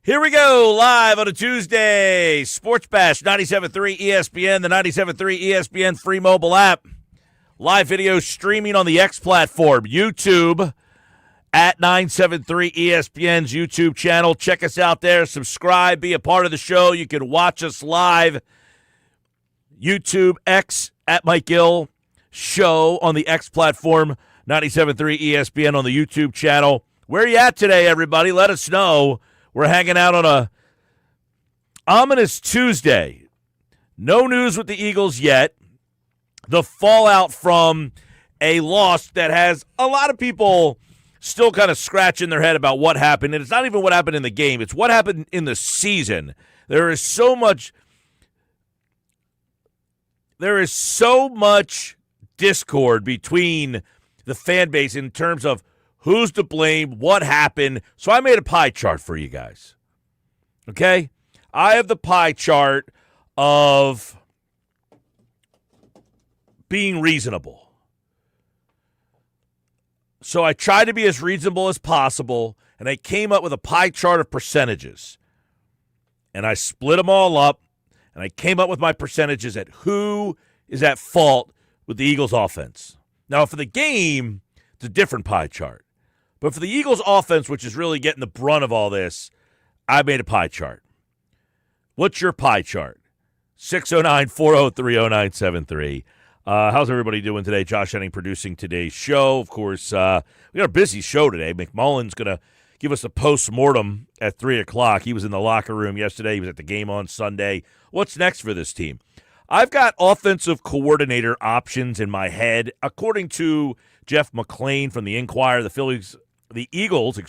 Here we go, live on a Tuesday. Sports Bash, 97.3 ESPN, the 97.3 ESPN free mobile app. Live video streaming on the X platform, YouTube, at 973 ESPN's YouTube channel. Check us out there. Subscribe, be a part of the show. You can watch us live. YouTube, X, at Mike Gill, show on the X platform, 97.3 ESPN on the YouTube channel. Where are you at today, everybody? Let us know. We're hanging out on a ominous Tuesday. No news with the Eagles yet. The fallout from a loss that has a lot of people still kind of scratching their head about what happened. And it's not even what happened in the game. It's what happened in the season. There is so much discord between the fan base in terms of who's to blame, what happened. So I made a pie chart for you guys. Okay? I have the pie chart of being reasonable. So I tried to be as reasonable as possible, and I came up with a pie chart of percentages. And I split them all up, and I came up with my percentages at who is at fault with the Eagles' offense. Now, for the game, it's a different pie chart. But for the Eagles' offense, which is really getting the brunt of all this, I made a pie chart. What's your pie chart? 609-403-0973. How's everybody doing today? Josh Henning producing today's show. Of course, we got a busy show today. McMullen's going to give us a post-mortem at 3 o'clock. He was in the locker room yesterday. He was at the game on Sunday. What's next for this team? I've got offensive coordinator options in my head. According to Jeff McClain from the Inquirer, the Eagles,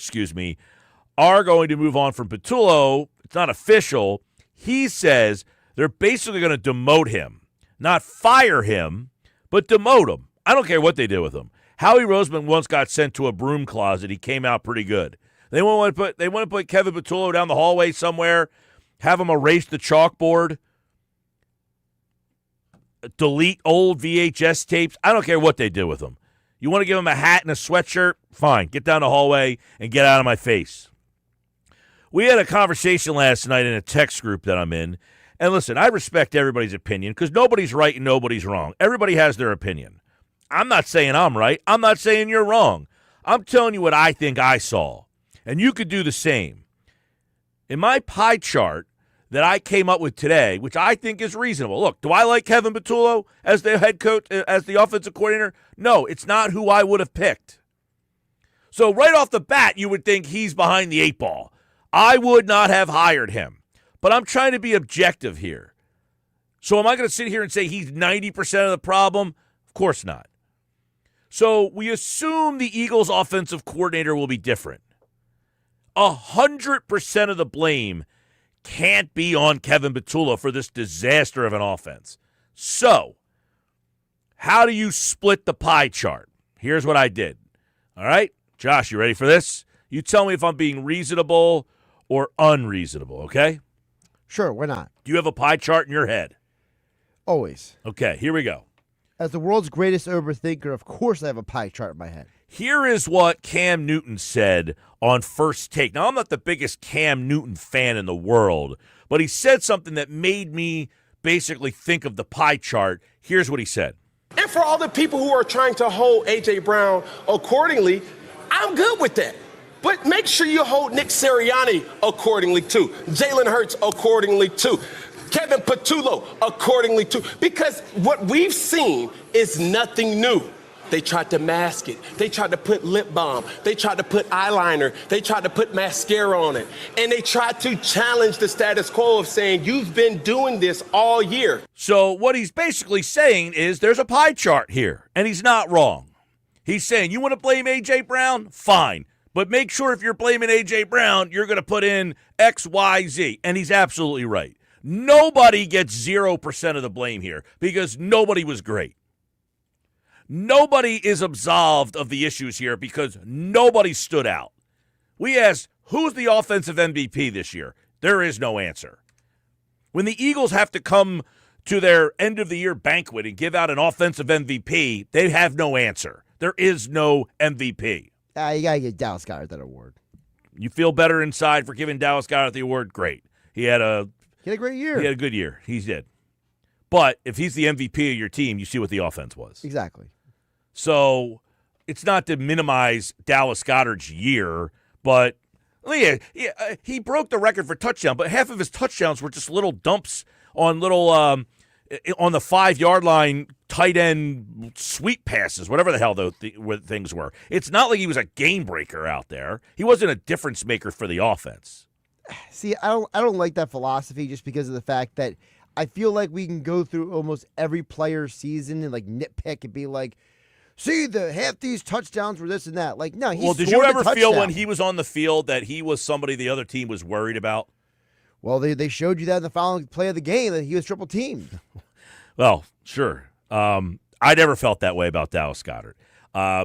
are going to move on from Patullo. It's not official. He says they're basically going to demote him. Not fire him, but demote him. I don't care what they do with him. Howie Roseman once got sent to a broom closet. He came out pretty good. They want to put Kevin Patullo down the hallway somewhere, have him erase the chalkboard, delete old VHS tapes. I don't care what they do with him. You want to give him a hat and a sweatshirt? Fine. Get down the hallway and get out of my face. We had a conversation last night in a text group that I'm in. And listen, I respect everybody's opinion because nobody's right and nobody's wrong. Everybody has their opinion. I'm not saying I'm right. I'm not saying you're wrong. I'm telling you what I think I saw. And you could do the same. In my pie chart that I came up with today, which I think is reasonable. Look, do I like Kevin Patullo as the head coach, as the offensive coordinator? No, it's not who I would have picked. So right off the bat, you would think he's behind the eight ball. I would not have hired him. But I'm trying to be objective here. So am I going to sit here and say he's 90% of the problem? Of course not. So we assume the Eagles' offensive coordinator will be different. 100% of the blame can't be on Kevin Patullo for this disaster of an offense. So, how do you split the pie chart? Here's what I did. All right? Josh, you ready for this? You tell me if I'm being reasonable or unreasonable, okay? Sure, why not? Do you have a pie chart in your head? Always. Okay, here we go. As the world's greatest overthinker, of course I have a pie chart in my head. Here is what Cam Newton said on First Take. Now, I'm not the biggest Cam Newton fan in the world, but he said something that made me basically think of the pie chart. Here's what he said. And for all the people who are trying to hold A.J. Brown accordingly, I'm good with that. But make sure you hold Nick Sirianni accordingly, too. Jalen Hurts accordingly, too. Kevin Patullo accordingly, too. Because what we've seen is nothing new. They tried to mask it. They tried to put lip balm. They tried to put eyeliner. They tried to put mascara on it. And they tried to challenge the status quo of saying, you've been doing this all year. So what he's basically saying is there's a pie chart here, and he's not wrong. He's saying, you want to blame A.J. Brown? Fine. But make sure if you're blaming A.J. Brown, you're going to put in X, Y, Z. And he's absolutely right. Nobody gets 0% of the blame here because nobody was great. Nobody is absolved of the issues here because nobody stood out. We asked, who's the offensive MVP this year? There is no answer. When the Eagles have to come to their end-of-the-year banquet and give out an offensive MVP, they have no answer. There is no MVP. You got to give Dallas Goedert that award. You feel better inside for giving Dallas Goedert the award? Great. He had a great year. He had a good year. He did. But if he's the MVP of your team, you see what the offense was. Exactly. So it's not to minimize Dallas Goedert's year, but he broke the record for touchdown, but half of his touchdowns were just little dumps on little on the 5-yard line, tight end sweep passes, whatever the hell those things were. It's not like he was a game breaker out there. He wasn't a difference maker for the offense. See, I don't like that philosophy just because of the fact that I feel like we can go through almost every player's season and like nitpick and be like, see, half these touchdowns were this and that. Like, no, he did you ever feel when he was on the field that he was somebody the other team was worried about? Well, they showed you that in the following play of the game that he was triple teamed. Well, sure. I never felt that way about Dallas Goedert.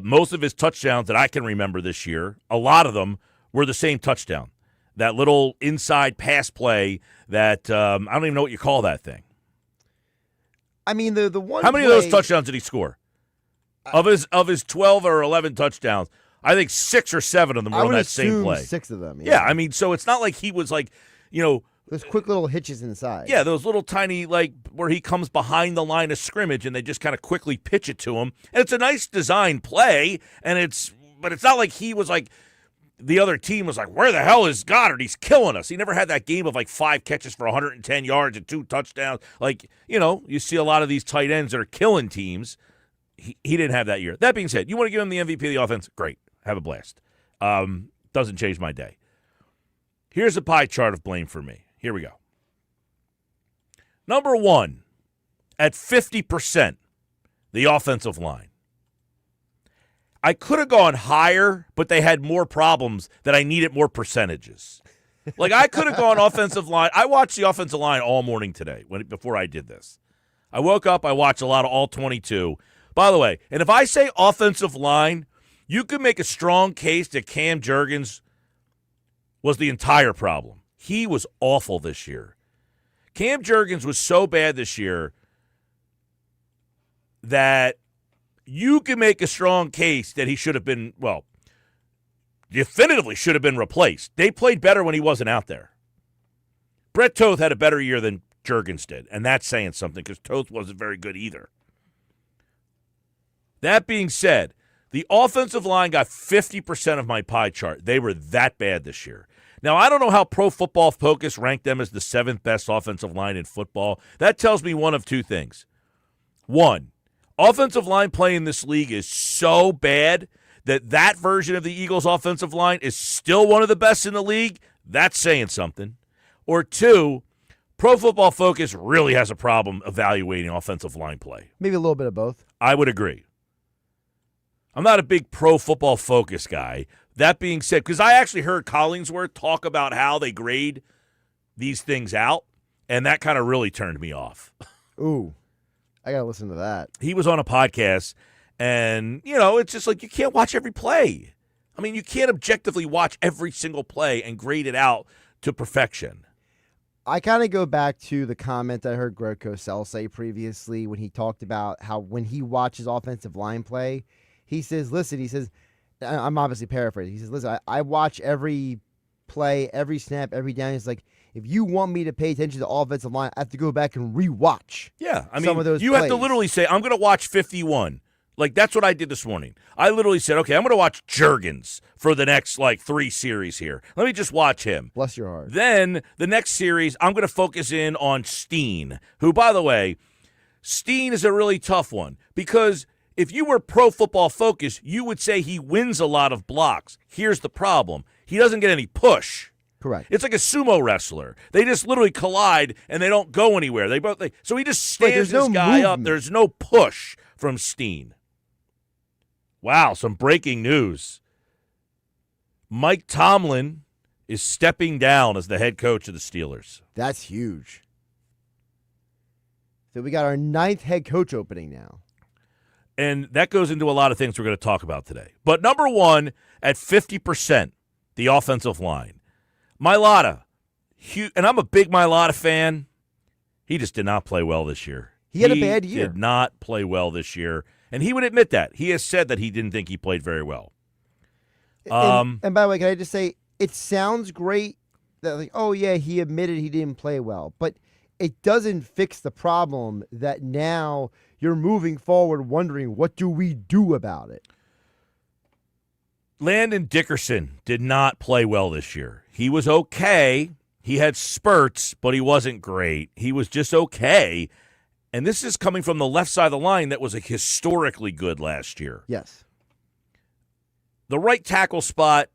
Most of his touchdowns that I can remember this year, a lot of them were the same touchdown. That little inside pass play that I don't even know what you call that thing. I mean, the one. How many of those touchdowns did he score? Of his 12 or 11 touchdowns, I think 6 or 7 of them were on that same play. 6 of them. Yeah, I mean, so it's not like he was like, those quick little hitches inside. Yeah, those little tiny, like, where he comes behind the line of scrimmage and they just kind of quickly pitch it to him. And it's a nice design play, but it's not like he was like, the other team was like, where the hell is Goddard? He's killing us. He never had that game of like 5 catches for 110 yards and 2 touchdowns. Like, you see a lot of these tight ends that are killing teams. He didn't have that year. That being said, you want to give him the MVP of the offense? Great. Have a blast. Doesn't change my day. Here's a pie chart of blame for me. Here we go. Number 1, at 50%, the offensive line. I could have gone higher, but they had more problems that I needed more percentages. Like, I could have gone offensive line. I watched the offensive line all morning today before I did this. I woke up, I watched a lot of all 22. By the way, and if I say offensive line, you could make a strong case that Cam Jurgens was the entire problem. He was awful this year. Cam Jurgens was so bad this year that you can make a strong case that he should have been, definitively should have been replaced. They played better when he wasn't out there. Brett Toth had a better year than Jurgens did, and that's saying something because Toth wasn't very good either. That being said, the offensive line got 50% of my pie chart. They were that bad this year. Now, I don't know how Pro Football Focus ranked them as the 7th best offensive line in football. That tells me one of two things. 1, offensive line play in this league is so bad that version of the Eagles' offensive line is still one of the best in the league. That's saying something. Or 2, Pro Football Focus really has a problem evaluating offensive line play. Maybe a little bit of both. I would agree. I'm not a big Pro Football Focus guy. That being said, because I actually heard Collingsworth talk about how they grade these things out, and that kind of really turned me off. Ooh, I got to listen to that. He was on a podcast, and, it's just like you can't watch every play. I mean, you can't objectively watch every single play and grade it out to perfection. I kind of go back to the comment I heard Greg Cosell say previously when he talked about how when he watches offensive line play, he says, I'm obviously paraphrasing. He says, listen, I watch every play, every snap, every down. He's like, if you want me to pay attention to the offensive line, I have to go back and rewatch. Yeah, I mean, some of those you plays. have to literally say, I'm going to watch 51. Like, that's what I did this morning. I literally said, okay, I'm going to watch Jurgens for the next, 3 series here. Let me just watch him. Bless your heart. Then, the next series, I'm going to focus in on Steen, who, by the way, Steen is a really tough one because if you were Pro Football Focus, you would say he wins a lot of blocks. Here's the problem. He doesn't get any push. Correct. It's like a sumo wrestler. They just literally collide, and they don't go anywhere. So he just stands this guy up. There's no push from Steen. Wow, some breaking news. Mike Tomlin is stepping down as the head coach of the Steelers. That's huge. So we got our 9th head coach opening now. And that goes into a lot of things we're going to talk about today. But number 1, at 50%, the offensive line. Mailata, and I'm a big Mailata fan. He just did not play well this year. He had a bad year. He did not play well this year. And he would admit that. He has said that he didn't think he played very well. And by the way, can I just say, it sounds great that, like, oh, yeah, he admitted he didn't play well. But it doesn't fix the problem that now you're moving forward wondering, what do we do about it? Landon Dickerson did not play well this year. He was okay. He had spurts, but he wasn't great. He was just okay. And this is coming from the left side of the line that was a historically good last year. Yes. The right tackle spot,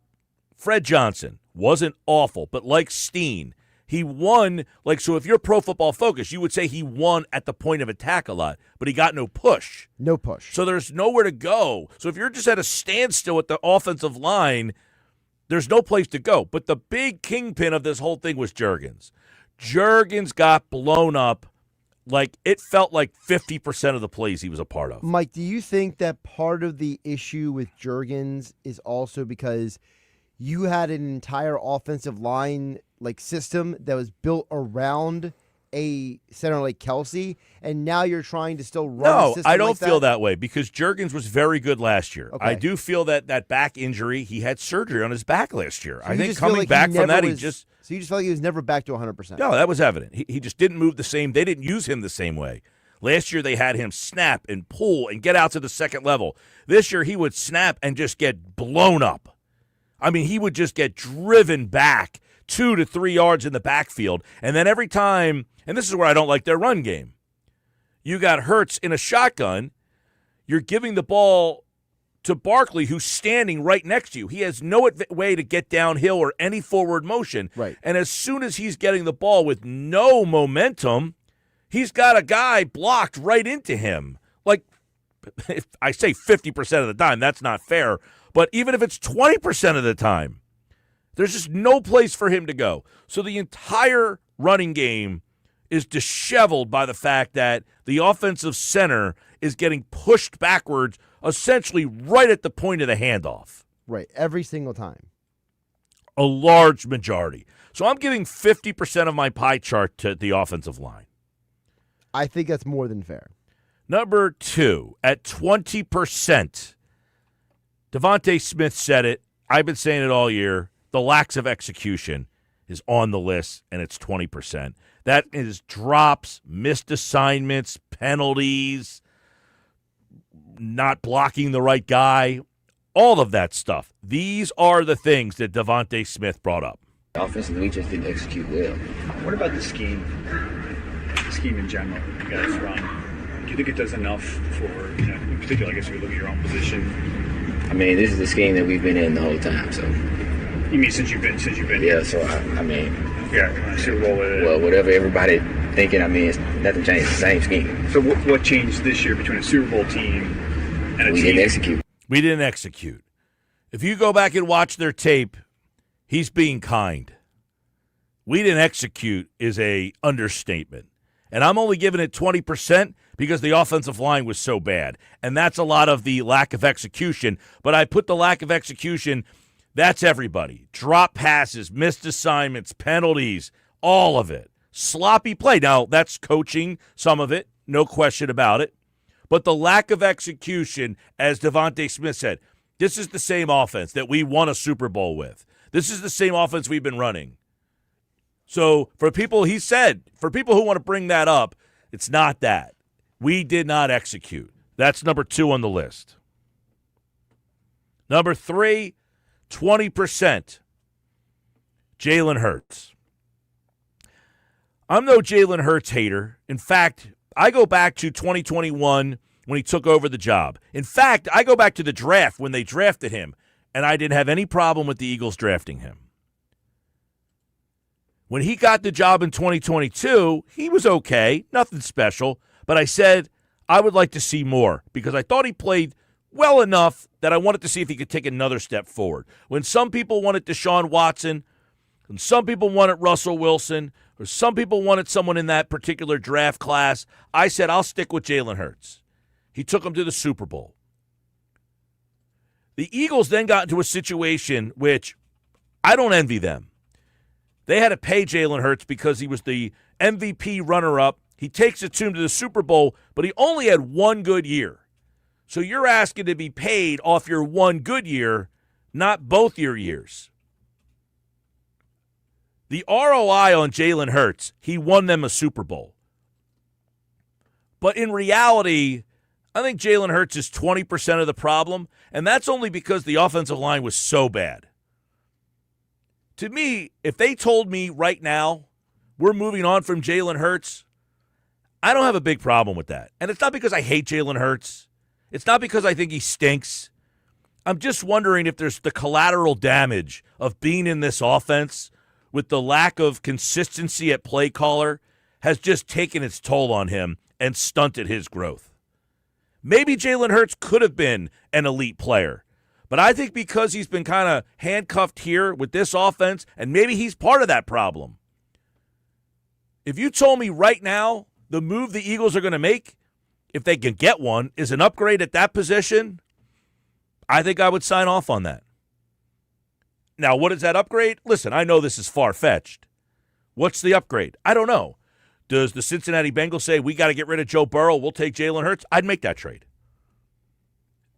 Fred Johnson, wasn't awful, but like Steen, he won. So if you're Pro Football Focus, you would say he won at the point of attack a lot, but he got no push. No push. So there's nowhere to go. So if you're just at a standstill at the offensive line, there's no place to go. But the big kingpin of this whole thing was Juergens. Juergens got blown up. Like, it felt like 50% of the plays he was a part of. Mike, do you think that part of the issue with Juergens is also because you had an entire offensive line system that was built around a center like Kelsey, and now you're trying to still run a system I don't like feel that way because Juergens was very good last year. Okay. I do feel that back injury, he had surgery on his back last year. So I think coming back from that, So you just felt like he was never back to 100%? No, that was evident. He just didn't move the same. They didn't use him the same way. Last year they had him snap and pull and get out to the second level. This year he would snap and just get blown up. I mean, he would just get driven back 2 to 3 yards in the backfield. And then every time, and this is where I don't like their run game, you got Hurts in a shotgun, you're giving the ball to Barkley, who's standing right next to you. He has no way to get downhill or any forward motion. Right. And as soon as he's getting the ball with no momentum, he's got a guy blocked right into him. Like, if I say 50% of the time, that's not fair. But even if it's 20% of the time, there's just no place for him to go. So the entire running game is disheveled by the fact that the offensive center is getting pushed backwards essentially right at the point of the handoff. Right, every single time. A large majority. So I'm giving 50% of my pie chart to the offensive line. I think that's more than fair. Number 2, at 20%, Devontae Smith said it. I've been saying it all year. The lack of execution is on the list, and it's 20%. That is drops, missed assignments, penalties, not blocking the right guy, all of that stuff. These are the things that Devontae Smith brought up. Offensively, we just didn't execute well. What about the scheme? The scheme in general you guys run. Do you think it does enough for, in particular, I guess if you look at your own position? I mean, this is the scheme that we've been in the whole time, so. You mean since you've been Yeah, here? so I mean. Yeah, Super Bowl with it. Well, whatever everybody thinking, I mean, nothing changed. The same scheme. So what changed this year between a Super Bowl team and a team? We didn't execute. We didn't execute. If you go back and watch their tape, he's being kind. We didn't execute is a understatement. And I'm only giving it 20% because the offensive line was so bad. And that's a lot of the lack of execution. But I put the lack of execution, that's everybody. Drop passes, missed assignments, penalties, all of it. Sloppy play. Now, that's coaching, some of it, no question about it. But the lack of execution, as Devontae Smith said, this is the same offense that we won a Super Bowl with. This is the same offense we've been running. So for people, he said, for people who want to bring that up, it's not that. We did not execute. That's number 2 on the list. Number 3, 20%. Jalen Hurts. I'm no Jalen Hurts hater. In fact, I go back to 2021 when he took over the job. In fact, I go back to the draft when they drafted him, and I didn't have any problem with the Eagles drafting him. When he got the job in 2022, he was okay, nothing special, but I said I would like to see more because I thought he played well enough that I wanted to see if he could take another step forward. When some people wanted Deshaun Watson, and some people wanted Russell Wilson, or some people wanted someone in that particular draft class, I said I'll stick with Jalen Hurts. He took him to the Super Bowl. The Eagles then got into a situation which I don't envy them. They had to pay Jalen Hurts because he was the MVP runner-up. He takes it to him to the Super Bowl, but he only had one good year. So you're asking to be paid off your one good year, not both your years. The ROI on Jalen Hurts, he won them a Super Bowl. But in reality, I think Jalen Hurts is 20% of the problem, and that's only because the offensive line was so bad. To me, if they told me right now we're moving on from Jalen Hurts, I don't have a big problem with that. And it's not because I hate Jalen Hurts. It's not because I think he stinks. I'm just wondering if there's the collateral damage of being in this offense with the lack of consistency at play caller has just taken its toll on him and stunted his growth. Maybe Jalen Hurts could have been an elite player, but I think because he's been kind of handcuffed here with this offense, and maybe he's part of that problem. If you told me right now the move the Eagles are going to make, if they can get one, is an upgrade at that position, I think I would sign off on that. Now, what is that upgrade? Listen, I know this is far-fetched. What's the upgrade? I don't know. Does the Cincinnati Bengals say, we got to get rid of Joe Burrow, we'll take Jalen Hurts? I'd make that trade.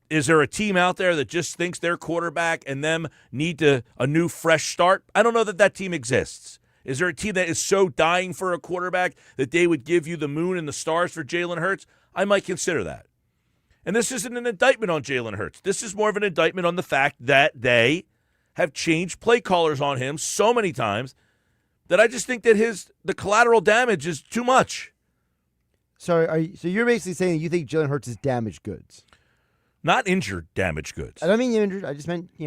Is there a team out there that just thinks their quarterback and them need a new, fresh start? I don't know that that team exists. Is there a team that is so dying for a quarterback that they would give you the moon and the stars for Jalen Hurts? I might consider that. And this isn't an indictment on Jalen Hurts. This is more of an indictment on the fact that they have changed play callers on him so many times that I just think that the collateral damage is too much. So you're basically saying you think Jalen Hurts is damaged goods? Not injured damaged goods. I don't mean injured. I just meant, I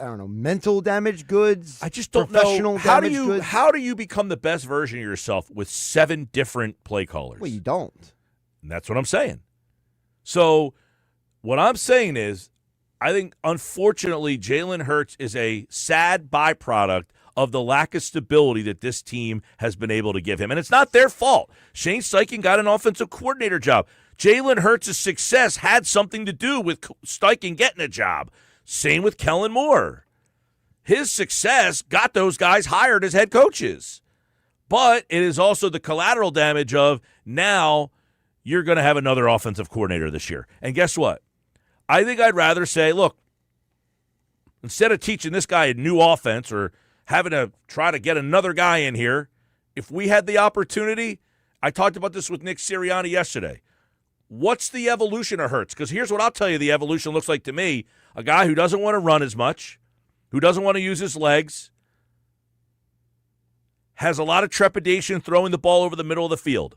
don't know, mental damaged goods. I just don't know. How do you become the best version of yourself with 7 different play callers? Well, you don't. And that's what I'm saying. So what I'm saying is, I think, unfortunately, Jalen Hurts is a sad byproduct of the lack of stability that this team has been able to give him. And it's not their fault. Shane Steichen got an offensive coordinator job. Jalen Hurts' success had something to do with Steichen getting a job. Same with Kellen Moore. His success got those guys hired as head coaches. But it is also the collateral damage of now you're going to have another offensive coordinator this year. And guess what? I think I'd rather say, look, instead of teaching this guy a new offense or having to try to get another guy in here, if we had the opportunity, I talked about this with Nick Sirianni yesterday. What's the evolution of Hurts? Because here's what I'll tell you the evolution looks like to me. A guy who doesn't want to run as much, who doesn't want to use his legs, has a lot of trepidation throwing the ball over the middle of the field.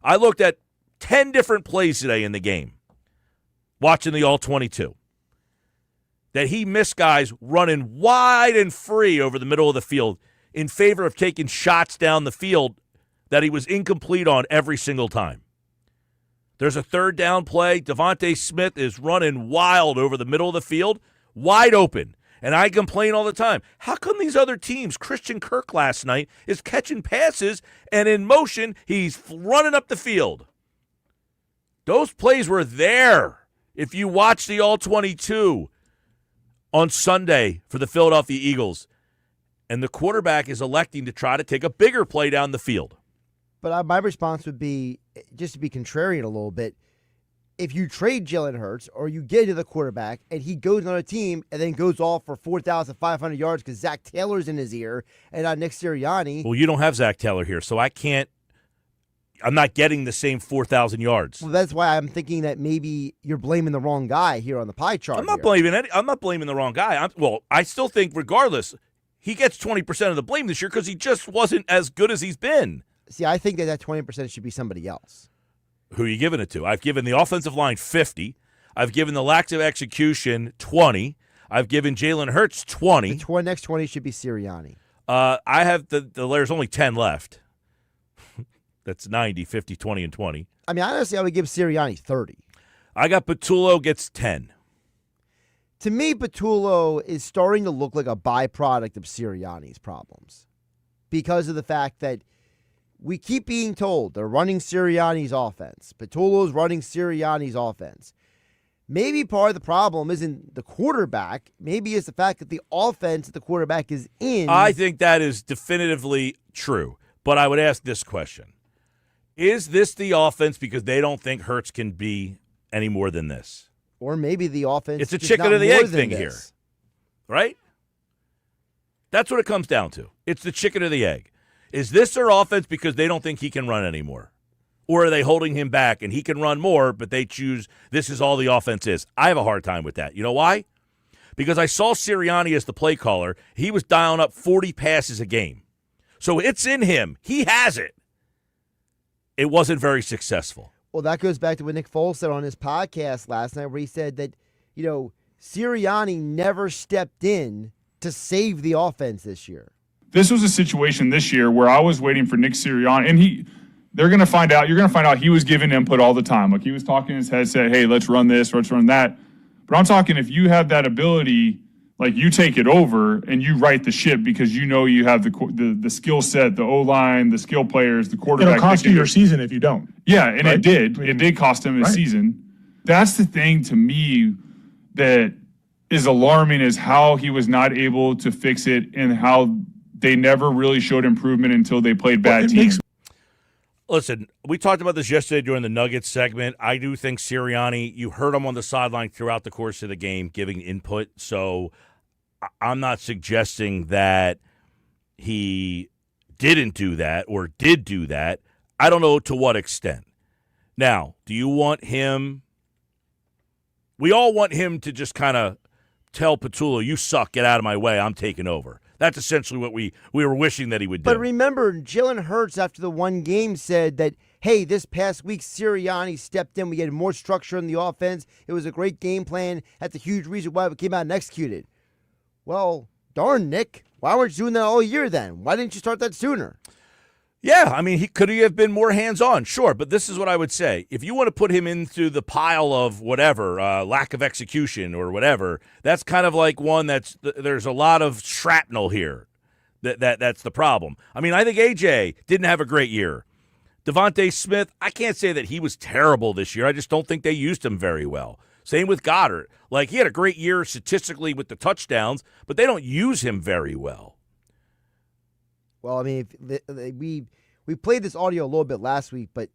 I looked at 10 different plays today in the game, watching the All-22, that he missed guys running wide and free over the middle of the field in favor of taking shots down the field that he was incomplete on every single time. There's a third down play. Devontae Smith is running wild over the middle of the field, wide open. And I complain all the time. How come these other teams, Christian Kirk last night, is catching passes and in motion, he's running up the field? Those plays were there. If you watch the All-22 on Sunday for the Philadelphia Eagles, and the quarterback is electing to try to take a bigger play down the field. But my response would be, just to be contrarian a little bit, if you trade Jalen Hurts or you get to the quarterback and he goes on a team and then goes off for 4,500 yards because Zach Taylor's in his ear and not Nick Sirianni. Well, you don't have Zach Taylor here, so I'm not getting the same 4,000 yards. Well, that's why I'm thinking that maybe you're blaming the wrong guy here on the pie chart. I'm not blaming the wrong guy. I still think regardless, he gets 20% of the blame this year because he just wasn't as good as he's been. See, I think that 20% should be somebody else. Who are you giving it to? I've given the offensive line 50. I've given the lack of execution 20. I've given Jalen Hurts 20. The next 20 should be Sirianni. I have there's only 10 left. That's 90, 50, 20, and 20. I mean, honestly, I would give Sirianni 30. I got Patullo gets 10. To me, Patullo is starting to look like a byproduct of Sirianni's problems because of the fact that we keep being told they're running Sirianni's offense. Patullo's running Sirianni's offense. Maybe part of the problem isn't the quarterback. Maybe it's the fact that the offense that the quarterback is in. I think that is definitively true. But I would ask this question. Is this the offense because they don't think Hurts can be any more than this? Or maybe the offense it's a is chicken not or the more egg than thing this. here, right? That's what it comes down to. It's the chicken or the egg. Is this their offense because they don't think he can run anymore? Or are they holding him back and he can run more, but they choose this is all the offense is? I have a hard time with that. You know why? Because I saw Sirianni as the play caller. He was dialing up 40 passes a game. So it's in him. He has it. It wasn't very successful. Well, that goes back to what Nick Foles said on his podcast last night where he said that, Sirianni never stepped in to save the offense this year. This was a situation this year where I was waiting for Nick Sirianni, and they're going to find out. You're going to find out he was giving input all the time. Like he was talking in his head, said, hey, let's run this, let's run that. But I'm talking if you have that ability, like you take it over and you right the ship because you know you have the skill set, the O-line, the skill players, the quarterback. It'll cost you your season if you don't. Yeah, and right? it did. It did cost him his season. That's the thing to me that is alarming is how he was not able to fix it and how they never really showed improvement until they played bad teams. Listen, we talked about this yesterday during the Nuggets segment. I do think Sirianni, you heard him on the sideline throughout the course of the game giving input, so I'm not suggesting that he didn't do that or did do that. I don't know to what extent. Now, do you want him – we all want him to just kind of tell Patullo, you suck, get out of my way, I'm taking over. That's essentially what we were wishing that he would do. But remember, Jalen Hurts, after the one game, said that, hey, this past week, Sirianni stepped in. We had more structure in the offense. It was a great game plan. That's a huge reason why we came out and executed. Well, darn, Nick, why weren't you doing that all year then? Why didn't you start that sooner? Yeah, I mean, could he have been more hands-on? Sure, but this is what I would say. If you want to put him into the pile of whatever, lack of execution or whatever, that's kind of like one there's a lot of shrapnel here. That's the problem. I mean, I think A.J. didn't have a great year. Devontae Smith, I can't say that he was terrible this year. I just don't think they used him very well. Same with Goddard. Like, he had a great year statistically with the touchdowns, but they don't use him very well. Well, I mean, we played this audio a little bit last week, but,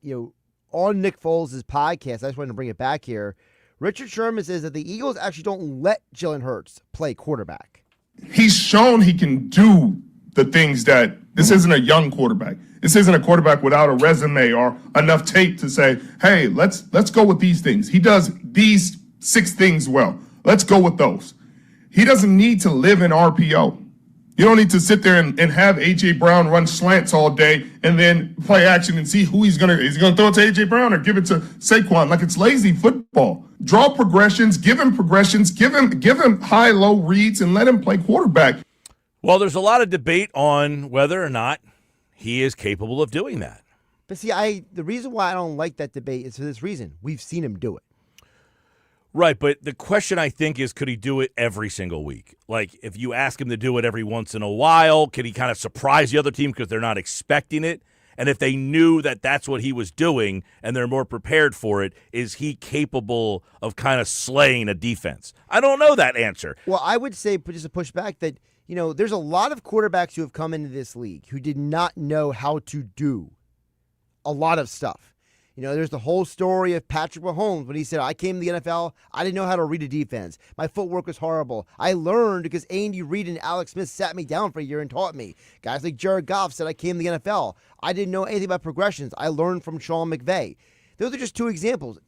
on Nick Foles' podcast, I just wanted to bring it back here. Richard Sherman says that the Eagles actually don't let Jalen Hurts play quarterback. He's shown he can do the things that this isn't a young quarterback. This isn't a quarterback without a resume or enough tape to say, hey, let's go with these things. He does these 6 things well. Let's go with those. He doesn't need to live in RPO. You don't need to sit there and have A.J. Brown run slants all day and then play action and see who is he going to throw it to A.J. Brown or give it to Saquon like it's lazy football. Draw progressions, give him high-low reads and let him play quarterback. Well, there's a lot of debate on whether or not he is capable of doing that. But see, the reason why I don't like that debate is for this reason. We've seen him do it. Right, but the question, I think, is could he do it every single week? Like, if you ask him to do it every once in a while, could he kind of surprise the other team because they're not expecting it? And if they knew that that's what he was doing and they're more prepared for it, is he capable of kind of slaying a defense? I don't know that answer. Well, I would say, just to push back, that there's a lot of quarterbacks who have come into this league who did not know how to do a lot of stuff. There's the whole story of Patrick Mahomes when he said, I came to the NFL, I didn't know how to read a defense. My footwork was horrible. I learned because Andy Reid and Alex Smith sat me down for a year and taught me. Guys like Jared Goff said, I came to the NFL. I didn't know anything about progressions. I learned from Sean McVay. Those are just 2 examples.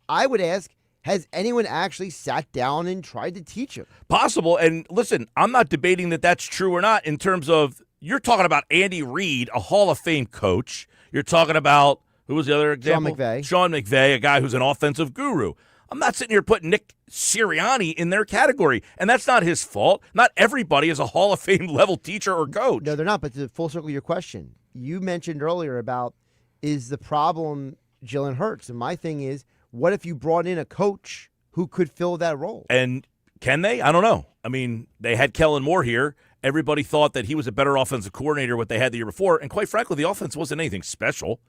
I would ask, has anyone actually sat down and tried to teach him? Possible. And listen, I'm not debating that that's true or not in terms of, you're talking about Andy Reid, a Hall of Fame coach. You're talking about, who was the other example? Sean McVay, a guy who's an offensive guru. I'm not sitting here putting Nick Sirianni in their category, and that's not his fault. Not everybody is a Hall of Fame level teacher or coach. No, they're not, but to full circle your question, you mentioned earlier about, is the problem Jalen Hurts? And my thing is, what if you brought in a coach who could fill that role? And can they? I don't know. I mean, they had Kellen Moore here. Everybody thought that he was a better offensive coordinator than what they had the year before, and quite frankly, the offense wasn't anything special.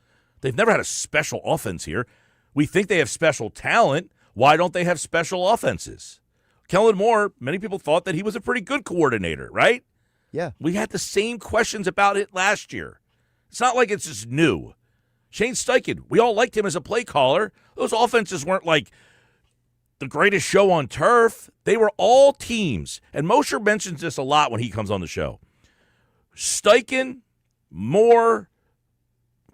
They've never had a special offense here. We think they have special talent. Why don't they have special offenses? Kellen Moore, many people thought that he was a pretty good coordinator, right? Yeah. We had the same questions about it last year. It's not like it's just new. Shane Steichen, we all liked him as a play caller. Those offenses weren't like the greatest show on turf. They were all teams. And Mosher mentions this a lot when he comes on the show. Steichen, Moore,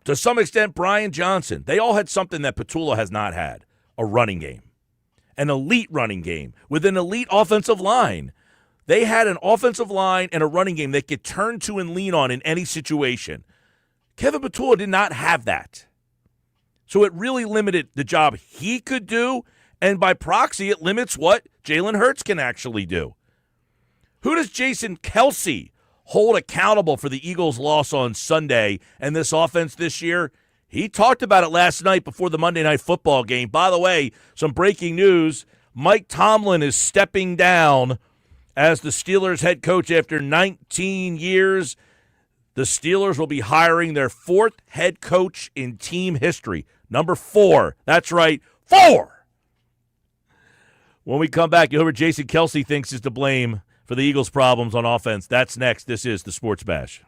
to some extent, Brian Johnson. They all had something that Patullo has not had, a running game, an elite running game with an elite offensive line. They had an offensive line and a running game they could turn to and lean on in any situation. Kevin Patullo did not have that. So it really limited the job he could do, and by proxy, it limits what Jalen Hurts can actually do. Who does Jason Kelce hold accountable for the Eagles' loss on Sunday and this offense this year? He talked about it last night before the Monday Night Football game. By the way, some breaking news. Mike Tomlin is stepping down as the Steelers head coach after 19 years. The Steelers will be hiring their 4th head coach in team history. Number 4. That's right, 4. When we come back, whoever Jason Kelce thinks is to blame for the Eagles' problems on offense. That's next. This is the Sports Bash.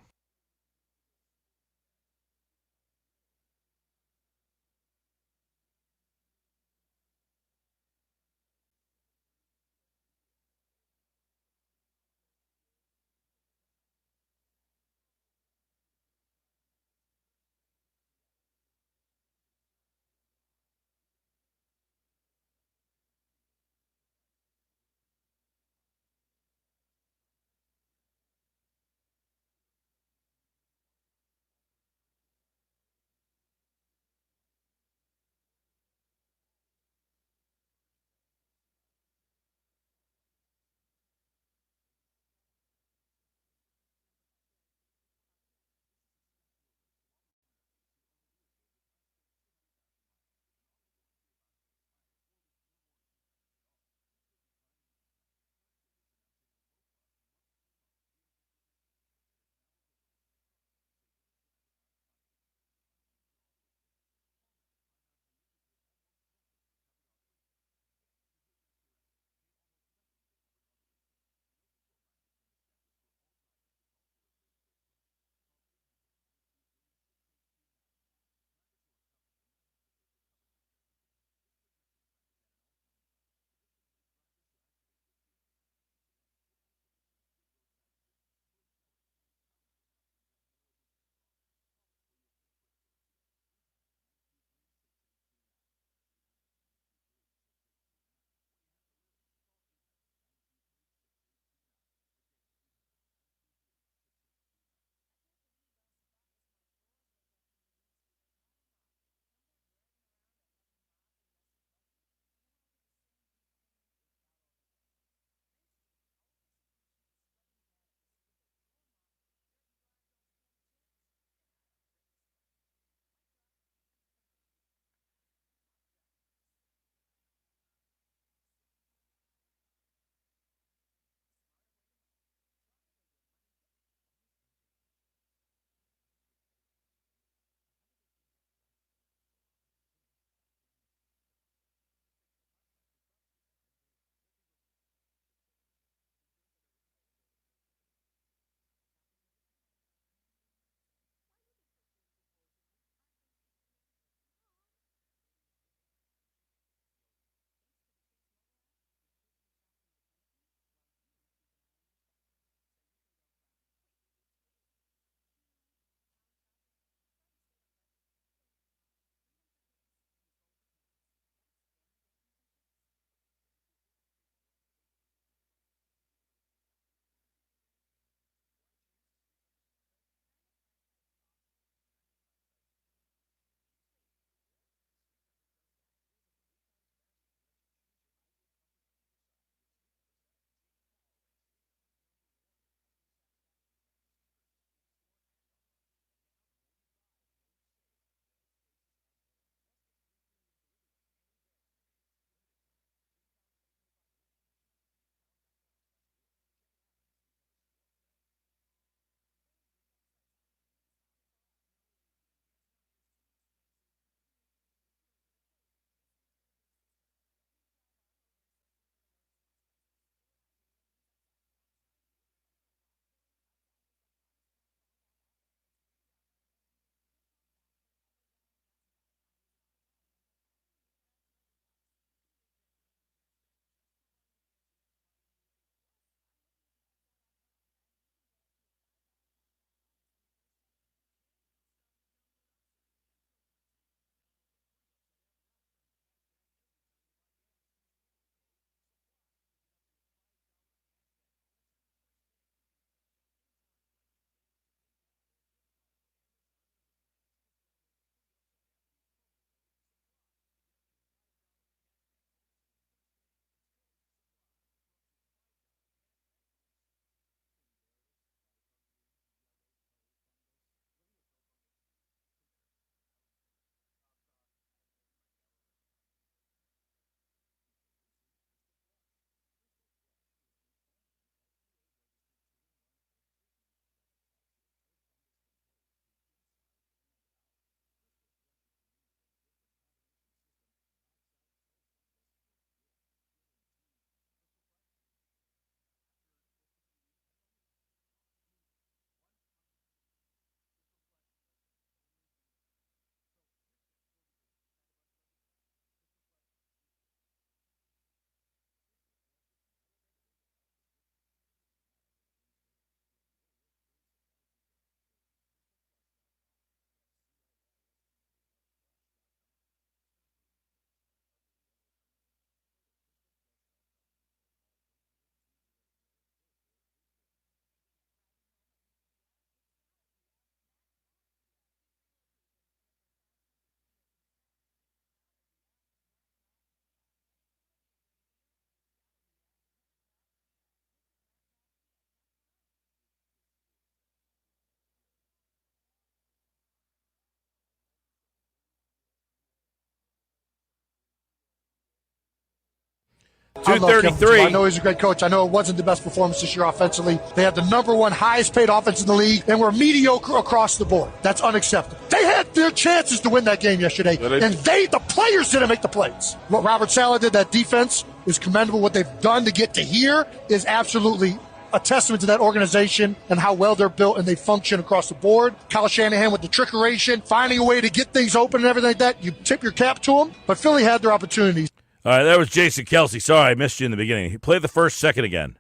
I love Kevin Patullo. 233. I know he's a great coach. I know it wasn't the best performance this year offensively. They had the number one highest paid offense in the league, and were mediocre across the board. That's unacceptable. They had their chances to win that game yesterday, and the players didn't make the plays. What Robert Saleh did, that defense, is commendable. What they've done to get to here is absolutely a testament to that organization and how well they're built and they function across the board. Kyle Shanahan with the trickeration, finding a way to get things open and everything like that. You tip your cap to them, but Philly had their opportunities. All right, that was Jason Kelsey. Sorry, I missed you in the beginning. Play the first second again.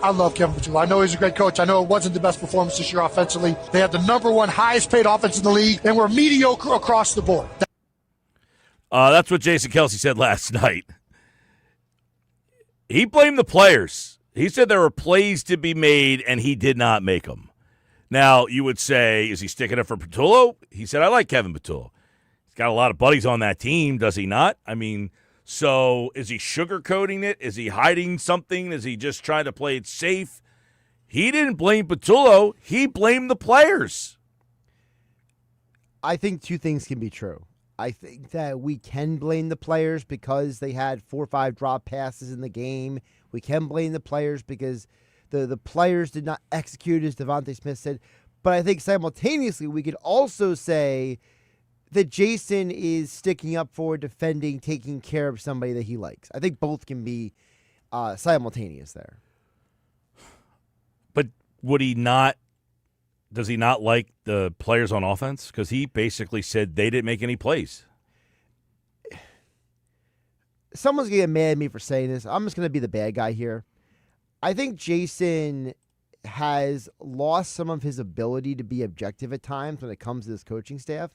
I love Kevin Patullo. I know he's a great coach. I know it wasn't the best performance this year offensively. They had the number one highest paid offense in the league, and were mediocre across the board. That's what Jason Kelsey said last night. He blamed the players. He said there were plays to be made, and he did not make them. Now, you would say, is he sticking up for Patullo? He said, I like Kevin Patullo. He's got a lot of buddies on that team, does he not? I mean, so is he sugarcoating it? Is he hiding something? Is he just trying to play it safe? He didn't blame Patullo. He blamed the players. I think two things can be true. I think that we can blame the players because they had 4 or 5 drop passes in the game. We can blame the players because the players did not execute, as Devontae Smith said. But I think simultaneously we could also say that Jason is sticking up for, defending, taking care of somebody that he likes. I think both can be simultaneous there. But would he not? Does he not like the players on offense? Because he basically said they didn't make any plays. Someone's going to get mad at me for saying this. I'm just going to be the bad guy here. I think Jason has lost some of his ability to be objective at times when it comes to this coaching staff,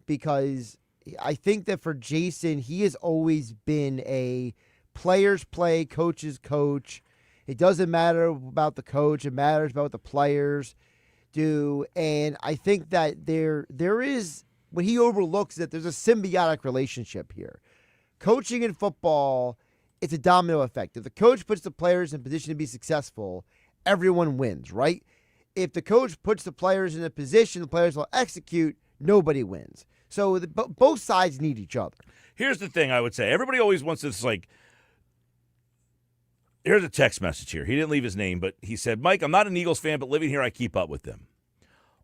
because I think that for Jason, he has always been a players play, coaches coach. It doesn't matter about the coach. It matters about what the players do. And I think that there is, what he overlooks, that there's a symbiotic relationship here. Coaching in football, it's a domino effect. If the coach puts the players in position to be successful, everyone wins, right? If the coach puts the players in a position the players will execute, nobody wins. So both sides need each other. Here's the thing I would say. Everybody always wants this, like, here's a text message here. He didn't leave his name, but he said, Mike, I'm not an Eagles fan, but living here, I keep up with them.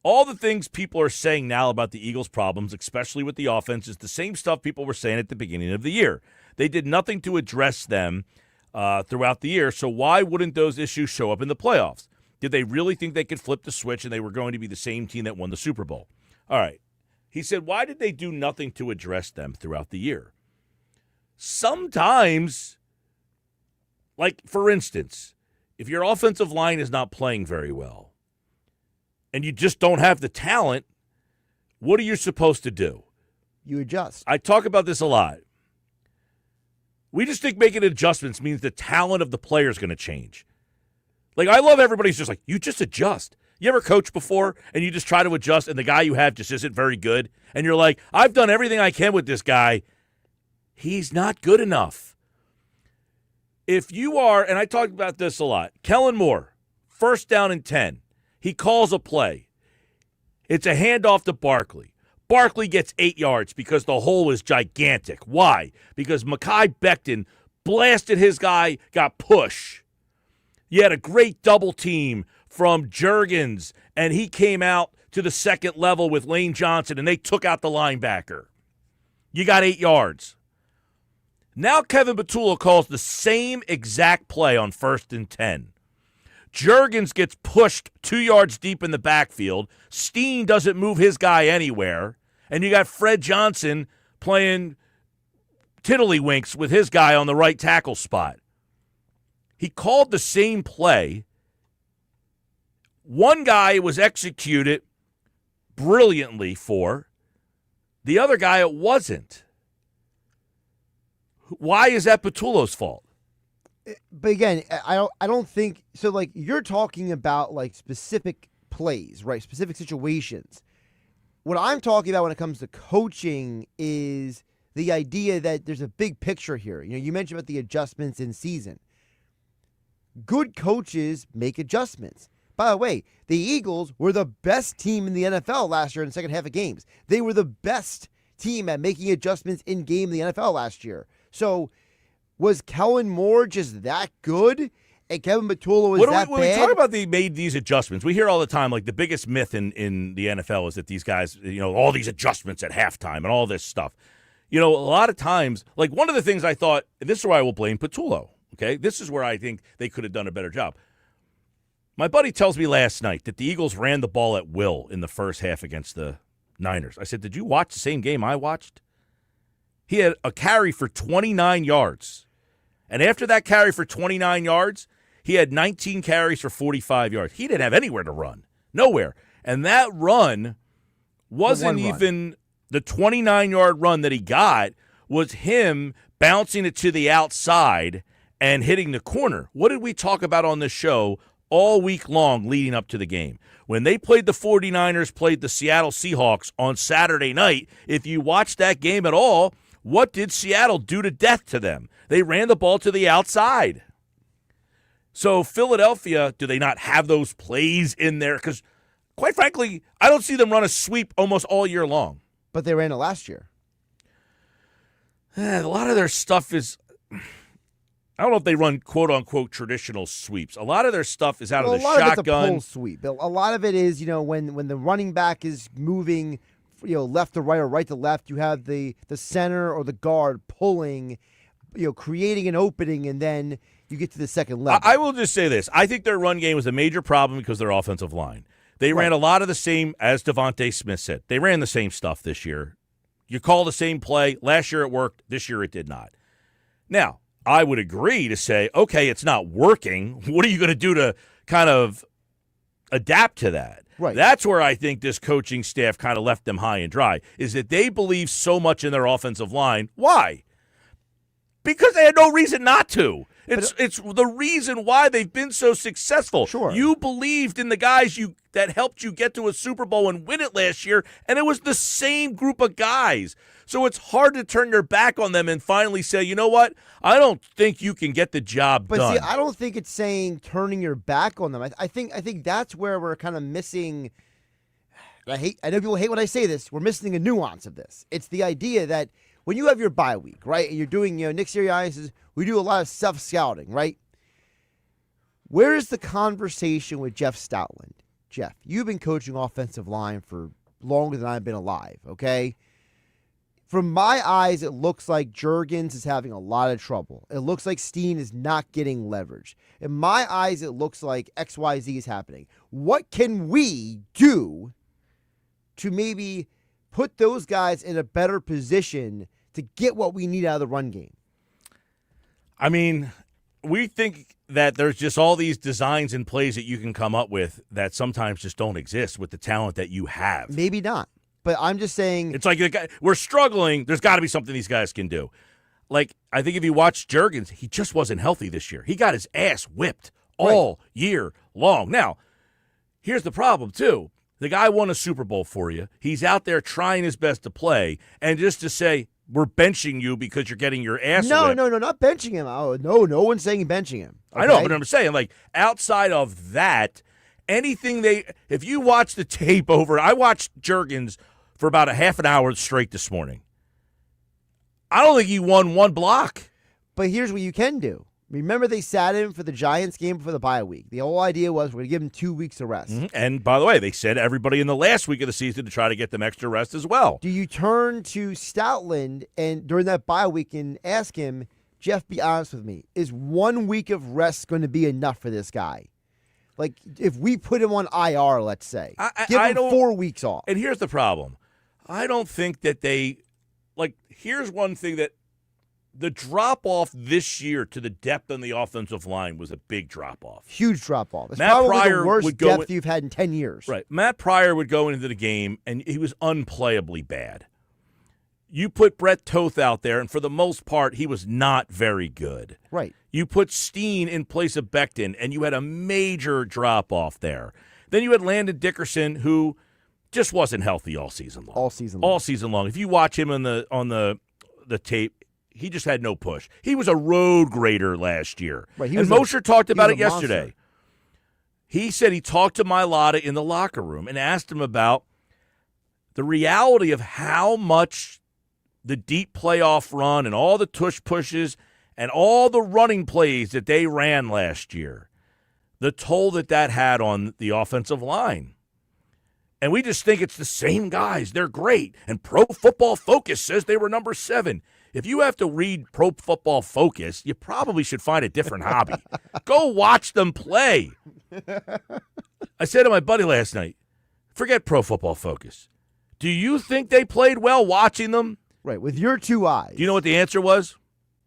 All the things people are saying now about the Eagles' problems, especially with the offense, is the same stuff people were saying at the beginning of the year. They did nothing to address them throughout the year, so why wouldn't those issues show up in the playoffs? Did they really think they could flip the switch and they were going to be the same team that won the Super Bowl? All right. He said, why did they do nothing to address them throughout the year? Sometimes, like, for instance, if your offensive line is not playing very well and you just don't have the talent, what are you supposed to do? You adjust. I talk about this a lot. We just think making adjustments means the talent of the player is going to change. Like, I love everybody's just like, you just adjust. You ever coach before and you just try to adjust and the guy you have just isn't very good? And you're like, I've done everything I can with this guy. He's not good enough. If you are, and I talked about this a lot, Kellen Moore, 1st down and 10. He calls a play. It's a handoff to Barkley. Barkley gets 8 yards because the hole is gigantic. Why? Because Mekhi Becton blasted his guy, got push. You had a great double team from Juergens, and he came out to the second level with Lane Johnson, and they took out the linebacker. You got 8 yards. Now Kevin Patullo calls the same exact play on 1st and 10. Juergens gets pushed 2 yards deep in the backfield. Steen doesn't move his guy anywhere. And you got Fred Johnson playing tiddlywinks with his guy on the right tackle spot. He called the same play. One guy was executed brilliantly for. The other guy, it wasn't. Why is that Patullo's fault? But again, I don't think so. Like, you're talking about like specific plays, right? Specific situations. What I'm talking about when it comes to coaching is the idea that there's a big picture here. You know, you mentioned about the adjustments in season. Good coaches make adjustments. By the way, the Eagles were the best team in the NFL last year in the second half of games. They were the best team at making adjustments in game in the NFL last year. So Was Kellen Moore just that good? And Kevin Patullo was that when bad? we talk about they made these adjustments, we hear all the time, like the biggest myth in the NFL is that these guys, all these adjustments at halftime and all this stuff. A lot of times, like one of the things I thought, and this is where I will blame Patullo, okay? This is where I think they could have done a better job. My buddy tells me last night that the Eagles ran the ball at will in the first half against the Niners. I said, did you watch the same game I watched? He had a carry for 29 yards. And after that carry for 29 yards, he had 19 carries for 45 yards. He didn't have anywhere to run. Nowhere. And that run wasn't even the 29-yard run that he got was him bouncing it to the outside and hitting the corner. What did we talk about on this show all week long leading up to the game? When they played the 49ers, played the Seattle Seahawks on Saturday night, if you watched that game at all, what did Seattle do to death to them? They ran the ball to the outside. So Philadelphia, do they not have those plays in there? Because, quite frankly, I don't see them run a sweep almost all year long. But they ran it last year. A lot of their stuff is, I don't know if they run quote-unquote traditional sweeps. A lot of their stuff is out of the shotgun. A lot of it's a pull sweep. A lot of it is, when the running back is moving, left to right or right to left, you have the center or the guard pulling, creating an opening, and then you get to the second level. I will just say this. I think their run game was a major problem because of their offensive line. They ran a lot of the same, as Devontae Smith said. They ran the same stuff this year. You call the same play. Last year it worked. This year it did not. Now, I would agree to say, okay, it's not working. What are you going to do to kind of adapt to that? Right. That's where I think this coaching staff kind of left them high and dry, is that they believe so much in their offensive line. Why? Because they had no reason not to. It's the reason why they've been so successful. Sure. You believed in the guys that helped you get to a Super Bowl and win it last year, and it was the same group of guys. So it's hard to turn your back on them and finally say, you know what? I don't think you can get the job done. But see, I don't think it's saying turning your back on them. I think that's where we're kind of missing. I know people hate when I say this. We're missing a nuance of this. It's the idea that when you have your bye week, right, and you're doing, Nick Sirianni says, we do a lot of self-scouting, right? Where's the conversation with Jeff Stoutland? Jeff, you've been coaching offensive line for longer than I've been alive, okay? From my eyes, it looks like Juergens is having a lot of trouble. It looks like Steen is not getting leverage. In my eyes, it looks like XYZ is happening. What can we do to maybe put those guys in a better position to get what we need out of the run game? I mean, we think that there's just all these designs and plays that you can come up with that sometimes just don't exist with the talent that you have. Maybe not. But I'm just saying. It's like we're struggling. There's got to be something these guys can do. Like, I think if you watch Juergens, he just wasn't healthy this year. He got his ass whipped all year long. Now, here's the problem, too. The guy won a Super Bowl for you. He's out there trying his best to play. And just to say, we're benching you because you're getting your ass whipped. No, not benching him. Oh, no one's saying benching him. Okay? I know, but I'm saying, like, outside of that, anything if you watch the tape over, I watched Juergens for about a half an hour straight this morning. I don't think he won one block. But here's what you can do. Remember they sat him for the Giants game before the bye week. The whole idea was we're going to give him 2 weeks of rest. Mm-hmm. And by the way, they said everybody in the last week of the season to try to get them extra rest as well. Do you turn to Stoutland and during that bye week and ask him, Jeff, be honest with me, is 1 week of rest going to be enough for this guy? Like, if we put him on IR, let's say, give him 4 weeks off. And here's the problem. I don't think that here's one thing that the drop-off this year to the depth on the offensive line was a big drop-off. Huge drop-off. It's Matt probably Pryor the worst depth you've had in 10 years. Right. Matt Pryor would go into the game, and he was unplayably bad. You put Brett Toth out there, and for the most part, he was not very good. Right. You put Steen in place of Becton, and you had a major drop-off there. Then you had Landon Dickerson, who just wasn't healthy all season long. All season long. If you watch him on the tape, he just had no push. He was a road grader last year. Right, and Mosher talked about it yesterday. Monster. He said he talked to Mailata in the locker room and asked him about the reality of how much the deep playoff run and all the tush pushes and all the running plays that they ran last year, the toll that had on the offensive line. And we just think it's the same guys. They're great. And Pro Football Focus says they were number 7. If you have to read Pro Football Focus, you probably should find a different hobby. Go watch them play. I said to my buddy last night, forget Pro Football Focus. Do you think they played well watching them? Right, with your 2 eyes. Do you know what the answer was?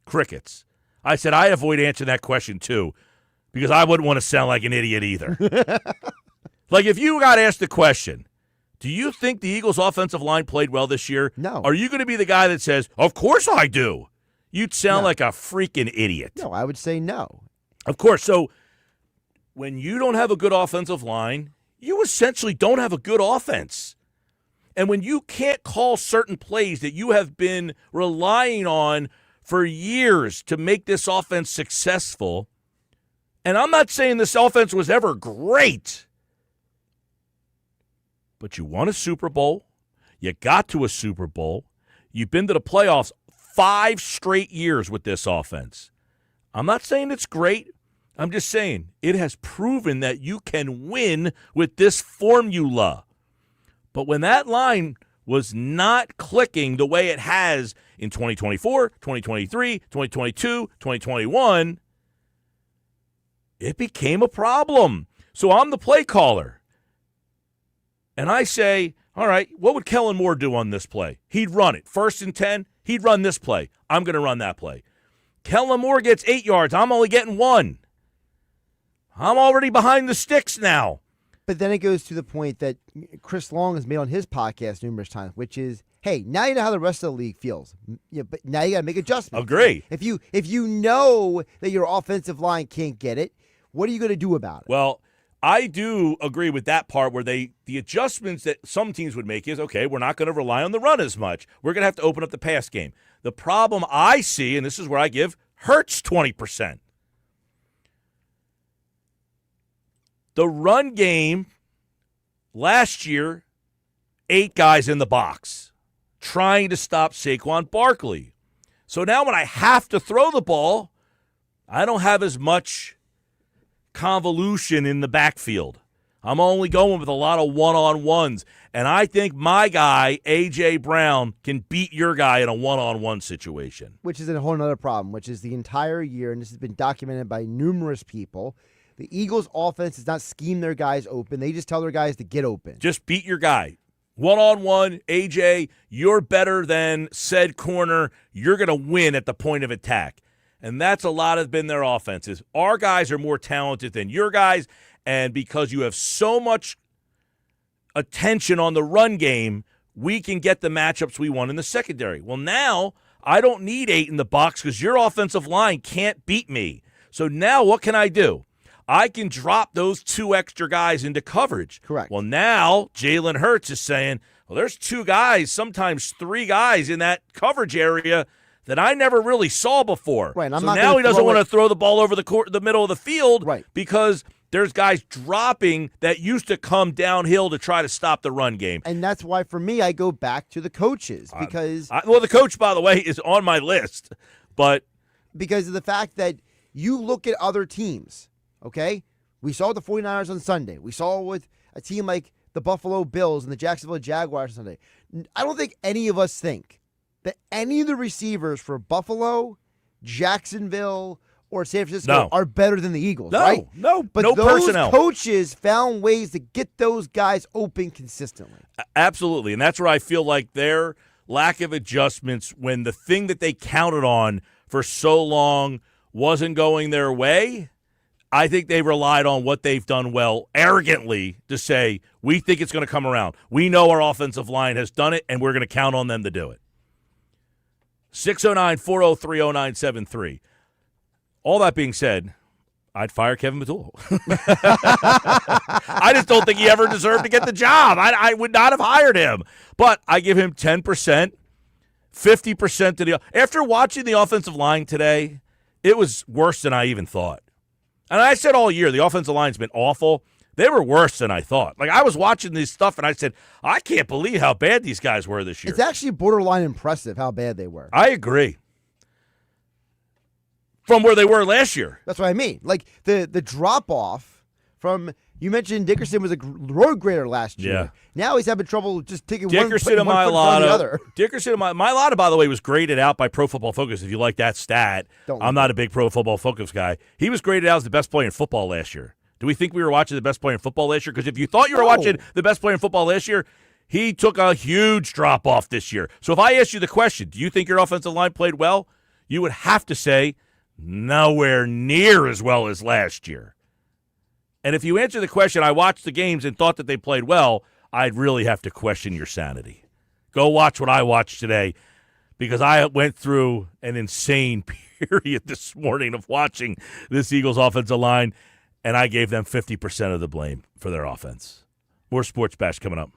Crickets. I said I avoid answering that question too because I wouldn't want to sound like an idiot either. Like if you got asked the question, do you think the Eagles' offensive line played well this year? No. Are you going to be the guy that says, of course I do? You'd sound No. like a freaking idiot. No, I would say no. Of course. So when you don't have a good offensive line, you essentially don't have a good offense. And when you can't call certain plays that you have been relying on for years to make this offense successful, and I'm not saying this offense was ever great, but you won a Super Bowl, you got to a Super Bowl, you've been to the playoffs 5 straight years with this offense. I'm not saying it's great. I'm just saying it has proven that you can win with this formula. But when that line was not clicking the way it has in 2024, 2023, 2022, 2021, it became a problem. So I'm the play caller. And I say, all right, what would Kellen Moore do on this play? He'd run it. 1st and 10, he'd run this play. I'm going to run that play. Kellen Moore gets 8 yards. I'm only getting 1. I'm already behind the sticks now. But then it goes to the point that Chris Long has made on his podcast numerous times, which is, hey, now you know how the rest of the league feels. Yeah, but now you got to make adjustments. Agree. If you know that your offensive line can't get it, what are you going to do about it? Well, I do agree with that part where the adjustments that some teams would make is, okay, we're not going to rely on the run as much. We're going to have to open up the pass game. The problem I see, and this is where I give Hurts 20%. The run game last year, 8 guys in the box trying to stop Saquon Barkley. So now when I have to throw the ball, I don't have as much convolution in the backfield. I'm only going with a lot of one-on-ones. And I think my guy, A.J. Brown, can beat your guy in a one-on-one situation. Which is a whole other problem, which is the entire year, and this has been documented by numerous people, the Eagles' offense does not scheme their guys open. They just tell their guys to get open. Just beat your guy. One-on-one, A.J., you're better than said corner. You're going to win at the point of attack. And that's a lot of been their offenses. Our guys are more talented than your guys, and because you have so much attention on the run game, we can get the matchups we want in the secondary. Well, now I don't need 8 in the box because your offensive line can't beat me. So now what can I do? I can drop those 2 extra guys into coverage. Correct. Well, now Jalen Hurts is saying, well, there's 2 guys, sometimes 3 guys in that coverage area that I never really saw before. Right, so now he doesn't want to throw the ball over the middle of the field, right, because there's guys dropping that used to come downhill to try to stop the run game. And that's why, for me, I go back to the coaches because the coach, by the way, is on my list, but because of the fact that you look at other teams, okay? We saw the 49ers on Sunday. We saw with a team like the Buffalo Bills and the Jacksonville Jaguars on Sunday. I don't think any of us think that any of the receivers for Buffalo, Jacksonville, or San Francisco are better than the Eagles, right? No, but no those personnel. Coaches found ways to get those guys open consistently. Absolutely, and that's where I feel like their lack of adjustments when the thing that they counted on for so long wasn't going their way, I think they relied on what they've done well arrogantly to say, we think it's going to come around. We know our offensive line has done it, and we're going to count on them to do it. 609-403-0973. All that being said, I'd fire Kevin Patullo. I just don't think he ever deserved to get the job. I would not have hired him. But I give him 10%, 50% to the – after watching the offensive line today, it was worse than I even thought. And I said all year, the offensive line's been awful. They were worse than I thought. Like, I was watching this stuff, and I said, I can't believe how bad these guys were this year. It's actually borderline impressive how bad they were. I agree. from where they were last year. That's what I mean. Like the drop off from you mentioned Dickerson was a road grader last year. Yeah. Now he's having trouble just taking Dickerson and one foot in front of the other. Dickerson and Mailata, by the way, was graded out by Pro Football Focus. If you like that stat, I'm not a big Pro Football Focus guy. He was graded out as the best player in football last year. Do we think we were watching the best player in football last year? Because if you thought you were watching the best player in football last year, he took a huge drop off this year. So if I asked you the question, do you think your offensive line played well? You would have to say nowhere near as well as last year. And if you answer the question, I watched the games and thought that they played well, I'd really have to question your sanity. Go watch what I watched today, because I went through an insane period this morning of watching this Eagles offensive line, and I gave them 50% of the blame for their offense. More Sports Bash coming up.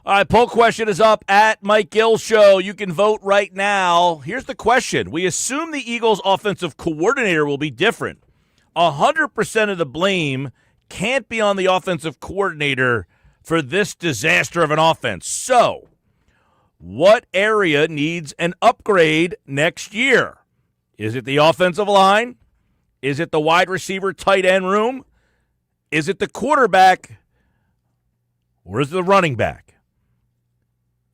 All right, poll question is up at Mike Gill Show. You can vote right now. Here's the question. We assume the Eagles' offensive coordinator will be different. 100% of the blame can't be on the offensive coordinator for this disaster of an offense. So, what area needs an upgrade next year? Is it the offensive line? Is it the wide receiver tight end room? Is it the quarterback? Or is it the running back?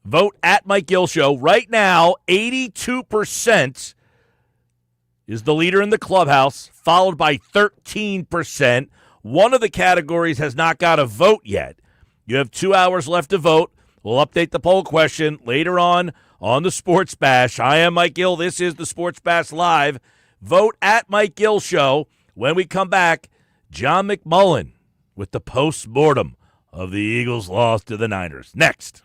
Vote at Mike Gill Show. Right now, 82% is the leader in the clubhouse, followed by 13%. One of the categories has not got a vote yet. You have 2 hours left to vote. We'll update the poll question later on the Sports Bash. I am Mike Gill. This is the Sports Bash Live. Vote at Mike Gill Show. When we come back, John McMullen with the post-mortem of the Eagles' loss to the Niners. Next.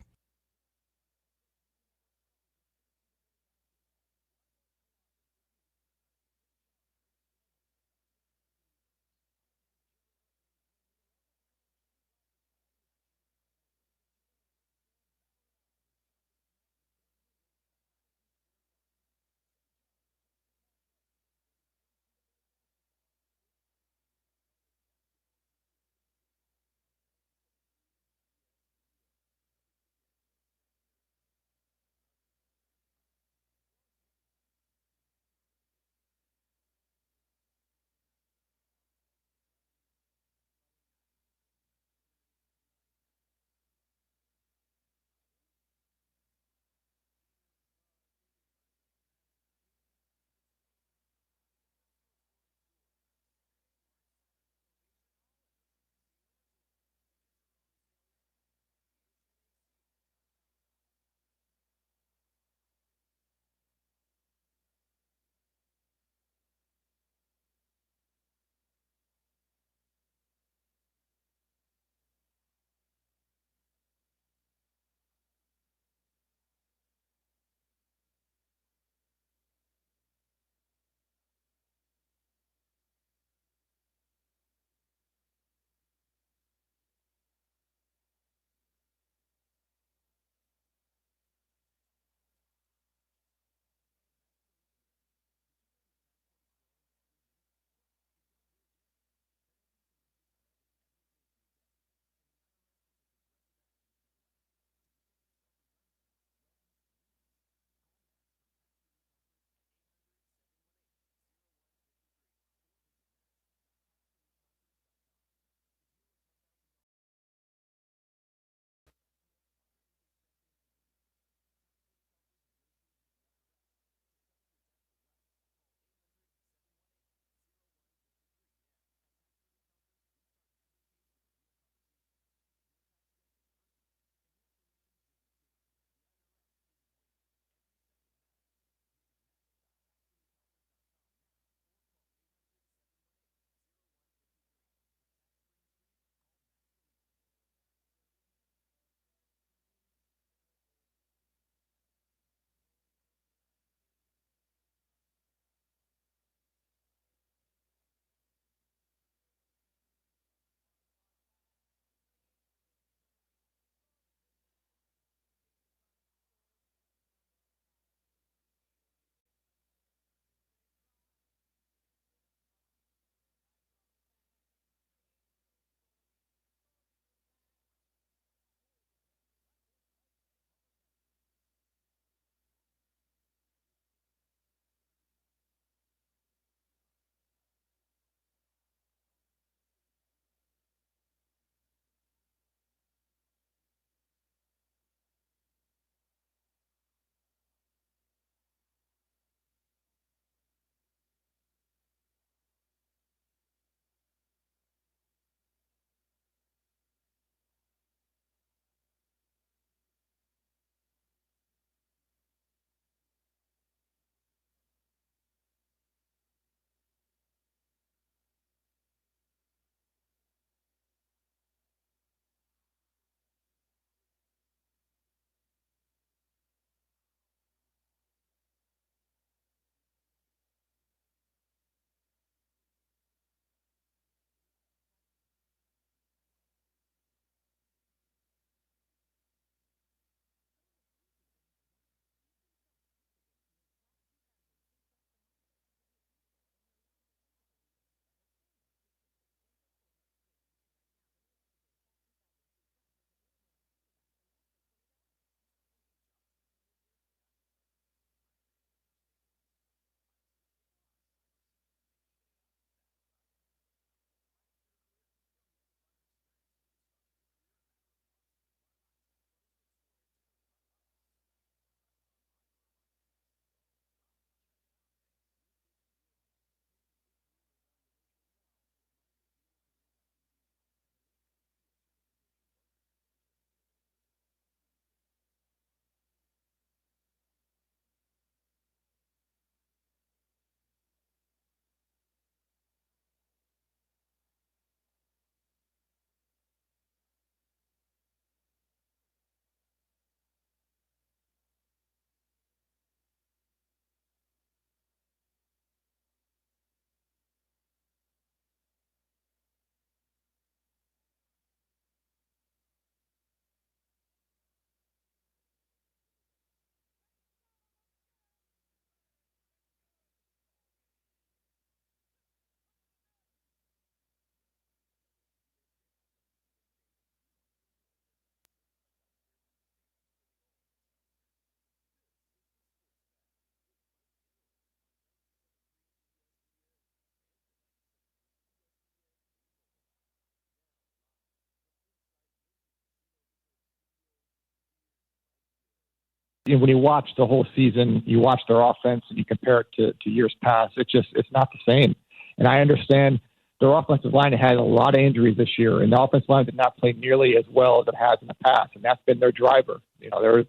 when you watch the whole season, you watch their offense and you compare it to years past, it's not the same. And I understand their offensive line had a lot of injuries this year, and the offensive line did not play nearly as well as it has in the past, and that's been their driver. They're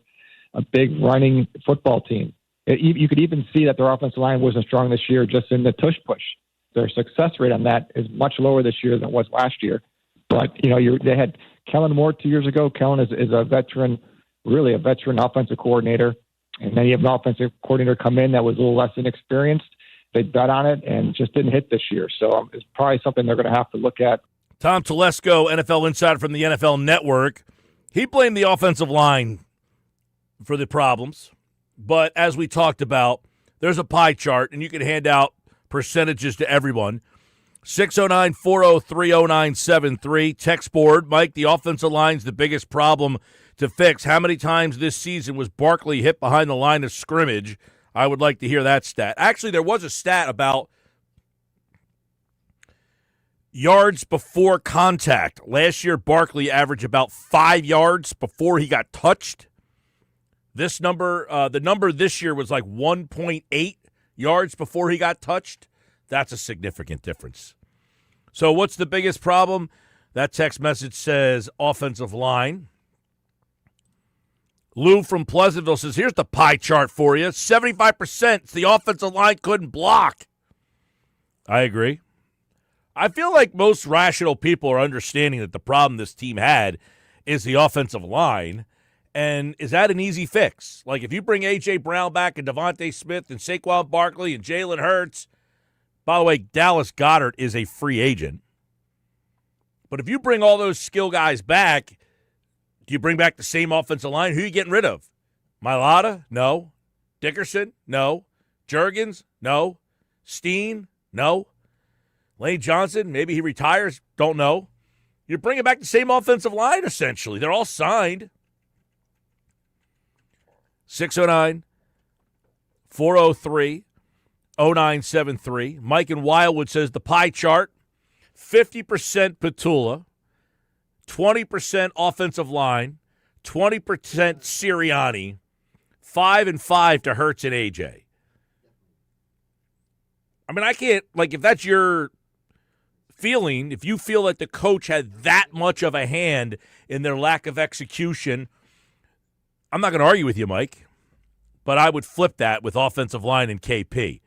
a big running football team. You could even see that their offensive line wasn't strong this year just in the tush push. Their success rate on that is much lower this year than it was last year. But, they had Kellen Moore 2 years ago. Kellen is a veteran, really a veteran offensive coordinator. And then you have an offensive coordinator come in that was a little less inexperienced. They bet on it and just didn't hit this year. So it's probably something they're going to have to look at. Tom Telesco, NFL insider from the NFL Network, he blamed the offensive line for the problems. But as we talked about, there's a pie chart, and you can hand out percentages to everyone. 609-403-0973. Text board, Mike, the offensive line's the biggest problem to fix. How many times this season was Barkley hit behind the line of scrimmage? I would like to hear that stat. Actually, there was a stat about yards before contact. Last year, Barkley averaged about 5 yards before he got touched. This number, the number this year was like 1.8 yards before he got touched. That's a significant difference. So what's the biggest problem? That text message says offensive line. Lou from Pleasantville says, here's the pie chart for you. 75% the offensive line couldn't block. I agree. I feel like most rational people are understanding that the problem this team had is the offensive line. And is that an easy fix? Like if you bring A.J. Brown back and Devontae Smith and Saquon Barkley and Jalen Hurts, by the way, Dallas Goedert is a free agent. But if you bring all those skill guys back, do you bring back the same offensive line? Who are you getting rid of? Mailata? No. Dickerson? No. Juergens? No. Steen? No. Lane Johnson? Maybe he retires? Don't know. You're bringing back the same offensive line, essentially. They're all signed. 609-403-0973. Mike in Wildwood says the pie chart, 50% Patullo, 20% offensive line, 20% Sirianni, 5-5 to Hurts and AJ. I mean, I can't, like, if that's your feeling, if you feel that the coach had that much of a hand in their lack of execution, I'm not going to argue with you, Mike, but I would flip that with offensive line and KP.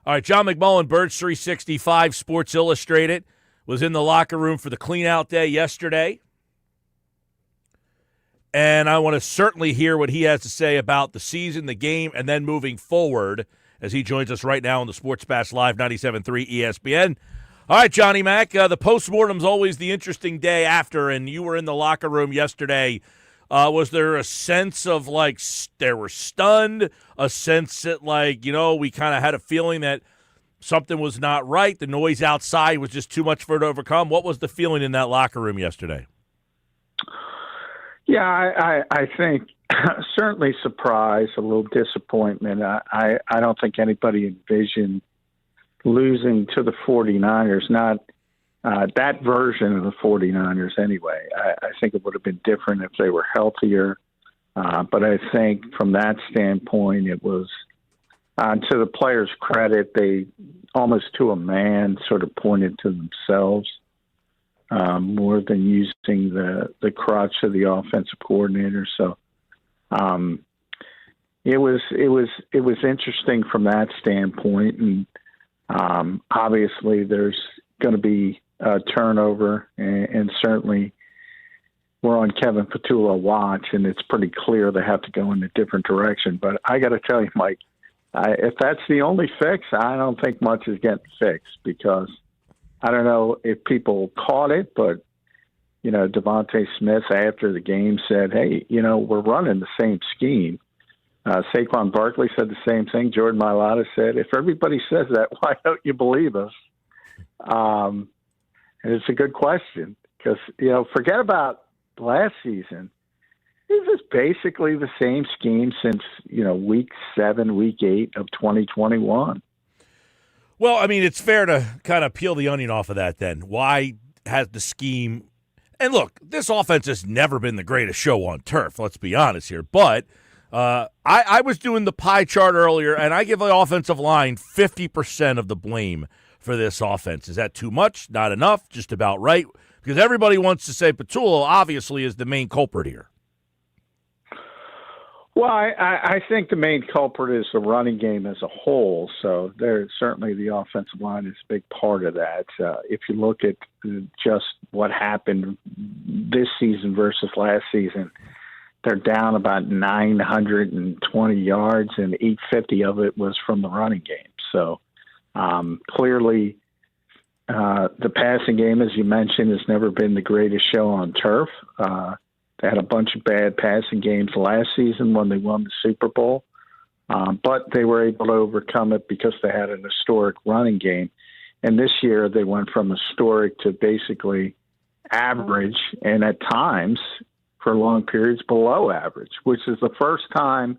All right, John McMullen, Birds 365, Sports Illustrated, was in the locker room for the clean-out day yesterday. And I want to certainly hear what he has to say about the season, the game, and then moving forward as he joins us right now on the Sports Pass Live 97.3 ESPN. All right, Johnny Mac, the post-mortem's always the interesting day after, and you were in the locker room yesterday. Was there a sense of, like, they were stunned, a sense that, like, we kind of had a feeling that something was not right, the noise outside was just too much for it to overcome? What was the feeling in that locker room yesterday? Yeah, I think certainly surprise, a little disappointment. I don't think anybody envisioned losing to the 49ers, not that version of the 49ers anyway. I think it would have been different if they were healthier. But I think from that standpoint, it was, to the players' credit, they almost to a man sort of pointed to themselves. More than using the crutch of the offensive coordinator. So it was interesting from that standpoint. And obviously there's going to be a turnover, and certainly we're on Kevin Patullo watch, and it's pretty clear they have to go in a different direction. But I got to tell you, Mike, if that's the only fix, I don't think much is getting fixed, because I don't know if people caught it, but, Devontae Smith after the game said, hey, we're running the same scheme. Saquon Barkley said the same thing. Jordan Mailata said, if everybody says that, why don't you believe us? And it's a good question because, forget about last season. This is basically the same scheme since, week 7, week 8 of 2021. Well, I mean, it's fair to kind of peel the onion off of that then. Why has the scheme – and look, this offense has never been the greatest show on turf, let's be honest here. But I was doing the pie chart earlier, and I give the offensive line 50% of the blame for this offense. Is that too much? Not enough? Just about right? Because everybody wants to say Patullo obviously is the main culprit here. Well, I think the main culprit is the running game as a whole. So there's certainly the offensive line is a big part of that. If you look at just what happened this season versus last season, they're down about 920 yards, and 850 of it was from the running game. So clearly the passing game, as you mentioned, has never been the greatest show on turf. They had a bunch of bad passing games last season when they won the Super Bowl, but they were able to overcome it because they had an historic running game. And this year they went from historic to basically average, and at times for long periods below average, which is the first time.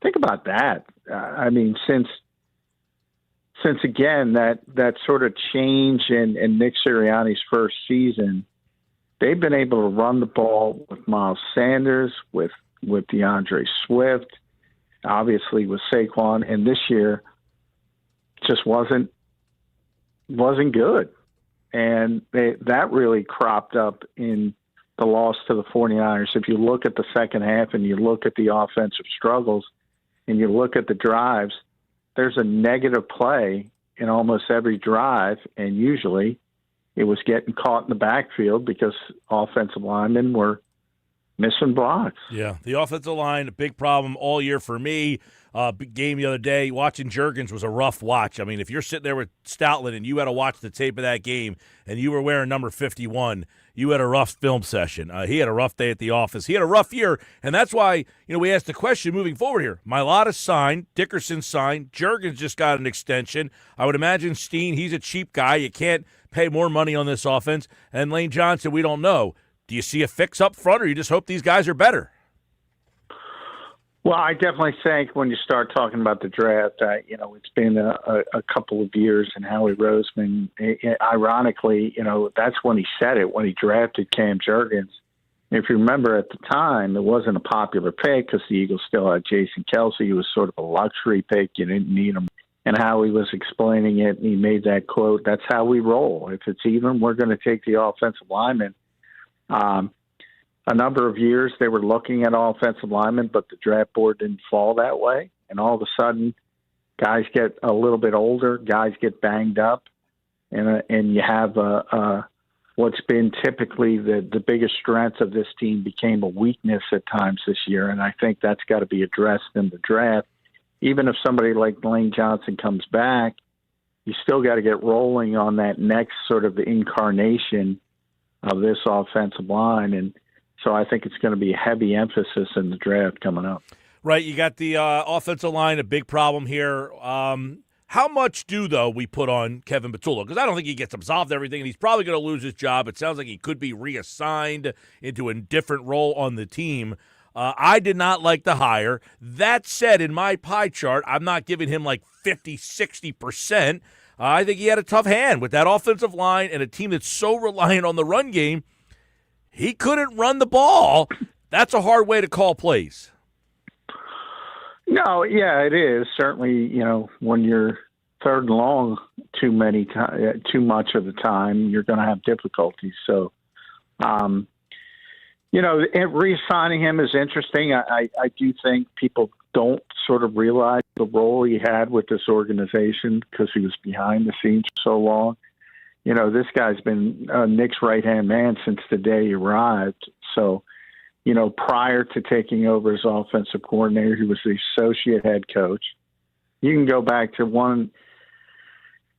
Think about that. I mean, since again that sort of change in Nick Sirianni's first season, they've been able to run the ball with Miles Sanders, with DeAndre Swift, obviously with Saquon, and this year just wasn't good. And that really cropped up in the loss to the 49ers. If you look at the second half and you look at the offensive struggles and you look at the drives, there's a negative play in almost every drive, and usually it was getting caught in the backfield because offensive linemen were missing blocks. Yeah, the offensive line, a big problem all year for me. Big game the other day. Watching Juergens was a rough watch. I mean, if you're sitting there with Stoutland and you had to watch the tape of that game and you were wearing number 51, you had a rough film session. He had a rough day at the office. He had a rough year, and that's why we asked the question moving forward here. Mailata signed, Dickerson signed, Juergens just got an extension. I would imagine Steen, he's a cheap guy. You can't pay more money on this offense. And Lane Johnson, we don't know. Do you see a fix up front, or you just hope these guys are better? Well, I definitely think when you start talking about the draft, it's been a couple of years, and Howie Roseman, ironically, that's when he said it, when he drafted Cam Juergens. If you remember at the time, it wasn't a popular pick because the Eagles still had Jason Kelsey. He was sort of a luxury pick. You didn't need him. And Howie was explaining it, and he made that quote, "That's how we roll. If it's even, we're going to take the offensive lineman." A number of years they were looking at offensive linemen, but the draft board didn't fall that way. And all of a sudden, guys get a little bit older, guys get banged up, and you have what's been typically the biggest strength of this team became a weakness at times this year. And I think that's got to be addressed in the draft. Even if somebody like Lane Johnson comes back, you still got to get rolling on that next sort of incarnation of this offensive line. And so I think it's going to be a heavy emphasis in the draft coming up. Right. You got the offensive line, a big problem here. How much though, we put on Kevin Patullo? Because I don't think he gets absolved of everything, and he's probably going to lose his job. It sounds like he could be reassigned into a different role on the team. I did not like the hire. That said, in my pie chart, I'm not giving him like 50, 60%. I think he had a tough hand with that offensive line and a team that's so reliant on the run game. He couldn't run the ball. That's a hard way to call plays. No, yeah, it is. Certainly, when you're third and long too much of the time, you're going to have difficulties. So, re-signing him is interesting. I do think people don't sort of realize the role he had with this organization because he was behind the scenes for so long. This guy's been Nick's right-hand man since the day he arrived. So, prior to taking over as offensive coordinator, he was the associate head coach. You can go back to one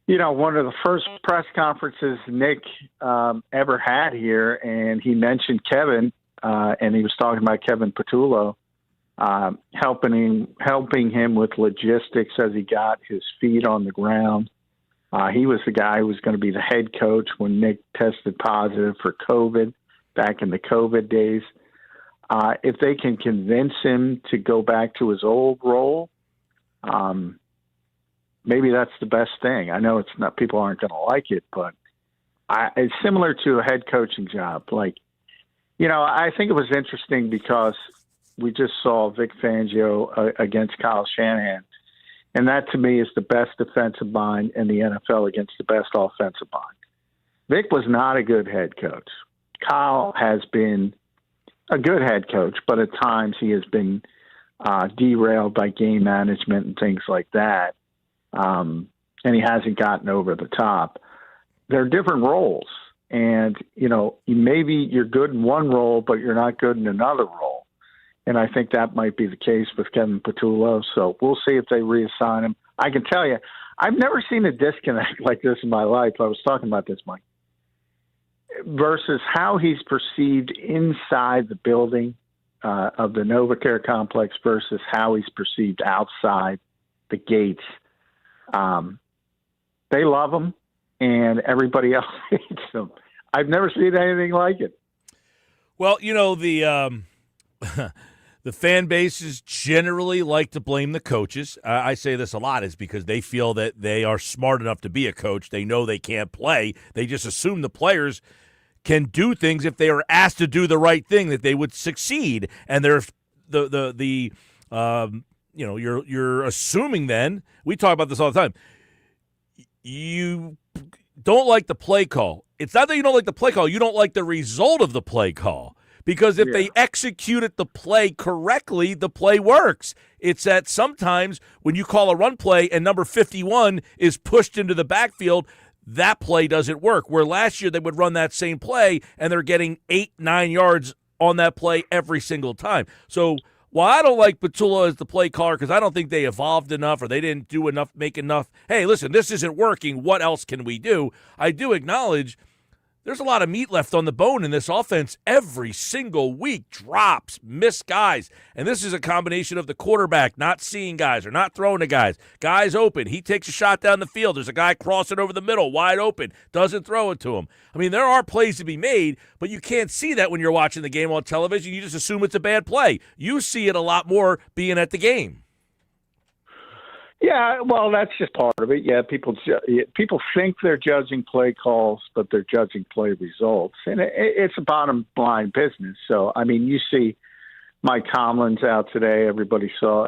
of the first press conferences Nick ever had here, and he mentioned Kevin, and he was talking about Kevin Patullo, helping him with logistics as he got his feet on the ground. He was the guy who was going to be the head coach when Nick tested positive for COVID back in the COVID days. If they can convince him to go back to his old role, maybe that's the best thing. I know it's not, people aren't going to like it, but it's similar to a head coaching job. I think it was interesting because we just saw Vic Fangio against Kyle Shanahan. And that, to me, is the best defensive mind in the NFL against the best offensive mind. Vic was not a good head coach. Kyle has been a good head coach, but at times he has been derailed by game management and things like that. And he hasn't gotten over the top. They're different roles. And, maybe you're good in one role, but you're not good in another role. And I think that might be the case with Kevin Patullo. So we'll see if they reassign him. I can tell you, I've never seen a disconnect like this in my life. I was talking about this, Mike, versus how he's perceived inside the building of the NovaCare complex versus how he's perceived outside the gates. They love him, and everybody else hates him. I've never seen anything like it. Well, the fan bases generally like to blame the coaches. I say this a lot is because they feel that they are smart enough to be a coach. They know they can't play. They just assume the players can do things if they are asked to do the right thing, that they would succeed. And they're you're assuming then, we talk about this all the time, you don't like the play call. It's not that you don't like the play call. You don't like the result of the play call. Because if they executed the play correctly, the play works. It's that sometimes when you call a run play and number 51 is pushed into the backfield, that play doesn't work. Where last year they would run that same play and they're getting 8-9 yards on that play every single time. So while I don't like Patullo as the play caller because I don't think they evolved enough or they didn't do enough, make enough, hey, listen, this isn't working. What else can we do? I do acknowledge there's a lot of meat left on the bone in this offense every single week. Drops, missed guys. And this is a combination of the quarterback not seeing guys or not throwing to guys. Guys open. He takes a shot down the field. There's a guy crossing over the middle, wide open. Doesn't throw it to him. I mean, there are plays to be made, but you can't see that when you're watching the game on television. You just assume it's a bad play. You see it a lot more being at the game. Yeah, well, that's just part of it. Yeah, people think they're judging play calls, but they're judging play results, and it's a bottom line business. So, I mean, you see Mike Tomlin's out today. Everybody saw,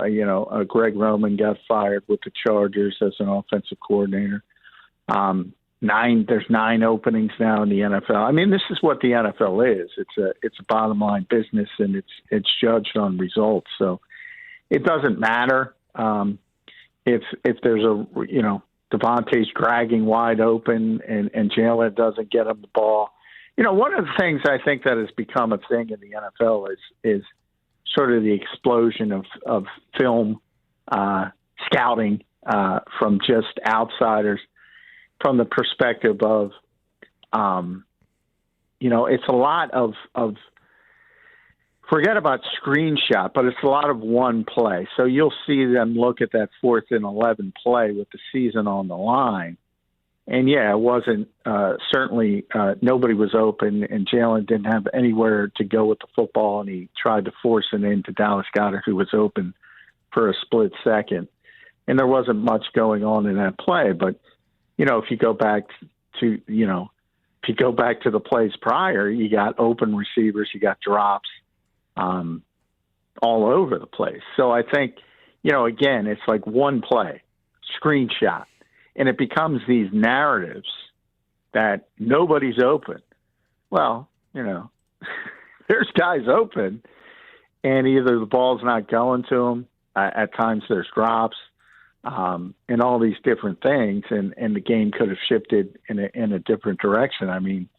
Greg Roman got fired with the Chargers as an offensive coordinator. There's 9 openings now in the NFL. I mean, this is what the NFL is. It's a bottom line business, and it's judged on results. So, it doesn't matter. If there's Devontae's dragging wide open and Jalen doesn't get him the ball. One of the things I think that has become a thing in the NFL is sort of the explosion of film scouting from just outsiders from the perspective of, it's a lot of forget about screenshot, but it's a lot of one play. So you'll see them look at that 4th and 11 play with the season on the line. And, yeah, it wasn't certainly nobody was open, and Jalen didn't have anywhere to go with the football, and he tried to force it into Dallas Goedert, who was open for a split second. And there wasn't much going on in that play. But, if you go back to, the plays prior, you got open receivers, you got drops. All over the place. So I think, again, it's like one play, screenshot, and it becomes these narratives that nobody's open. Well, there's guys open, and either the ball's not going to them, at times there's drops, and all these different things, and the game could have shifted in a different direction. I mean,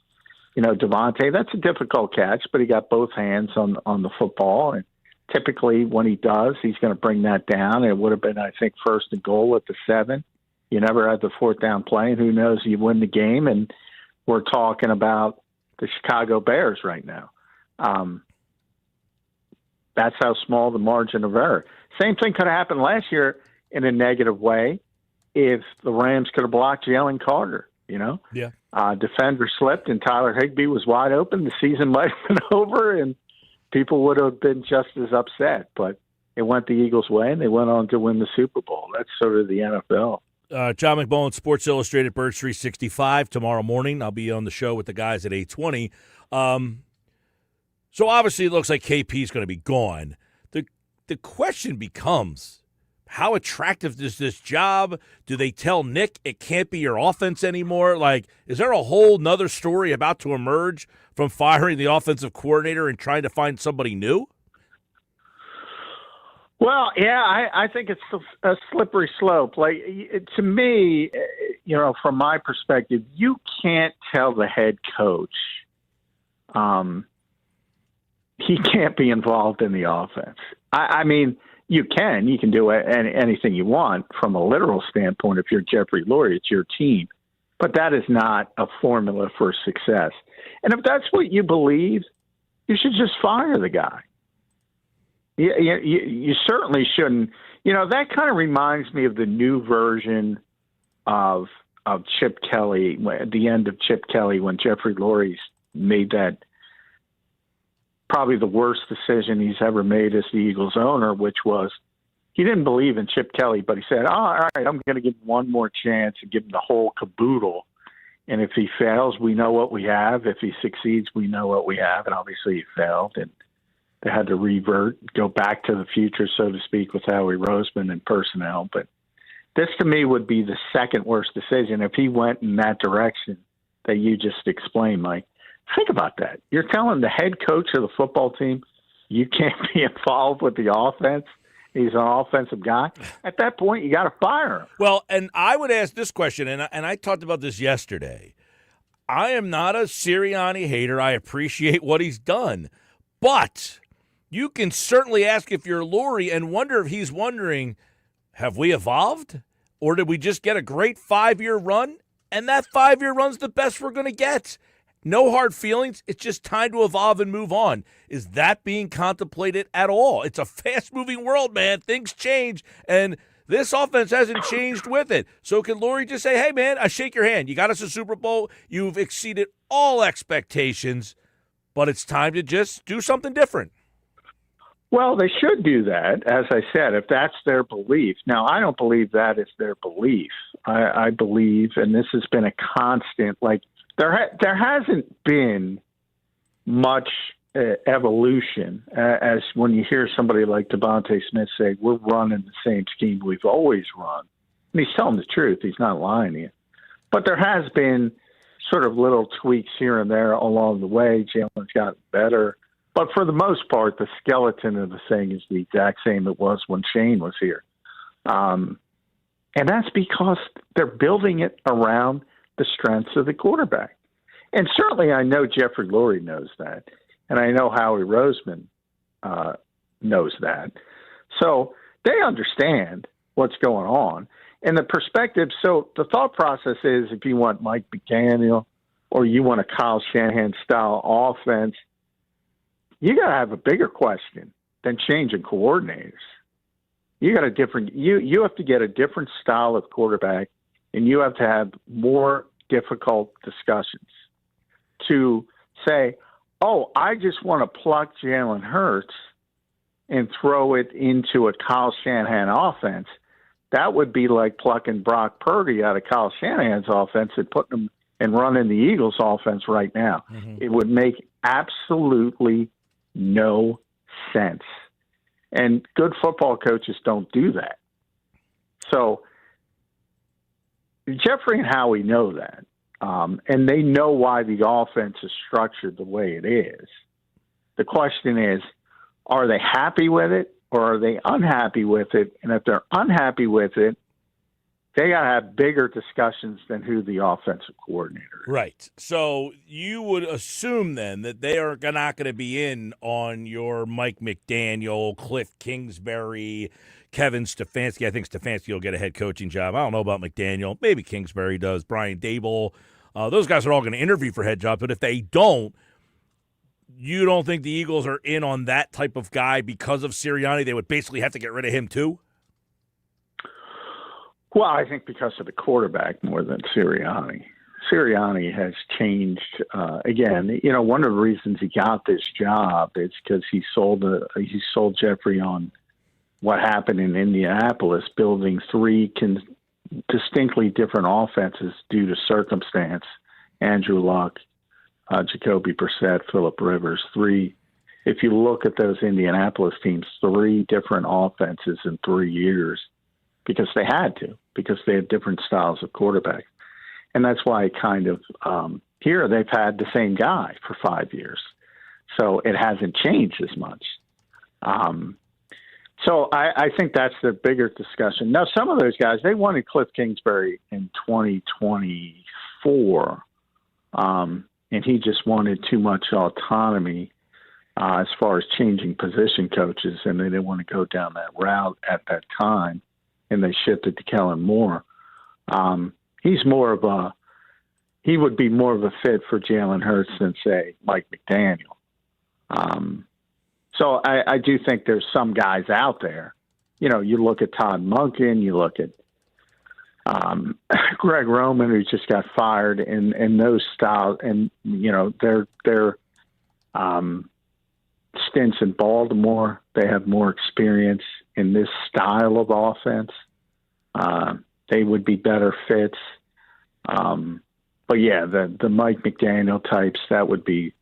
Devontae, that's a difficult catch, but he got both hands on the football. And typically when he does, he's going to bring that down. It would have been, I think, 1st and goal at the 7. You never had the 4th down play, and who knows, you win the game. And we're talking about the Chicago Bears right now. That's how small the margin of error. Same thing could have happened last year in a negative way if the Rams could have blocked Jalen Carter, Yeah. Defender slipped and Tyler Higbee was wide open. The season might have been over and people would have been just as upset. But it went the Eagles' way and they went on to win the Super Bowl. That's sort of the NFL. John McMullen, Sports Illustrated, Birds 365. Tomorrow morning, I'll be on the show with the guys at 8:20. So obviously it looks like KP is going to be gone. the question becomes, how attractive is this job? Do they tell Nick it can't be your offense anymore? Like, is there a whole nother story about to emerge from firing the offensive coordinator and trying to find somebody new? Well, yeah, I think it's a slippery slope. Like, to me, from my perspective, you can't tell the head coach he can't be involved in the offense. I mean, you can do anything you want from a literal standpoint. If you're Jeffrey Lurie, it's your team. But that is not a formula for success. And if that's what you believe, you should just fire the guy. You certainly shouldn't. That kind of reminds me of the new version of Chip Kelly, at the end of Chip Kelly, when Jeffrey Lurie made that probably the worst decision he's ever made as the Eagles owner, which was he didn't believe in Chip Kelly, but he said, all right, I'm going to give him one more chance and give him the whole caboodle. And if he fails, we know what we have. If he succeeds, we know what we have. And obviously he failed, and they had to revert, go back to the future, so to speak, with Howie Roseman and personnel. But this, to me, would be the second worst decision if he went in that direction that you just explained, Mike. Think about that. You're telling the head coach of the football team you can't be involved with the offense. He's an offensive guy. At that point, you got to fire him. Well, and I would ask this question, and I talked about this yesterday. I am not a Sirianni hater. I appreciate what he's done. But you can certainly ask if you're Lurie and wonder if he's wondering, have we evolved? Or did we just get a great 5-year run? And that 5-year run's the best we're going to get. No hard feelings. It's just time to evolve and move on. Is that being contemplated at all? It's a fast-moving world, man. Things change, and this offense hasn't changed with it. So can Lurie just say, hey, man, I shake your hand. You got us a Super Bowl. You've exceeded all expectations, but it's time to just do something different. Well, they should do that, as I said, if that's their belief. Now, I don't believe that is their belief. I believe, and this has been a constant, like, there hasn't been much evolution as when you hear somebody like Devontae Smith say, we're running the same scheme we've always run. And he's telling the truth. He's not lying to you. But there has been sort of little tweaks here and there along the way. Jalen's gotten better. But for the most part, the skeleton of the thing is the exact same it was when Shane was here. And that's because they're building it around the strengths of the quarterback. And certainly I know Jeffrey Lurie knows that. And I know Howie Roseman knows that. So they understand what's going on. And the perspective, so the thought process is if you want Mike McDaniel or you want a Kyle Shanahan-style offense, you got to have a bigger question than changing coordinators. You got a different. You have to get a different style of quarterback, and you have to have more difficult discussions to say, "Oh, I just want to pluck Jalen Hurts and throw it into a Kyle Shanahan offense." That would be like plucking Brock Purdy out of Kyle Shanahan's offense and putting him and running the Eagles' offense right now. Mm-hmm. It would make absolutely no sense. And good football coaches don't do that. So Jeffrey and Howie know that. And they know why the offense is structured the way it is. The question is, are they happy with it or are they unhappy with it? And if they're unhappy with it, they got to have bigger discussions than who the offensive coordinator is. Right. So you would assume then that they are not going to be in on your Mike McDaniel, Cliff Kingsbury, Kevin Stefanski. I think Stefanski will get a head coaching job. I don't know about McDaniel. Maybe Kingsbury does. Brian Dable. Those guys are all going to interview for head jobs. But if they don't, you don't think the Eagles are in on that type of guy because of Sirianni? They would basically have to get rid of him too? Well, I think because of the quarterback more than Sirianni. Sirianni has changed. Again, you know, one of the reasons he got this job is because he sold Jeffrey on what happened in Indianapolis, building three distinctly different offenses due to circumstance. Andrew Luck, Jacoby Brissett, Phillip Rivers, three if you look at those Indianapolis teams, 3 different offenses in 3 years because they had to, because they had different styles of quarterback. And that's why kind of here they've had the same guy for 5 years. So it hasn't changed as much. So I think that's the bigger discussion. Now, some of those guys, they wanted Cliff Kingsbury in 2024, and he just wanted too much autonomy as far as changing position coaches, and they didn't want to go down that route at that time, and they shifted to Kellen Moore. He would be more of a fit for Jalen Hurts than, say, Mike McDaniel. So I do think there's some guys out there. You know, you look at Todd Monken, you look at Greg Roman, who just got fired, and those styles, and you know their stints in Baltimore. They have more experience in this style of offense. They would be better fits. But yeah, the Mike McDaniel types, that would be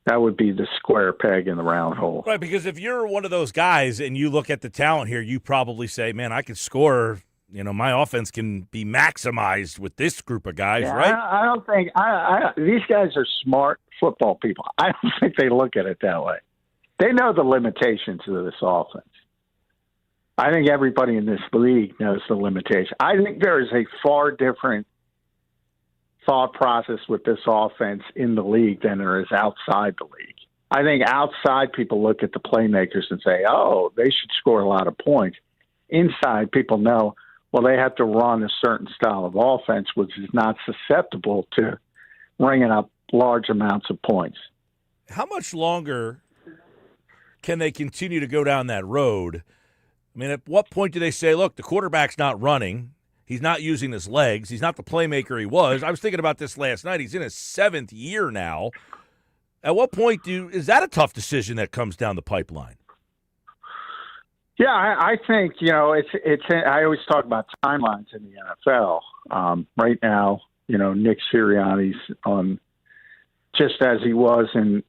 the square peg in the round hole. Right, because if you're one of those guys and you look at the talent here, you probably say, man, I can score. You know, my offense can be maximized with this group of guys, right? I don't think these guys are smart football people. I don't think they look at it that way. They know the limitations of this offense. I think everybody in this league knows the limitation. I think there is a far different thought process with this offense in the league than there is outside the league. I think outside people look at the playmakers and say, oh, they should score a lot of points. Inside people know, well, they have to run a certain style of offense, which is not susceptible to ringing up large amounts of points. How much longer can they continue to go down that road? I mean, at what point do they say, look, the quarterback's not running, he's not using his legs, he's not the playmaker he was? I was thinking about this last night. He's in his 7th year now. At what point is that a tough decision that comes down the pipeline? Yeah, I think, you know, it's. I always talk about timelines in the NFL. Right now, you know, Nick Sirianni's on just as he was in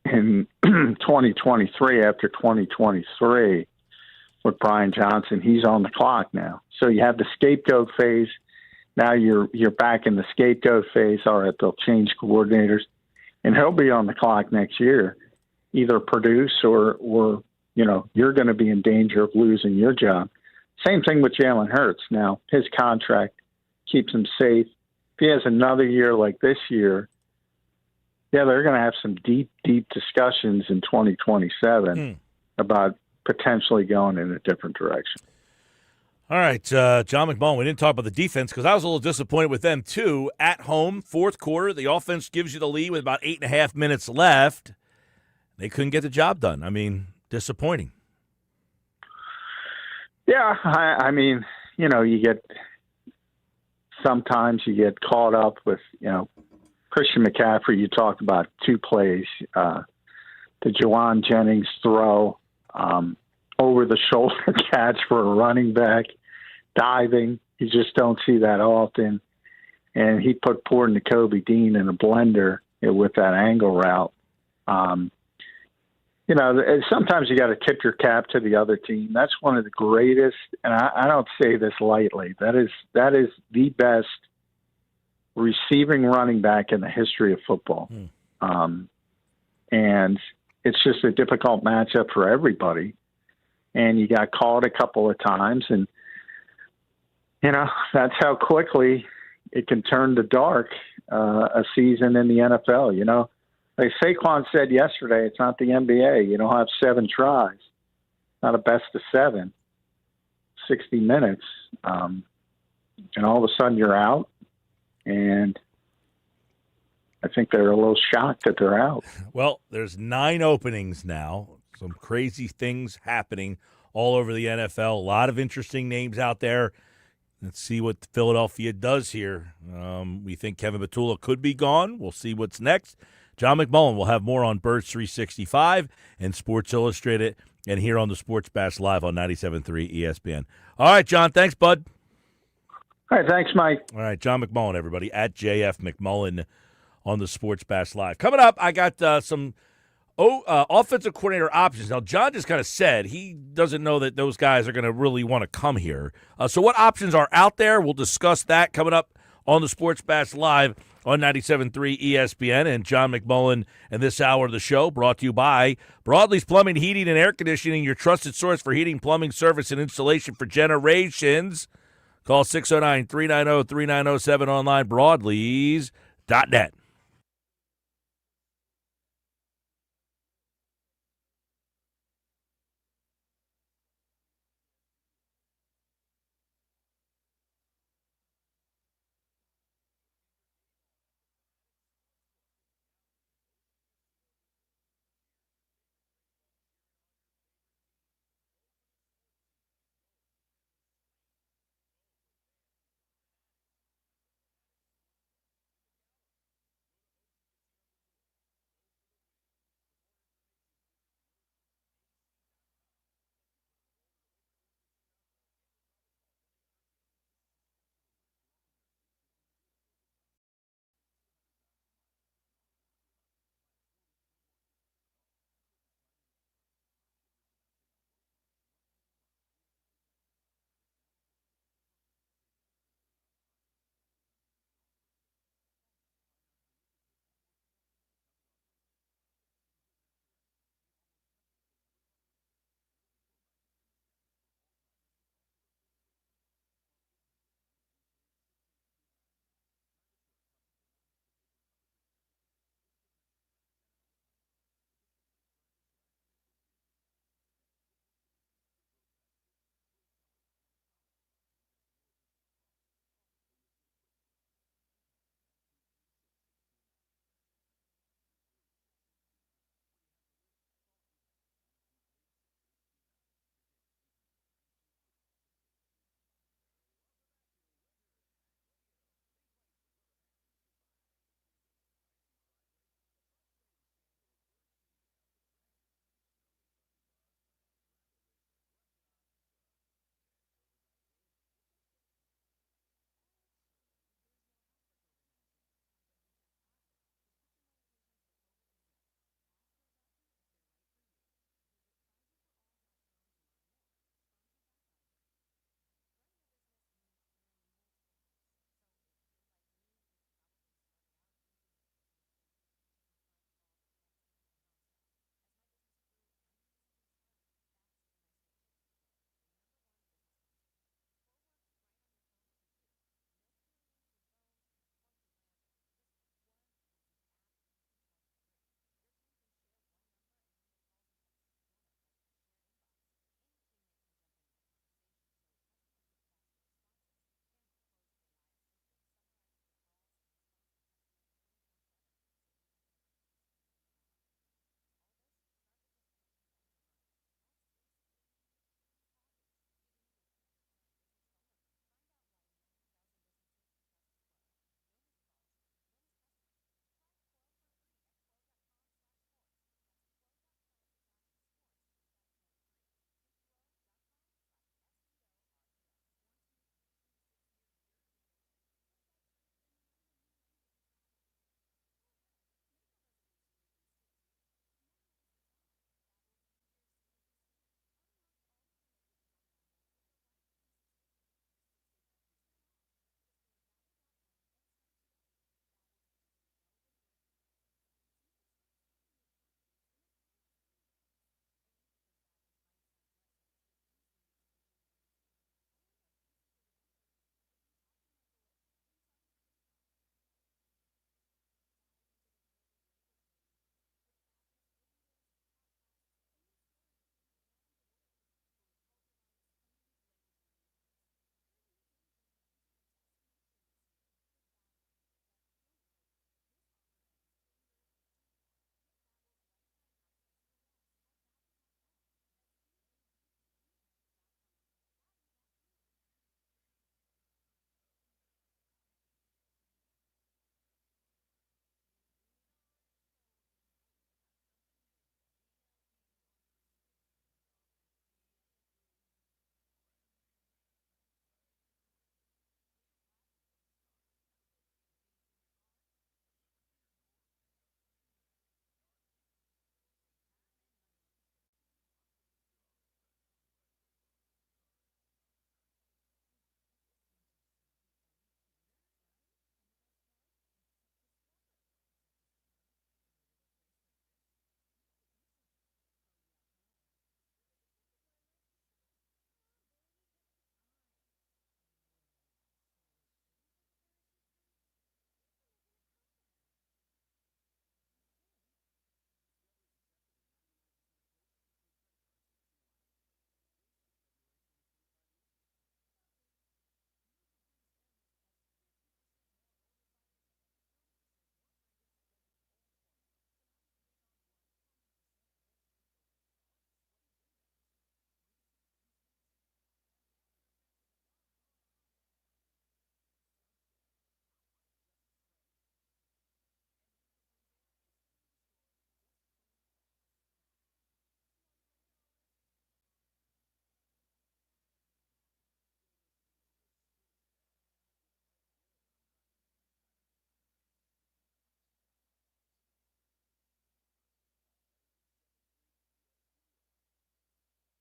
2023 after 2023 with Brian Johnson. He's on the clock now. So you have the scapegoat phase. Now you're back in the scapegoat phase. All right, they'll change coordinators, and he'll be on the clock next year, either produce or you know, you're going to be in danger of losing your job. Same thing with Jalen Hurts. Now, his contract keeps him safe. If he has another year like this year, yeah, they're going to have some deep, deep discussions in 2027 about potentially going in a different direction. All right, John McMullen, we didn't talk about the defense because I was a little disappointed with them, too. At home, 4th quarter, the offense gives you the lead with about 8.5 minutes left. They couldn't get the job done. I mean, disappointing. Yeah, I mean, you know, sometimes you get caught up with, you know, Christian McCaffrey. You talked about 2 plays, the Juwan Jennings throw, over the shoulder catch for a running back, diving. You just don't see that often. And he put poor Nakobe Dean in a blender with that angle route. You know, sometimes you got to tip your cap to the other team. That's one of the greatest, and I don't say this lightly. That is the best receiving running back in the history of football. And it's just a difficult matchup for everybody. And you got caught a couple of times, and you know that's how quickly it can turn to dark a season in the NFL. You know. Like Saquon said yesterday, it's not the NBA. You don't have 7 tries, not a best of 7, 60 minutes. And all of a sudden you're out. And I think they're a little shocked that they're out. Well, there's 9 openings now. Some crazy things happening all over the NFL. A lot of interesting names out there. Let's see what Philadelphia does here. We think Kevin Patullo could be gone. We'll see what's next. John McMullen will have more on Birds 365 and Sports Illustrated and here on the Sports Bash Live on 97.3 ESPN. All right, John, thanks, bud. All right, thanks, Mike. All right, John McMullen, everybody, at JF McMullen on the Sports Bash Live. Coming up, I got some Offensive coordinator options. Now, John just kind of said he doesn't know that those guys are going to really want to come here. So what options are out there? We'll discuss that coming up on the Sports Bash Live on 97.3 ESPN. And John McMullen and this hour of the show brought to you by Broadley's Plumbing, Heating, and Air Conditioning, your trusted source for heating, plumbing, service, and installation for generations. Call 609-390-3907 online, broadleys.net.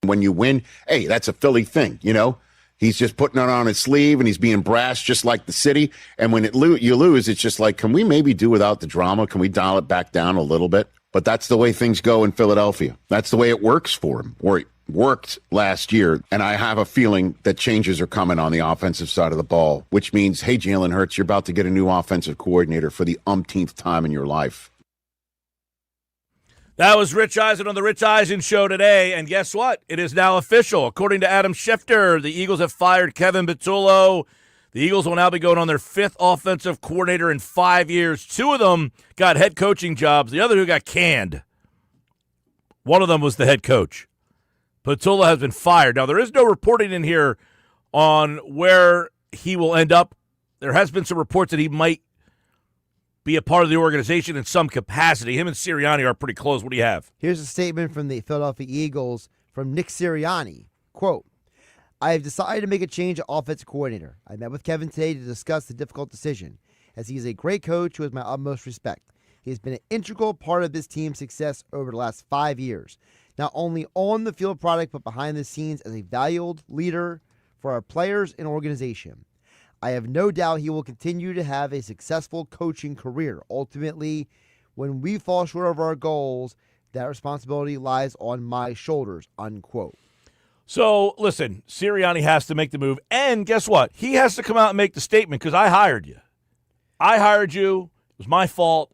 When you win, hey, that's a Philly thing, you know? He's just putting it on his sleeve, and he's being brash just like the city. And when you lose, it's just like, can we maybe do without the drama? Can we dial it back down a little bit? But that's the way things go in Philadelphia. That's the way it works for him, or it worked last year. And I have a feeling that changes are coming on the offensive side of the ball, which means, hey, Jalen Hurts, you're about to get a new offensive coordinator for the umpteenth time in your life. That was Rich Eisen on the Rich Eisen Show today, and guess what? It is now official. According to Adam Schefter, the Eagles have fired Kevin Patullo. The Eagles will now be going on their 5th offensive coordinator in 5 years. 2 of them got head coaching jobs. The other 2 got canned. One of them was the head coach. Patullo has been fired. Now, there is no reporting in here on where he will end up. There has been some reports that he might be a part of the organization in some capacity. Him and Sirianni are pretty close. What do you have? Here's a statement from the Philadelphia Eagles from Nick Sirianni. Quote, I have decided to make a change at offensive coordinator. I met with Kevin today to discuss the difficult decision, as he is a great coach who has my utmost respect. He has been an integral part of this team's success over the last 5 years, not only on the field product, but behind the scenes as a valued leader for our players and organization. I have no doubt he will continue to have a successful coaching career. Ultimately, when we fall short of our goals, that responsibility lies on my shoulders, unquote. So, listen, Sirianni has to make the move. And guess what? He has to come out and make the statement because I hired you. I hired you. It was my fault.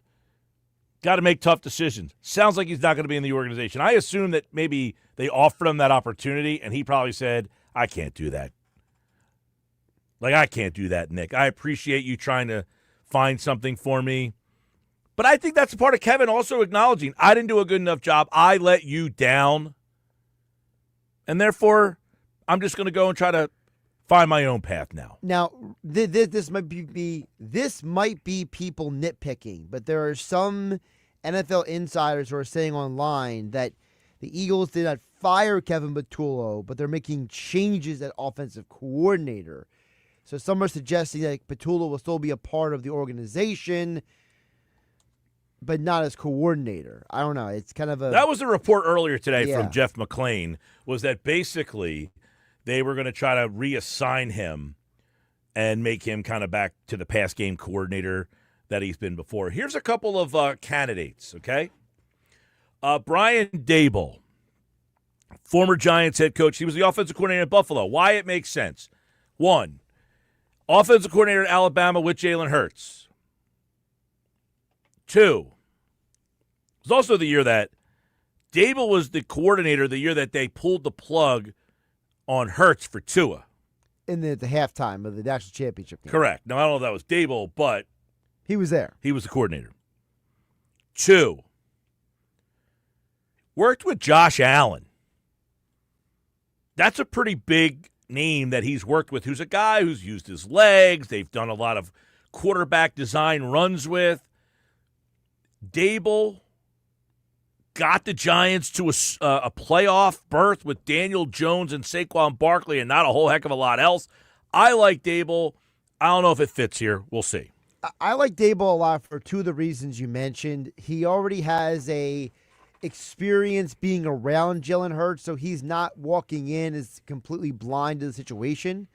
Got to make tough decisions. Sounds like he's not going to be in the organization. I assume that maybe they offered him that opportunity, and he probably said, I can't do that. Like, I can't do that, Nick. I appreciate you trying to find something for me. But I think that's a part of Kevin also acknowledging, I didn't do a good enough job. I let you down. And therefore, I'm just going to go and try to find my own path now. Now, this might be people nitpicking, but there are some NFL insiders who are saying online that the Eagles did not fire Kevin Patullo, but they're making changes at offensive coordinator. So some are suggesting that Patullo will still be a part of the organization, but not as coordinator. I don't know. It's kind of a... That was a report earlier today from Jeff McClain, was that basically they were going to try to reassign him and make him kind of back to the pass game coordinator that he's been before. Here's a couple of candidates, okay? Brian Daboll, former Giants head coach. He was the offensive coordinator at Buffalo. Why it makes sense. 1, offensive coordinator at Alabama with Jalen Hurts. 2, it was also the year that Daboll was the coordinator the year that they pulled the plug on Hurts for Tua. In the halftime of the national championship game. Correct. Now, I don't know if that was Daboll, but he was there. He was the coordinator. 2, worked with Josh Allen. That's a pretty big name that he's worked with, who's a guy who's used his legs. They've done a lot of quarterback design runs with. Daboll got the Giants to a playoff berth with Daniel Jones and Saquon Barkley and not a whole heck of a lot else. I like Daboll. I don't know if it fits here. We'll see. I like Daboll a lot for 2 of the reasons you mentioned. He already has a experience being around Jalen Hurts, so he's not walking in as completely blind to the situation.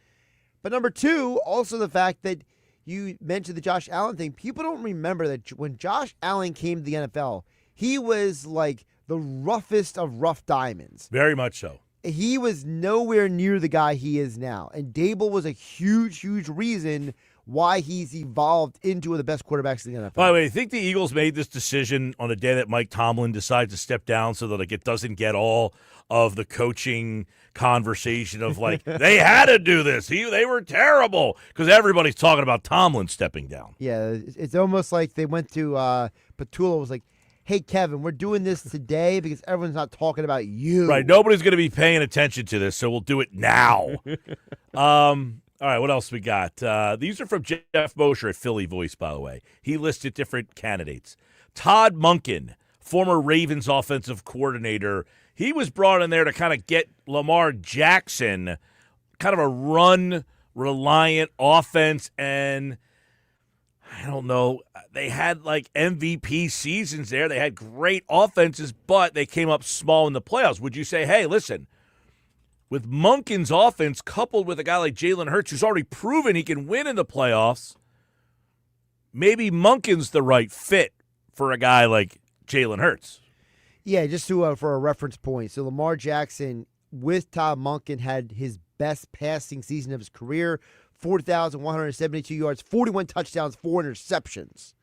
But number 2, also the fact that you mentioned the Josh Allen thing. People don't remember that when Josh Allen came to the NFL, he was like the roughest of rough diamonds. Very much so. He was nowhere near the guy he is now. And Daboll was a huge, huge reason why he's evolved into one of the best quarterbacks in the NFL. By the way, I think the Eagles made this decision on the day that Mike Tomlin decides to step down so that it doesn't get all of the coaching conversation of like, they had to do this. They were terrible because everybody's talking about Tomlin stepping down. Yeah, it's almost like they went to Patullo was like, hey, Kevin, we're doing this today because everyone's not talking about you. Right, nobody's going to be paying attention to this, so we'll do it now. All right, what else we got? These are from Jeff Mosher at Philly Voice, by the way. He listed different candidates. Todd Monken, former Ravens offensive coordinator. He was brought in there to kind of get Lamar Jackson kind of a run-reliant offense, and I don't know, they had like MVP seasons there. They had great offenses, but they came up small in the playoffs. Would you say, hey, listen, with Monken's offense coupled with a guy like Jalen Hurts, who's already proven he can win in the playoffs, maybe Monken's the right fit for a guy like Jalen Hurts. Yeah, just for a reference point. So Lamar Jackson with Todd Monken had his best passing season of his career, 4,172 yards, 41 touchdowns, 4 interceptions.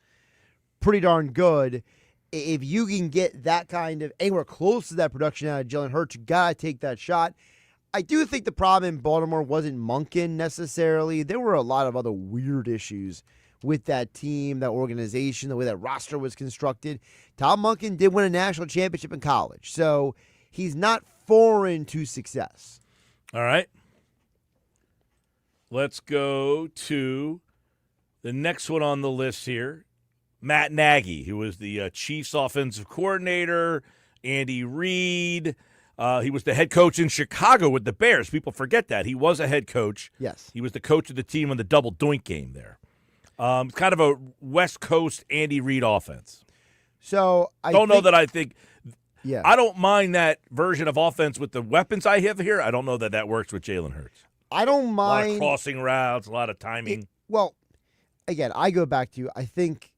Pretty darn good. If you can get that kind of anywhere close to that production out of Jalen Hurts, you got to take that shot. I do think the problem in Baltimore wasn't Monken necessarily. There were a lot of other weird issues with that team, that organization, the way that roster was constructed. Tom Monken did win a national championship in college, so he's not foreign to success. All right. Let's go to the next one on the list here. Matt Nagy, who was the Chiefs offensive coordinator, Andy Reid. He was the head coach in Chicago with the Bears. People forget that. He was a head coach. Yes. He was the coach of the team on the double doink game there. Kind of a West Coast Andy Reid offense. So I think I don't mind that version of offense with the weapons I have here. I don't know that works with Jalen Hurts. I don't mind. A lot of crossing routes, a lot of timing. Again, I go back to I think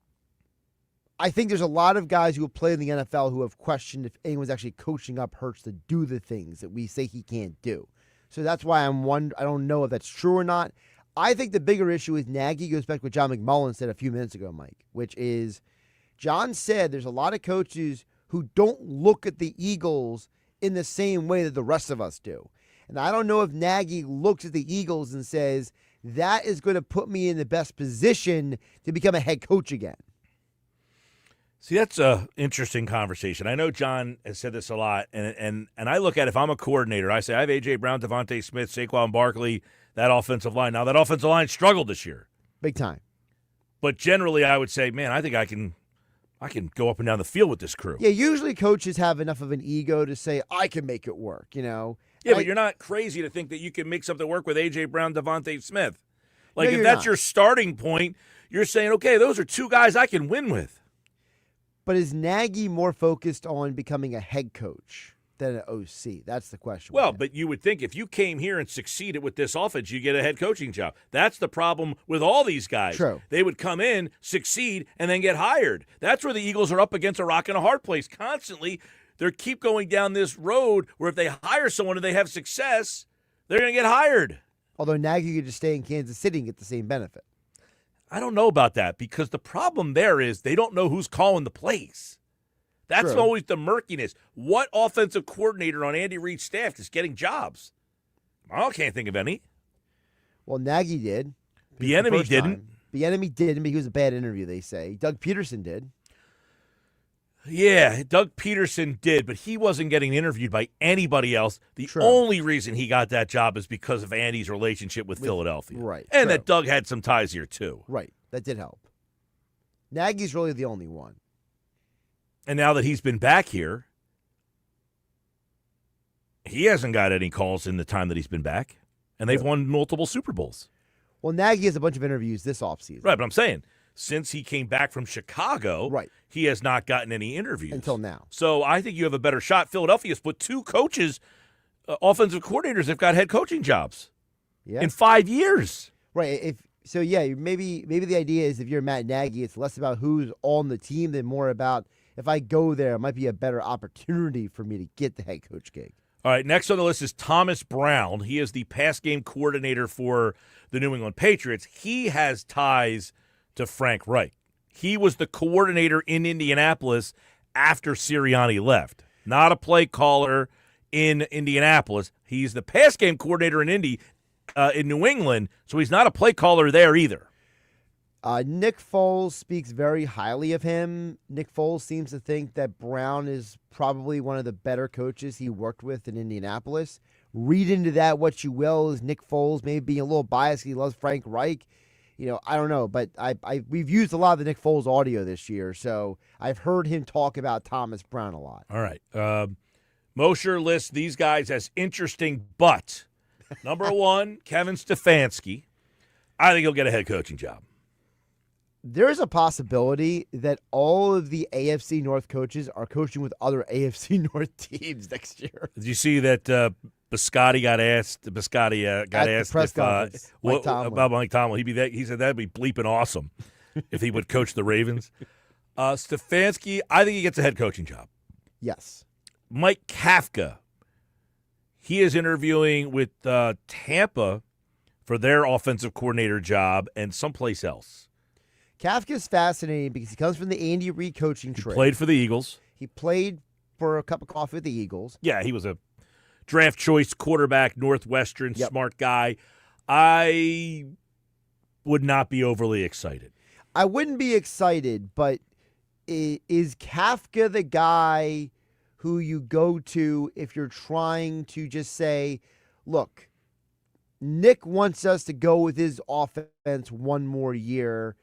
there's a lot of guys who have played in the NFL who have questioned if anyone's actually coaching up Hurts to do the things that we say he can't do. So that's why I don't know if that's true or not. I think the bigger issue with Nagy goes back to what John McMullen said a few minutes ago, Mike, which is John said there's a lot of coaches who don't look at the Eagles in the same way that the rest of us do. And I don't know if Nagy looks at the Eagles and says, that is going to put me in the best position to become a head coach again. See, that's an interesting conversation. I know John has said this a lot, and I look at it, if I'm a coordinator, I say I have A.J. Brown, Devontae Smith, Saquon Barkley, that offensive line. Now, that offensive line struggled this year. Big time. But generally, I would say, man, I think I can go up and down the field with this crew. Yeah, usually coaches have enough of an ego to say, I can make it work, Yeah, but you're not crazy to think that you can make something work with A.J. Brown, Devontae Smith. Like, if that's your starting point, you're saying, okay, those are two guys I can win with. But is Nagy more focused on becoming a head coach than an OC? That's the question. Well, but you would think if you came here and succeeded with this offense, you get a head coaching job. That's the problem with all these guys. True. They would come in, succeed, and then get hired. That's where the Eagles are up against a rock and a hard place constantly. They keep going down this road where if they hire someone and they have success, they're going to get hired. Although Nagy could just stay in Kansas City and get the same benefit. I don't know about that because the problem there is they don't know who's calling the plays. That's True. always the murkiness. What offensive coordinator on Andy Reid's staff is getting jobs? I can't think of any. Well, Nagy did. Bieniemy didn't. Bieniemy didn't, but he was a bad interview, they say. Doug Peterson did. Yeah, Doug Peterson did, but he wasn't getting interviewed by anybody else. The only reason he got that job is because of Andy's relationship with Philadelphia. Right. And that Doug had some ties here, too. Right. That did help. Nagy's really the only one. And now that he's been back here, he hasn't got any calls in the time that he's been back. And they've won multiple Super Bowls. Well, Nagy has a bunch of interviews this offseason. Right, but I'm saying, since he came back from Chicago, he has not gotten any interviews. Until now. So I think you have a better shot. Philadelphia's put two coaches, offensive coordinators, have got head coaching jobs in 5 years. Right. Maybe the idea is if you're Matt Nagy, it's less about who's on the team than more about if I go there, it might be a better opportunity for me to get the head coach gig. All right, next on the list is Thomas Brown. He is the pass game coordinator for the New England Patriots. He has ties to Frank Reich. He was the coordinator in Indianapolis after Sirianni left. Not a play caller in Indianapolis. He's the pass game coordinator in New England, so he's not a play caller there either. Nick Foles speaks very highly of him. Nick Foles seems to think that Brown is probably one of the better coaches he worked with in Indianapolis. Read into that what you will, is Nick Foles maybe being a little biased. He loves Frank Reich. I don't know, but we've used a lot of the Nick Foles audio this year, so I've heard him talk about Thomas Brown a lot. All right. Mosher lists these guys as interesting, but number one, Kevin Stefanski. I think he'll get a head coaching job. There's a possibility that all of the AFC North coaches are coaching with other AFC North teams next year. Did you see that Biscotti got asked. Biscotti got At the asked press if, conference, Mike Tomlin. about Mike Tomlin. He said that'd be bleeping awesome if he would coach the Ravens. Stefanski, I think he gets a head coaching job. Yes. Mike Kafka, he is interviewing with Tampa for their offensive coordinator job and someplace else. Kafka's fascinating because he comes from the Andy Reid coaching tree. Played for the Eagles. He played for a cup of coffee with the Eagles. Yeah, he was a draft choice quarterback, Northwestern, smart guy. I would not be overly excited. I wouldn't be excited, but is Kafka the guy who you go to if you're trying to just say, look, Nick wants us to go with his offense one more year.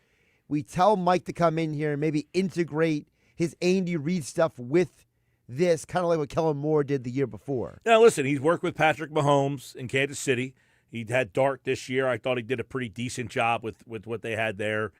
We tell Mike to come in here and maybe integrate his Andy Reid stuff with this, kind of like what Kellen Moore did the year before. Now, listen, he's worked with Patrick Mahomes in Kansas City. He had Dart this year. I thought he did a pretty decent job with what they had there.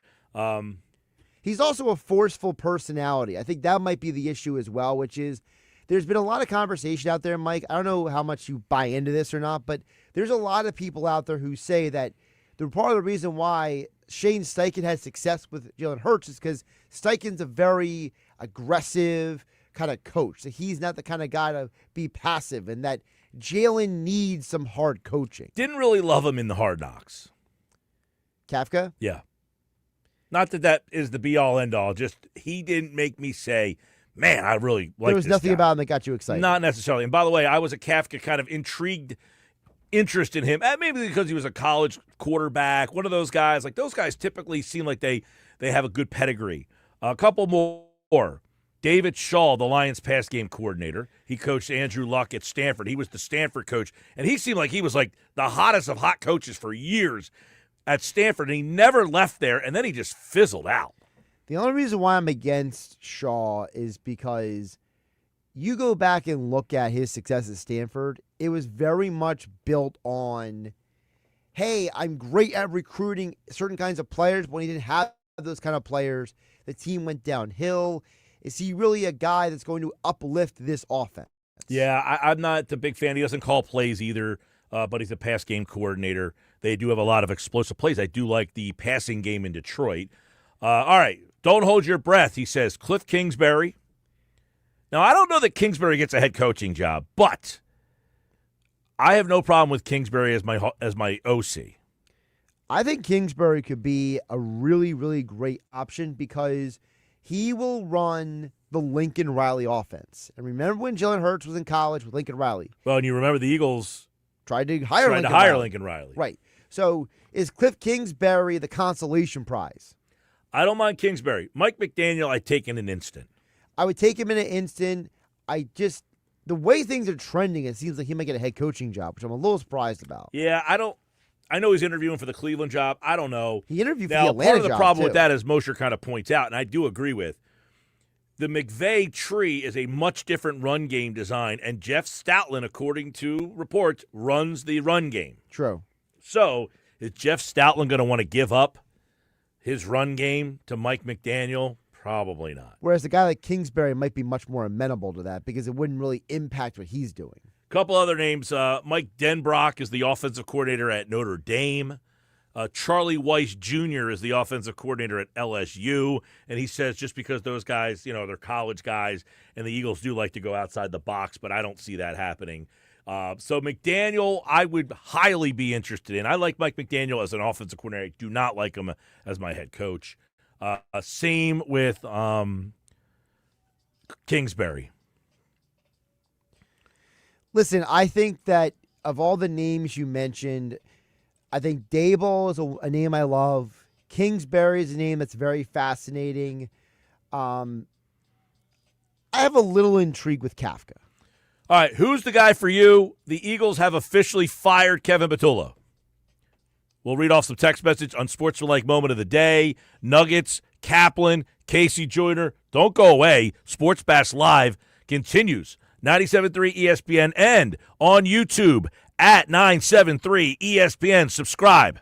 He's also a forceful personality. I think that might be the issue as well, which is there's been a lot of conversation out there, Mike. I don't know how much you buy into this or not, but there's a lot of people out there who say that the part of the reason why Shane Steichen had success with Jalen Hurts is because Steichen's a very aggressive kind of coach. So he's not the kind of guy to be passive, and that Jalen needs some hard coaching. Didn't really love him in the Hard Knocks. Kafka? Yeah. Not that is the be-all, end-all. Just he didn't make me say, man, I really like this There was nothing guy. about him that got you excited. Not necessarily. And by the way, I was a Kafka kind of interest in him. Maybe because he was a college quarterback, one of those guys. Like those guys typically seem like they have a good pedigree. A couple more. David Shaw, the Lions pass game coordinator. He coached Andrew Luck at Stanford. He was the Stanford coach, and he seemed like he was like the hottest of hot coaches for years at Stanford, and he never left there, and then he just fizzled out. The only reason why I'm against Shaw is because you go back and look at his success at Stanford, it was very much built on, hey, I'm great at recruiting certain kinds of players, but when he didn't have those kind of players, the team went downhill. Is he really a guy that's going to uplift this offense? Yeah, I'm not the big fan. He doesn't call plays either, but he's a pass game coordinator. They do have a lot of explosive plays. I do like the passing game in Detroit. All right, don't hold your breath, he says. Cliff Kingsbury. Now, I don't know that Kingsbury gets a head coaching job, but I have no problem with Kingsbury as my OC. I think Kingsbury could be a really, really great option because he will run the Lincoln Riley offense. And remember when Jalen Hurts was in college with Lincoln Riley? Well, and you remember the Eagles tried to hire Lincoln Riley. Right. So is Cliff Kingsbury the consolation prize? I don't mind Kingsbury. Mike McDaniel, I'd take in an instant. I would take him in an instant. The way things are trending, it seems like he might get a head coaching job, which I'm a little surprised about. Yeah, I know he's interviewing for the Cleveland job. I don't know. He interviewed for now, the Atlanta part of the job, problem too. with that, as Mosher kind of points out, and I do agree with, the McVay tree is a much different run game design, and Jeff Stoutland, according to reports, runs the run game. True. So is Jeff Stoutland going to want to give up his run game to Mike McDaniel? Probably not. Whereas a guy like Kingsbury might be much more amenable to that because it wouldn't really impact what he's doing. Couple other names. Mike Denbrock is the offensive coordinator at Notre Dame. Charlie Weiss Jr. is the offensive coordinator at LSU. And he says just because those guys, they're college guys, and the Eagles do like to go outside the box, but I don't see that happening. So McDaniel, I would highly be interested in. I like Mike McDaniel as an offensive coordinator. I do not like him as my head coach. Same with Kingsbury. Listen, I think that of all the names you mentioned, I think Daboll is a name I love. Kingsbury is a name that's very fascinating. I have a little intrigue with Kafka. All right, who's the guy for you? The Eagles have officially fired Kevin Patullo. We'll read off some text message on Sportsmanlike Moment of the Day. Nuggets, Kaplan, Casey Joyner. Don't go away. Sports Bash Live continues. 97.3 ESPN and on YouTube at 973 ESPN. Subscribe.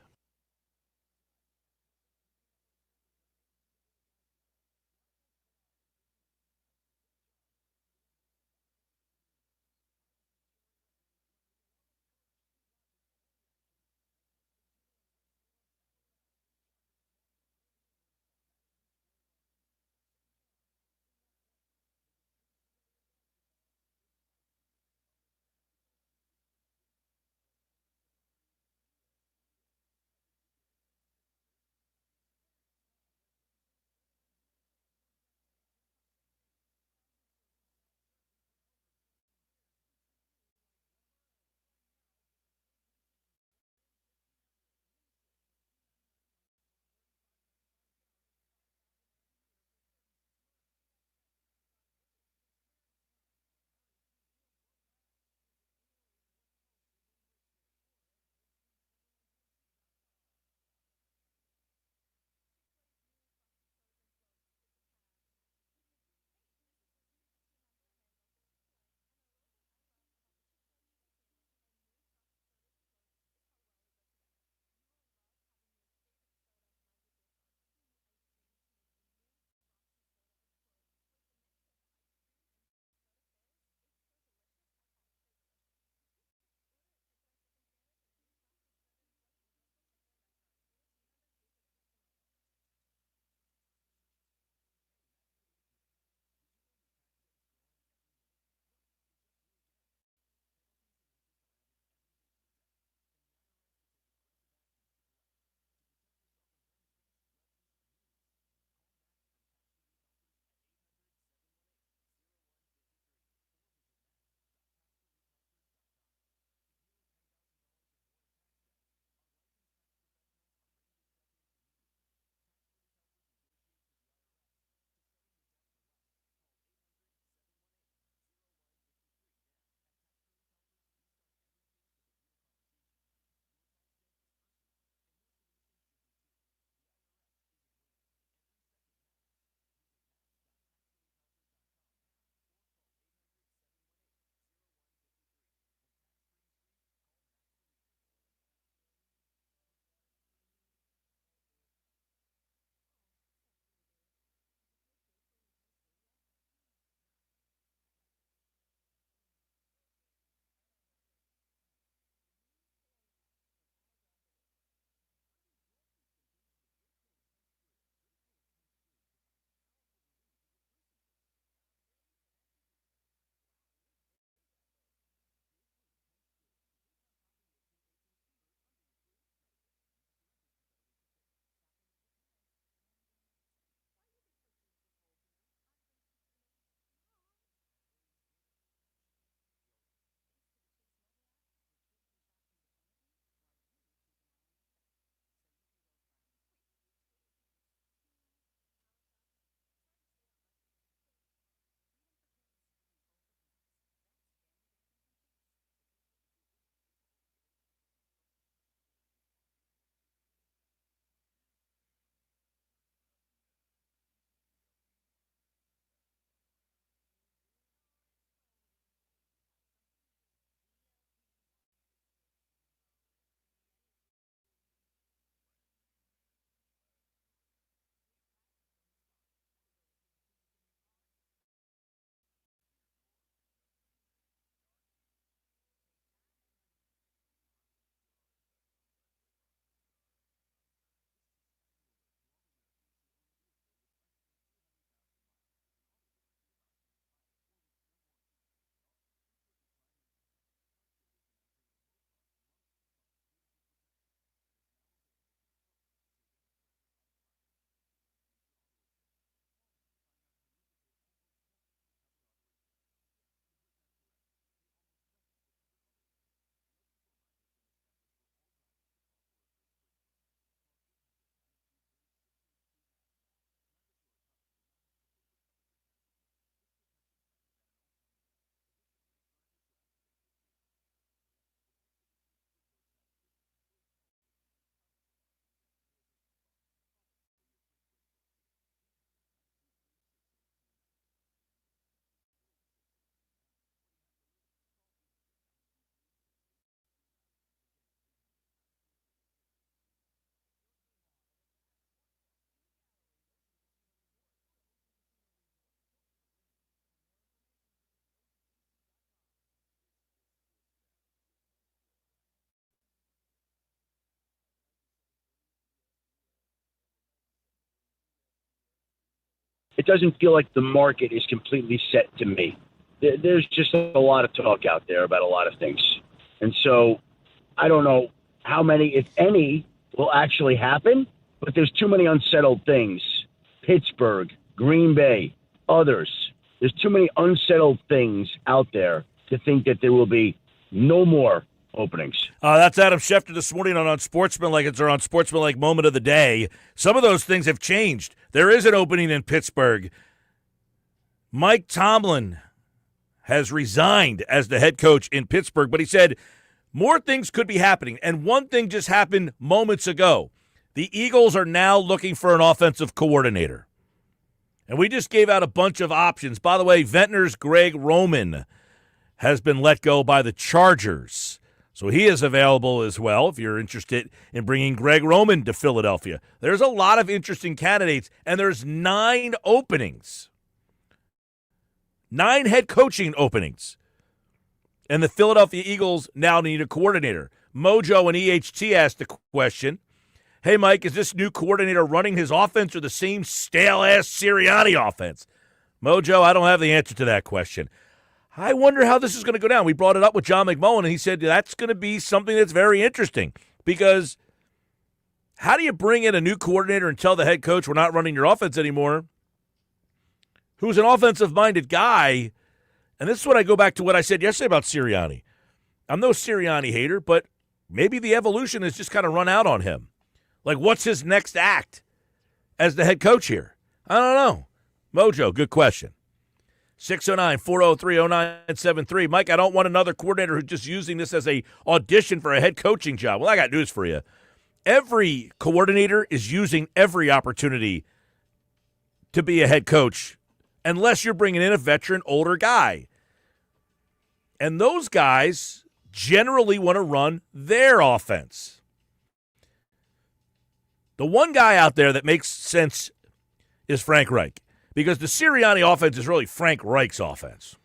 it doesn't feel like the market is completely set to me. There's just a lot of talk out there about a lot of things. And so I don't know how many, if any, will actually happen, but there's too many unsettled things. Pittsburgh, Green Bay, others. There's too many unsettled things out there to think that there will be no more openings. That's Adam Schefter this morning on Unsportsmanlike. It's our Unsportsmanlike moment of the day. Some of those things have changed. There is an opening in Pittsburgh. Mike Tomlin has resigned as the head coach in Pittsburgh, but he said more things could be happening. And one thing just happened moments ago. The Eagles are now looking for an offensive coordinator. And we just gave out a bunch of options. By the way, Ventnor's Greg Roman has been let go by the Chargers. So he is available as well if you're interested in bringing Greg Roman to Philadelphia. There's a lot of interesting candidates, and there's 9 openings. 9 head coaching openings. And the Philadelphia Eagles now need a coordinator. Mojo and EHT asked the question, hey, Mike, is this new coordinator running his offense or the same stale-ass Sirianni offense? Mojo, I don't have the answer to that question. I wonder how this is going to go down. We brought it up with John McMullen, and he said that's going to be something that's very interesting because how do you bring in a new coordinator and tell the head coach we're not running your offense anymore, who's an offensive-minded guy? And this is what I go back to what I said yesterday about Sirianni. I'm no Sirianni hater, but maybe the evolution has just kind of run out on him. Like, what's his next act as the head coach here? I don't know. Mojo, good question. 609-403-0973. Mike, I don't want another coordinator who's just using this as a audition for a head coaching job. Well, I got news for you. Every coordinator is using every opportunity to be a head coach unless you're bringing in a veteran, older guy. And those guys generally want to run their offense. The one guy out there that makes sense is Frank Reich, because the Sirianni offense is really Frank Reich's offense.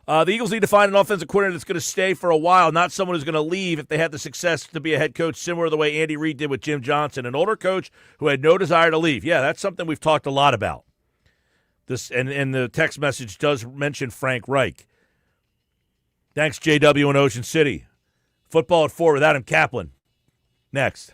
The Eagles need to find an offensive coordinator that's going to stay for a while, not someone who's going to leave if they have the success to be a head coach, similar to the way Andy Reid did with Jim Johnson, an older coach who had no desire to leave. Yeah, that's something we've talked a lot about. This and the text message does mention Frank Reich. Thanks, JW in Ocean City. Football at 4 with Adam Kaplan. Next.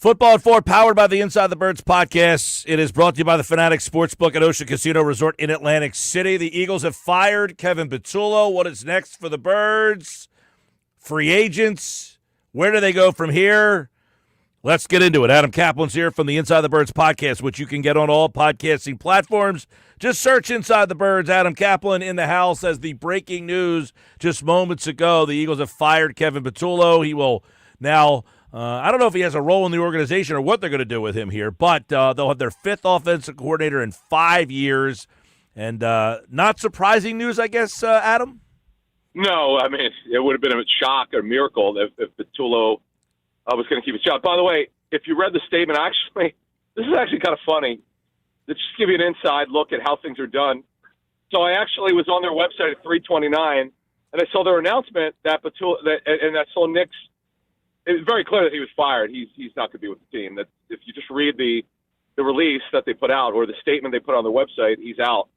Football at 4, powered by the Inside the Birds podcast. It is brought to you by the Fanatics Sportsbook at Ocean Casino Resort in Atlantic City. The Eagles have fired Kevin Patullo. What is next for the Birds? Free agents. Where do they go from here? Let's get into it. Adam Kaplan's here from the Inside the Birds podcast, which you can get on all podcasting platforms. Just search Inside the Birds. Adam Kaplan in the house as the breaking news just moments ago. The Eagles have fired Kevin Patullo. He will now, I don't know if he has a role in the organization or what they're going to do with him here, but they'll have their 5th offensive coordinator in 5 years. And not surprising news, I guess, Adam? No, I mean, it would have been a shock or miracle if Patullo was going to keep his job. By the way, if you read the statement, this is actually kind of funny. Let's just give you an inside look at how things are done. So I actually was on their website at 3:29, and I saw their announcement that Patullo, and I saw Nick's. It was very clear that he was fired. He's not going to be with the team. That if you just read the release that they put out or the statement they put on their website, he's out.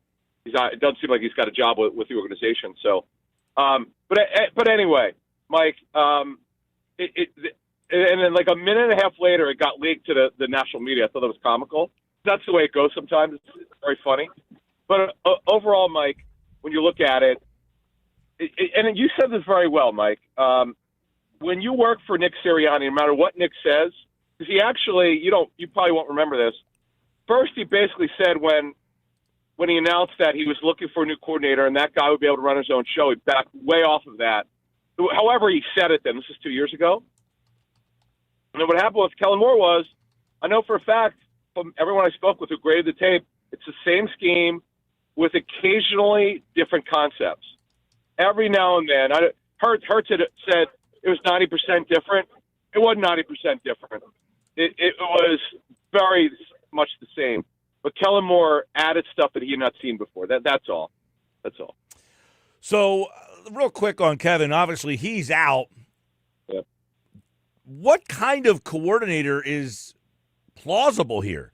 He's not. It doesn't seem like he's got a job with the organization. So, but anyway, Mike. And then like a minute and a half later, it got leaked to the national media. I thought that was comical. That's the way it goes sometimes. It's very funny. But overall, Mike, when you look at it, and you said this very well, Mike, when you work for Nick Sirianni, no matter what Nick says, because he actually, you probably won't remember this. First, he basically said when he announced that he was looking for a new coordinator and that guy would be able to run his own show, he backed way off of that. However, he said it then. This is 2 years ago. And then what happened with Kellen Moore was, I know for a fact from everyone I spoke with who graded the tape, it's the same scheme with occasionally different concepts. Every now and then, Hurts had said it was 90% different. It wasn't 90% different. It was very much the same. But Kellen Moore added stuff that he had not seen before. That's all. That's all. So, real quick on Kevin, obviously he's out. Yep. What kind of coordinator is plausible here?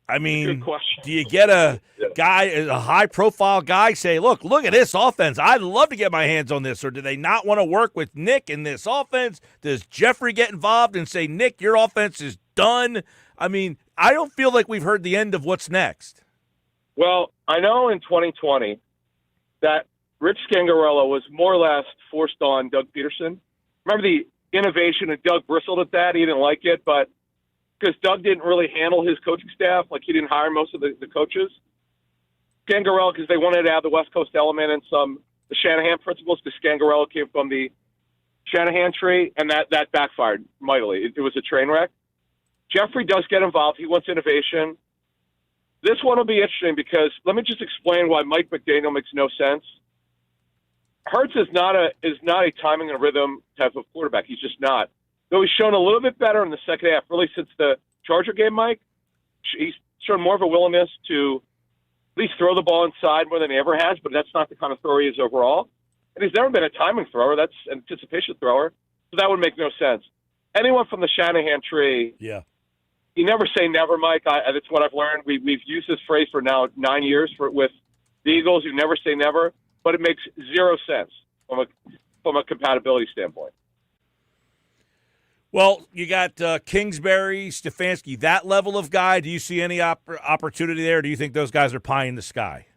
I mean, do you get a guy, a high-profile guy, say, look at this offense. I'd love to get my hands on this. Or do they not want to work with Nick in this offense? Does Jeffrey get involved and say, Nick, your offense is done? I mean, I don't feel like we've heard the end of what's next. Well, I know in 2020 that Rich Scangarello was more or less forced on Doug Peterson. Remember the innovation, and Doug bristled at that. He didn't like it, but because Doug didn't really handle his coaching staff, like he didn't hire most of the coaches. Scangarello, because they wanted to add the West Coast element and the Shanahan principles, because Scangarello came from the Shanahan tree, and that backfired mightily. It was a train wreck. Jeffrey does get involved. He wants innovation. This one will be interesting because let me just explain why Mike McDaniel makes no sense. Hurts is not a timing and rhythm type of quarterback. He's just not. Though he's shown a little bit better in the second half, really since the Charger game, Mike. He's shown more of a willingness to at least throw the ball inside more than he ever has, but that's not the kind of thrower he is overall. And he's never been a timing thrower. That's an anticipation thrower. So that would make no sense. Anyone from the Shanahan tree, yeah. You never say never, Mike. That's what I've learned. We've used this phrase for now 9 years with the Eagles. You never say never, but it makes zero sense from a compatibility standpoint. Well, you got Kingsbury, Stefanski, that level of guy. Do you see any opportunity there? Or do you think those guys are pie in the sky?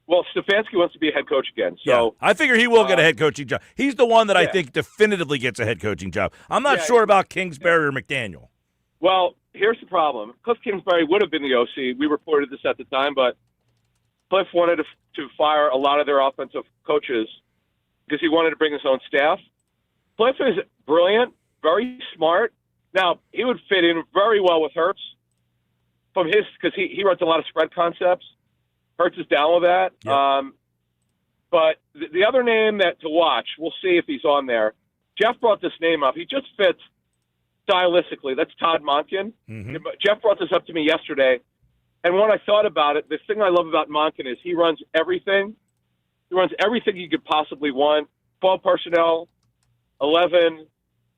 Well, Stefanski wants to be a head coach again. So yeah, I figure he will get a head coaching job. He's the one that I think definitively gets a head coaching job. I'm not sure about Kingsbury or McDaniel. Well, here's the problem. Cliff Kingsbury would have been the OC. We reported this at the time, but Cliff wanted to fire a lot of their offensive coaches because he wanted to bring his own staff. Cliff is brilliant, very smart. Now, he would fit in very well with Hurts because he runs a lot of spread concepts. Hurts is down with that. Yep. But the other name to watch, we'll see if he's on there. Jeff brought this name up. He just fits stylistically. That's Todd Monken. Mm-hmm. Jeff brought this up to me yesterday. And when I thought about it, the thing I love about Monken is he runs everything. He runs everything you could possibly want. 12 personnel, 11,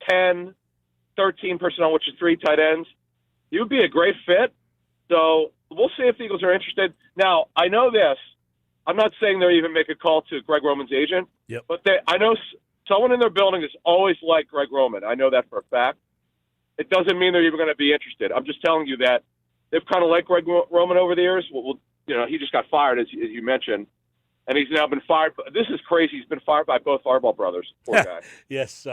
10, 13 personnel, which is 3 tight ends. He would be a great fit. So we'll see if the Eagles are interested. Now, I know this. I'm not saying they'll even make a call to Greg Roman's agent. Yep. But I know someone in their building has always liked Greg Roman. I know that for a fact. it doesn't mean they're even going to be interested. I'm just telling you that they've kind of liked Greg Roman over the years. Well, he just got fired, as you mentioned, and he's now been fired. This is crazy. He's been fired by both Harbaugh brothers. Poor guy. Yes,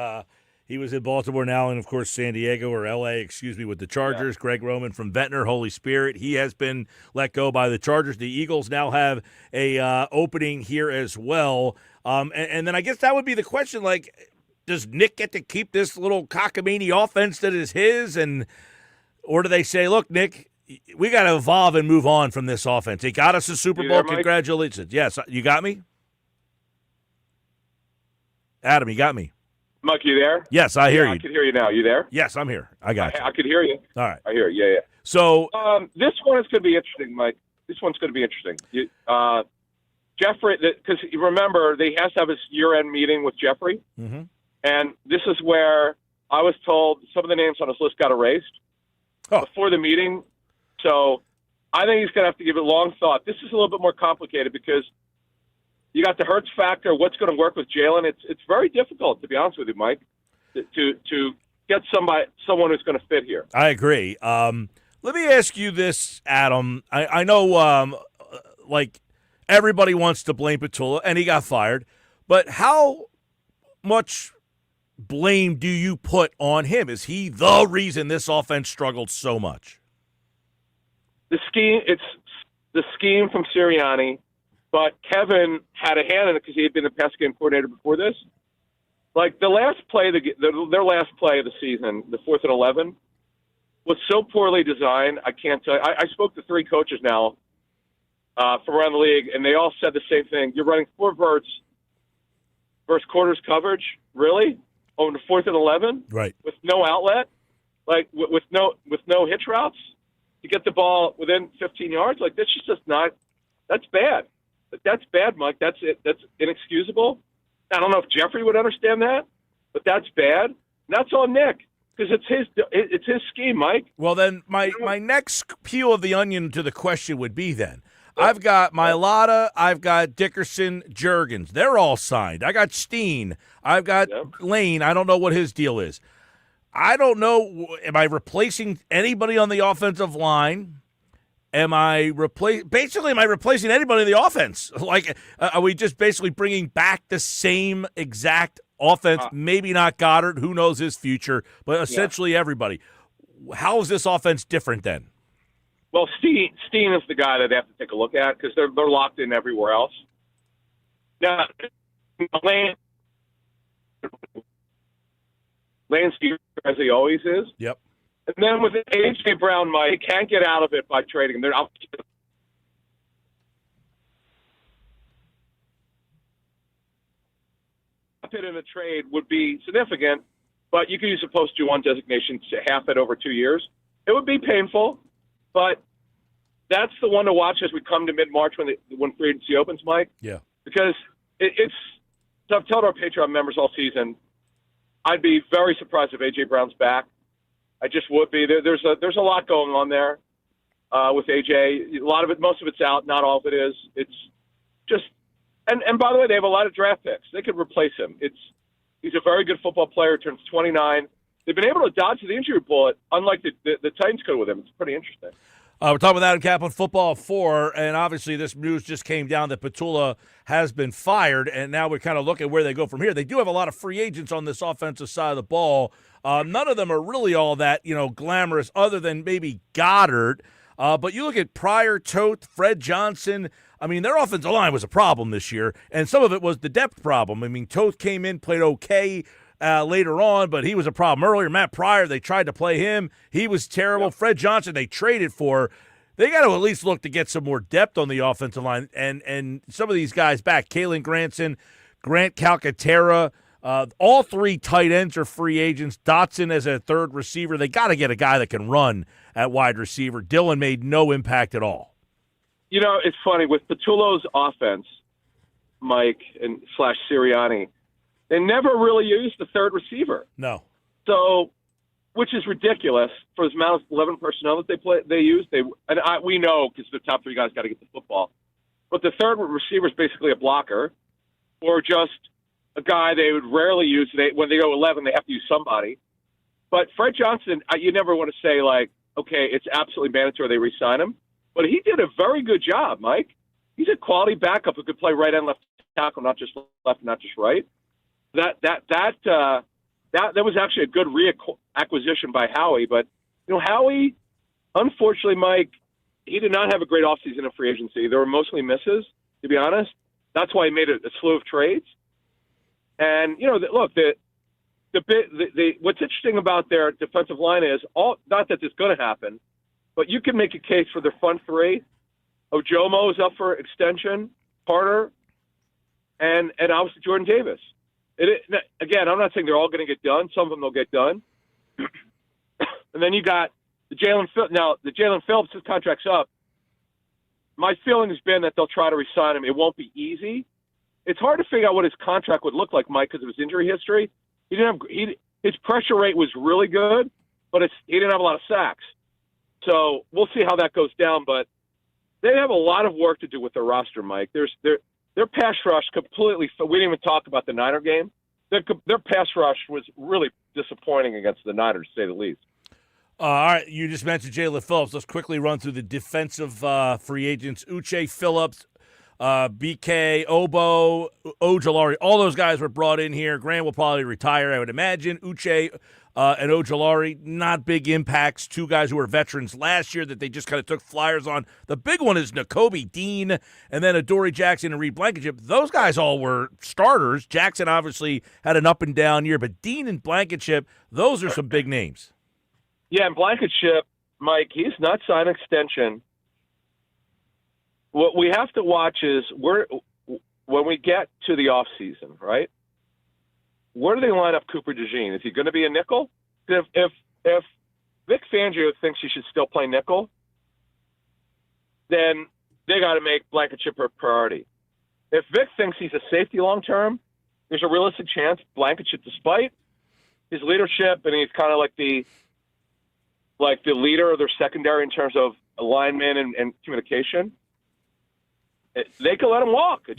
he was in Baltimore now, and of course San Diego or L.A. with the Chargers. Yeah. Greg Roman from Ventnor, Holy Spirit. He has been let go by the Chargers. The Eagles now have a opening here as well. And then I guess that would be the question, like, does Nick get to keep this little cockamamie offense that is his? Or do they say, look, Nick, we got to evolve and move on from this offense. He got us a Super Bowl. Congratulations. Yes, you got me? Adam, you got me? Mike, you there? Yes, I hear you. I can hear you now. You there? Yes, I'm here. I got you. I can hear you. All right. I hear you. Yeah. So this one is going to be interesting, Mike. This one's going to be interesting. Jeffrey, because remember, they has to have his year-end meeting with Jeffrey. Mm-hmm. And this is where I was told some of the names on his list got erased before the meeting. So I think he's going to have to give it long thought. This is a little bit more complicated because you got the Hurts factor, what's going to work with Jalen. It's very difficult, to be honest with you, Mike, to get someone who's going to fit here. I agree. Let me ask you this, Adam. I know, everybody wants to blame Patullo, and he got fired. But how much blame do you put on him? Is he the reason this offense struggled so much? It's the scheme from Sirianni, but Kevin had a hand in it because he had been the pass game coordinator before this. Like the last play, their last play of the season, the 4th and 11, was so poorly designed. I can't tell you. I spoke to 3 coaches now from around the league, and they all said the same thing. You're running 4 verts versus quarters coverage, really? On the 4th and 11, right? With no outlet, like with no hitch routes to get the ball within 15 yards. Like that's just not. That's bad. That's bad, Mike. That's it. That's inexcusable. I don't know if Jeffrey would understand that, but that's bad. And that's on Nick because it's his scheme, Mike. Well, then my next peel of the onion to the question would be then. I've got Mailata, I've got Dickerson, Juergens. They're all signed. I got Steen. I've got Lane. I don't know what his deal is. I don't know. Am I replacing anybody on the offensive line? Am I replacing anybody in the offense? Like, are we just basically bringing back the same exact offense? Maybe not Goddard. Who knows his future? But essentially everybody. How is this offense different then? Well, Steen is the guy that they have to take a look at because they're locked in everywhere else. Now, Lane's as he always is. Yep. And then with A.J. Brown, Mike, he can't get out of it by trading him. In a trade would be significant, but you could use a post-2-1 designation to half it over 2 years. It would be painful. But that's the one to watch as we come to mid-March when free agency opens, Mike. Yeah. Because it's – I've told our Patreon members all season, I'd be very surprised if A.J. Brown's back. I just would be. There's a lot going on there with A.J. A lot of it – most of it's out. Not all of it is. It's just – and by the way, they have a lot of draft picks. They could replace him. He's a very good football player, turns 29. They've been able to dodge the injury bullet, unlike the Titans could with him. It's pretty interesting. We're talking with Adam Kaplan, Football 4, and obviously this news just came down that Patullo has been fired, and now we're kind of looking where they go from here. They do have a lot of free agents on this offensive side of the ball. None of them are really all that, glamorous other than maybe Goddard. But you look at Pryor, Toth, Fred Johnson. I mean, their offensive line was a problem this year, and some of it was the depth problem. I mean, Toth came in, played okay later on, but he was a problem earlier. Matt Pryor, they tried to play him. He was terrible. Yep. Fred Johnson, they traded for. They got to at least look to get some more depth on the offensive line and some of these guys back. Kalen Granson, Grant Calcaterra, all 3 tight ends are free agents. Dotson as a third receiver. They got to get a guy that can run at wide receiver. Dillon made no impact at all. It's funny. With Patullo's offense, Mike and / Sirianni, they never really used the third receiver. No. So, which is ridiculous for the amount of 11 personnel that they use. We know because the top 3 guys got to get the football. But the third receiver is basically a blocker or just a guy they would rarely use. When they go 11, they have to use somebody. But Fred Johnson, you never want to say, like, okay, it's absolutely mandatory they re-sign him. But he did a very good job, Mike. He's a quality backup who could play right and left tackle, not just left, not just right. That was actually a good reacquisition by Howie. But, Howie, unfortunately, Mike, he did not have a great offseason in free agency. There were mostly misses, to be honest. That's why he made a slew of trades. And, look, what's interesting about their defensive line is, not that this is going to happen, but you can make a case for their front three. Ojomo is up for extension, Carter, and obviously Jordan Davis. Again, I'm not saying they're all going to get done. Some of them will get done. And then you got the Jalen Phillips. Now, the Jalen Phillips, his contract's up. My feeling has been that they'll try to re-sign him. It won't be easy. It's hard to figure out what his contract would look like, Mike, because of his injury history. His pressure rate was really good, but he didn't have a lot of sacks. So we'll see how that goes down. But they have a lot of work to do with their roster, Mike. Their pass rush completely – we didn't even talk about the Niner game. Their pass rush was really disappointing against the Niners, to say the least. All right, you just mentioned Jalen Phillips. Let's quickly run through the defensive free agents. Uche Phillips, BK, Obo, Ojulari, all those guys were brought in here. Grant will probably retire, I would imagine. Uche and Ojulari, not big impacts. Two guys who were veterans last year that they just kind of took flyers on. The big one is Nakobe Dean and then Adoree Jackson and Reed Blankenship. Those guys all were starters. Jackson obviously had an up and down year, but Dean and Blankenship, those are some big names. Yeah, and Blankenship, Mike, he's not signed an extension. What we have to watch is when we get to the offseason, right? Where do they line up Cooper DeJean? Is he going to be a nickel? If Vic Fangio thinks he should still play nickel, then they got to make Blankenship a priority. If Vic thinks he's a safety long term, there's a realistic chance Blankenship, despite his leadership, and he's kind of like the leader of their secondary in terms of alignment and communication, they could let him walk. A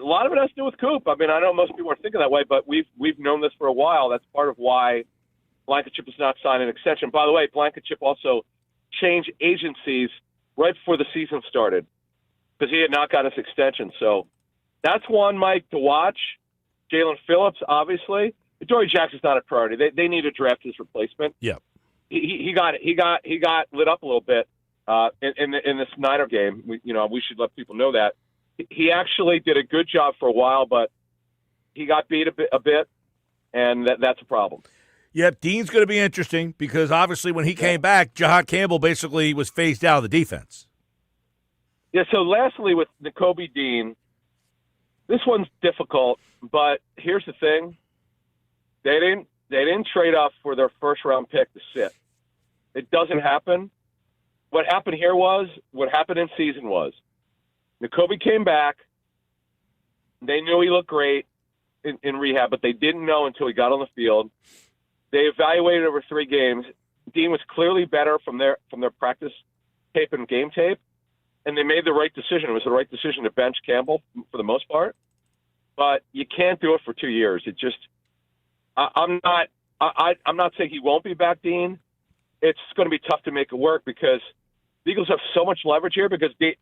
lot of it has to do with Coop. I mean, I know most people are thinking that way, but we've known this for a while. That's part of why Blankenship is not signing an extension. By the way, Blankenship also changed agencies right before the season started because he had not got his extension. So that's one, Mike, to watch. Jalen Phillips, obviously. Adoree Jackson's not a priority. They need to draft his replacement. Yeah. He got lit up a little bit in this Niner game. We should let people know that he actually did a good job for a while, but he got beat a bit, and that's a problem. Yep, Dean's going to be interesting because obviously when he came back, Jahad Campbell basically was phased out of the defense. Yeah. So lastly, with Nakobe Dean, this one's difficult, but here's the thing: they didn't trade up for their first round pick to sit. It doesn't happen. What happened in season was Nakobe came back. They knew he looked great in rehab, but they didn't know until he got on the field. They evaluated over 3 games. Dean was clearly better from their practice tape and game tape, and they made the right decision. It was the right decision to bench Campbell for the most part, but you can't do it for 2 years. It just I'm not saying he won't be back, Dean. It's going to be tough to make it work because the Eagles have so much leverage here because they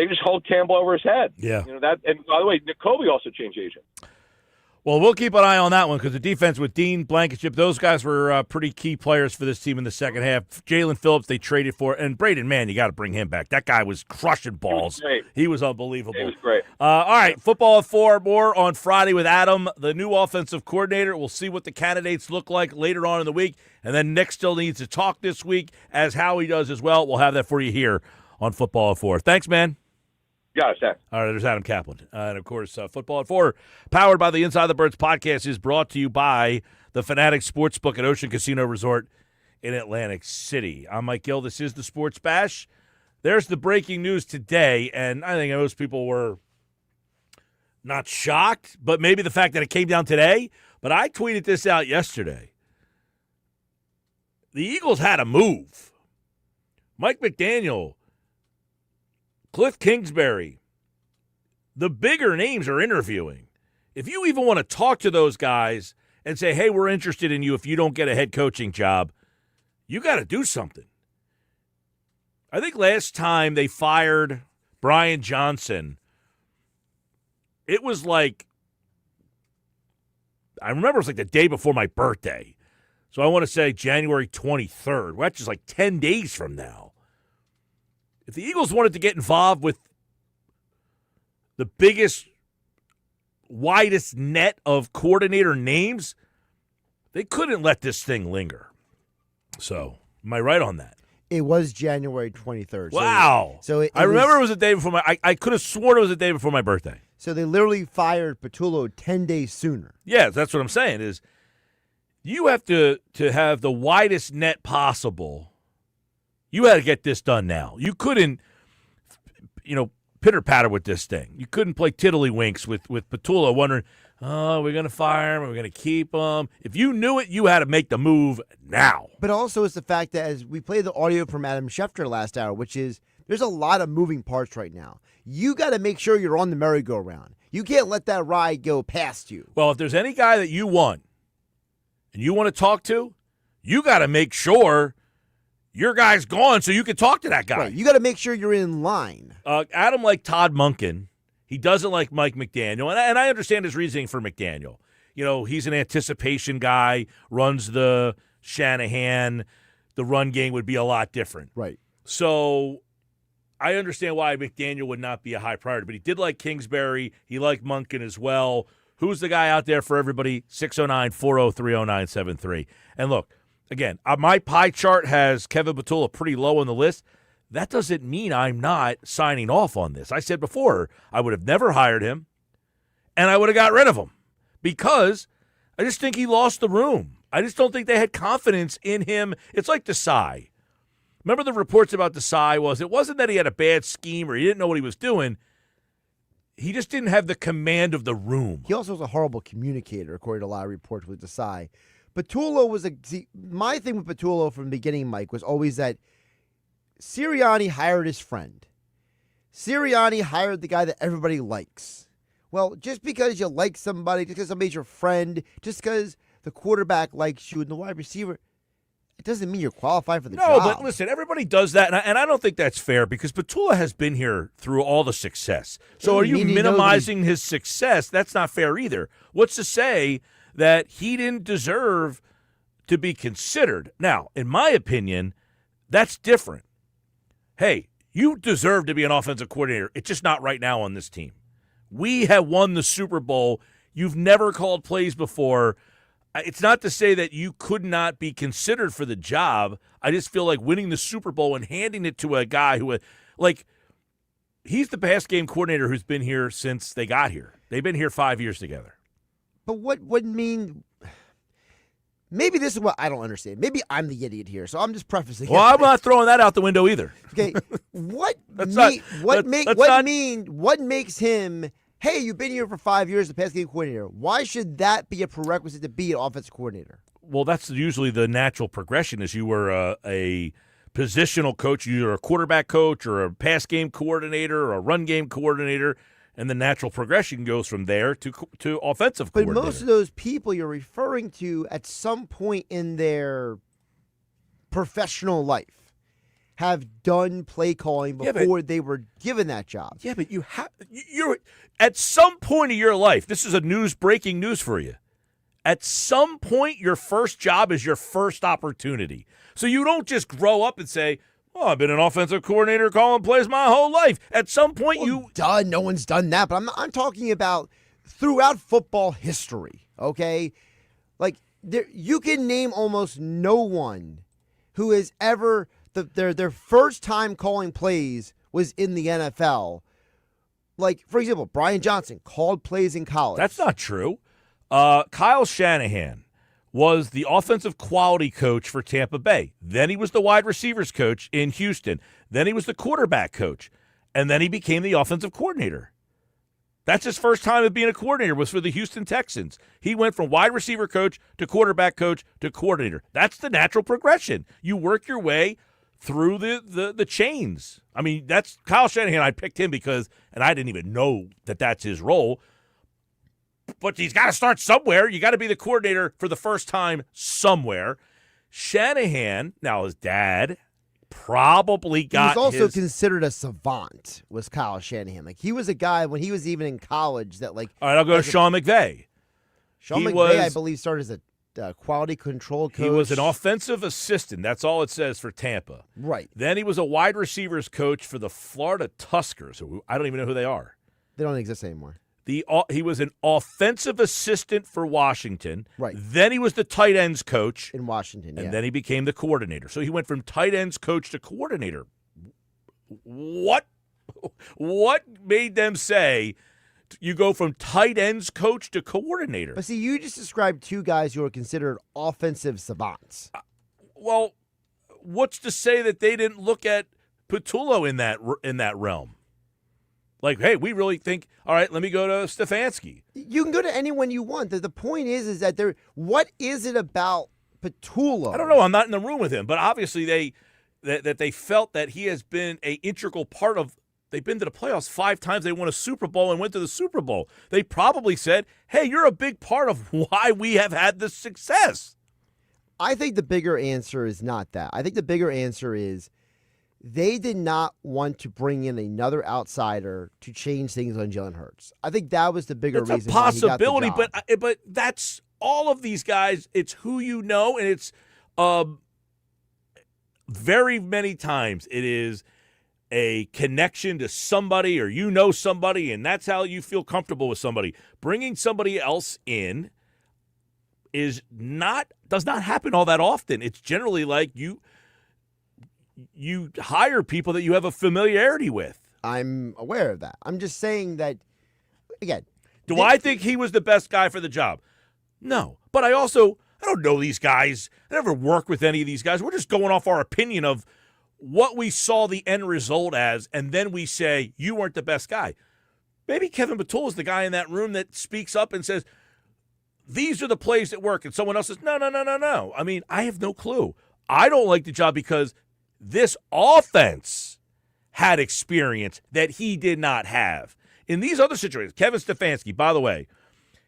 just hold Campbell over his head. Yeah. That. And by the way, Nakobe also changed agent. Well, we'll keep an eye on that one because the defense with Dean, Blankenship, those guys were pretty key players for this team in the second half. Jalen Phillips, they traded for, and Braden, man, you got to bring him back. That guy was crushing balls. He was unbelievable. He was great. All right, Football at 4, more on Friday with Adam, the new offensive coordinator. We'll see what the candidates look like later on in the week, and then Nick still needs to talk this week, as Howie does as well. We'll have that for you here on Football at 4. Thanks, man. Got it, Zach. All right, there's Adam Kaplan. And, of course, Football at 4, powered by the Inside the Birds podcast, is brought to you by the Fanatics Sportsbook at Ocean Casino Resort in Atlantic City. I'm Mike Gill. This is the Sports Bash. There's the breaking news today, and I think most people were not shocked, but maybe the fact that it came down today. But I tweeted this out yesterday. The Eagles had a move. Mike McDaniel, Cliff Kingsbury, the bigger names are interviewing. If you even want to talk to those guys and say, hey, we're interested in you if you don't get a head coaching job, you got to do something. I think last time they fired Brian Johnson, it was like, I remember it was like the day before my birthday. So I want to say January 23rd, which is like 10 days from now. If the Eagles wanted to get involved with the biggest, widest net of coordinator names, they couldn't let this thing linger. So, am I right on that? It was January 23rd. Wow. I remember it was the day before I could have sworn it was the day before my birthday. So they literally fired Patullo 10 days sooner. Yeah, that's what I'm saying is you have to have the widest net possible. You had to get this done now. You couldn't, pitter-patter with this thing. You couldn't play tiddlywinks with Patullo wondering, oh, we're going to fire him, we're going to keep him. If you knew it, you had to make the move now. But also it's the fact that as we played the audio from Adam Schefter last hour, which is there's a lot of moving parts right now. You got to make sure you're on the merry-go-round. You can't let that ride go past you. Well, if there's any guy that you want and you want to talk to, you got to make sure your guy's gone so you can talk to that guy. Right. You got to make sure you're in line. Adam liked Todd Monken. He doesn't like Mike McDaniel, and I understand his reasoning for McDaniel. He's an anticipation guy, runs the Shanahan. The run game would be a lot different. Right. So I understand why McDaniel would not be a high priority, but he did like Kingsbury. He liked Monken as well. Who's the guy out there for everybody? 609-403-0973. And look, again, my pie chart has Kevin Patullo pretty low on the list. That doesn't mean I'm not signing off on this. I said before, I would have never hired him, and I would have got rid of him because I just think he lost the room. I just don't think they had confidence in him. It's like Desai. Remember the reports about Desai it wasn't that he had a bad scheme or he didn't know what he was doing. He just didn't have the command of the room. He also was a horrible communicator, according to a lot of reports with Desai. Patullo was my thing with Patullo from the beginning, Mike, was always that Sirianni hired his friend. Sirianni hired the guy that everybody likes. Well, just because you like somebody, just because somebody's your friend, just because the quarterback likes you and the wide receiver, it doesn't mean you're qualified for the job. No, but listen, everybody does that, and I don't think that's fair because Patullo has been here through all the success. So are you minimizing his success? That's not fair either. What's to say that he didn't deserve to be considered? Now, in my opinion, that's different. Hey, you deserve to be an offensive coordinator. It's just not right now on this team. We have won the Super Bowl. You've never called plays before. It's not to say that you could not be considered for the job. I just feel like winning the Super Bowl and handing it to a guy who, he's the pass game coordinator who's been here since they got here. They've been here 5 years together. But what would mean? Maybe this is what I don't understand. Maybe I'm the idiot here, so I'm just prefacing. Well, I'm not throwing that out the window either. Okay, what makes him? Hey, you've been here for 5 years, the pass game coordinator. Why should that be a prerequisite to be an offensive coordinator? Well, that's usually the natural progression. Is you were a positional coach, you're a quarterback coach, or a pass game coordinator, or a run game coordinator. And the natural progression goes from there to offensive coordinator. But most of those people you're referring to at some point in their professional life have done play calling before they were given that job. Yeah, but you're at some point of your life, this is breaking news for you. At some point, your first job is your first opportunity. So you don't just grow up and say, oh, I've been an offensive coordinator calling plays my whole life. At some point, no one's done that. But I'm talking about throughout football history, okay? You can name almost no one who has ever, their first time calling plays was in the NFL. For example, Brian Johnson called plays in college. That's not true. Kyle Shanahan was the offensive quality coach for Tampa Bay. Then he was the wide receivers coach in Houston. Then he was the quarterback coach. And then he became the offensive coordinator. That's his first time of being a coordinator was for the Houston Texans. He went from wide receiver coach to quarterback coach to coordinator. That's the natural progression. You work your way through the chains. I mean, that's Kyle Shanahan. I picked him because, and I didn't even know that that's his role. But he's got to start somewhere. You got to be the coordinator for the first time somewhere. Shanahan, now his dad, probably got He was also considered a savant, was Kyle Shanahan. Like, he was a guy when he was even in college that, like... All right, I'll go to Sean McVay. Sean McVay, I believe, started as a quality control coach. He was an offensive assistant. That's all it says for Tampa. Right. Then he was a wide receivers coach for the Florida Tuskers. I don't even know who they are. They don't exist anymore. He was an offensive assistant for Washington. Right. Then he was the tight ends coach. In Washington, And then he became the coordinator. So he went from tight ends coach to coordinator. What made them say you go from tight ends coach to coordinator? But see, you just described two guys who are considered offensive savants. Well, what's to say that they didn't look at Patullo in that realm? Like, hey, we really think, all right, let me go to Stefanski. You can go to anyone you want. The point is that what is it about Patullo? I don't know. I'm not in the room with him, but obviously they felt that he has been an integral part of. They've been to the playoffs 5 times. They won a Super Bowl and went to the Super Bowl. They probably said, hey, you're a big part of why we have had this success. I think the bigger answer is not that. I think the bigger answer is they did not want to bring in another outsider to change things on Jalen Hurts. I think that was the bigger reason. It's a possibility, why he got the job. but that's all of these guys. It's who you know, and it's very many times it is a connection to somebody, or you know somebody, and that's how you feel comfortable with somebody. Bringing somebody else in does not happen all that often. It's generally like you hire people that you have a familiarity with. I'm aware of that. I'm just saying that, again. Do I think he was the best guy for the job? No. But I don't know these guys. I never worked with any of these guys. We're just going off our opinion of what we saw the end result as, and then we say, you weren't the best guy. Maybe Kevin Patullo is the guy in that room that speaks up and says, these are the plays that work, and someone else says, no. I mean, I have no clue. I don't like the job because this offense had experience that he did not have. In these other situations, Kevin Stefanski, by the way,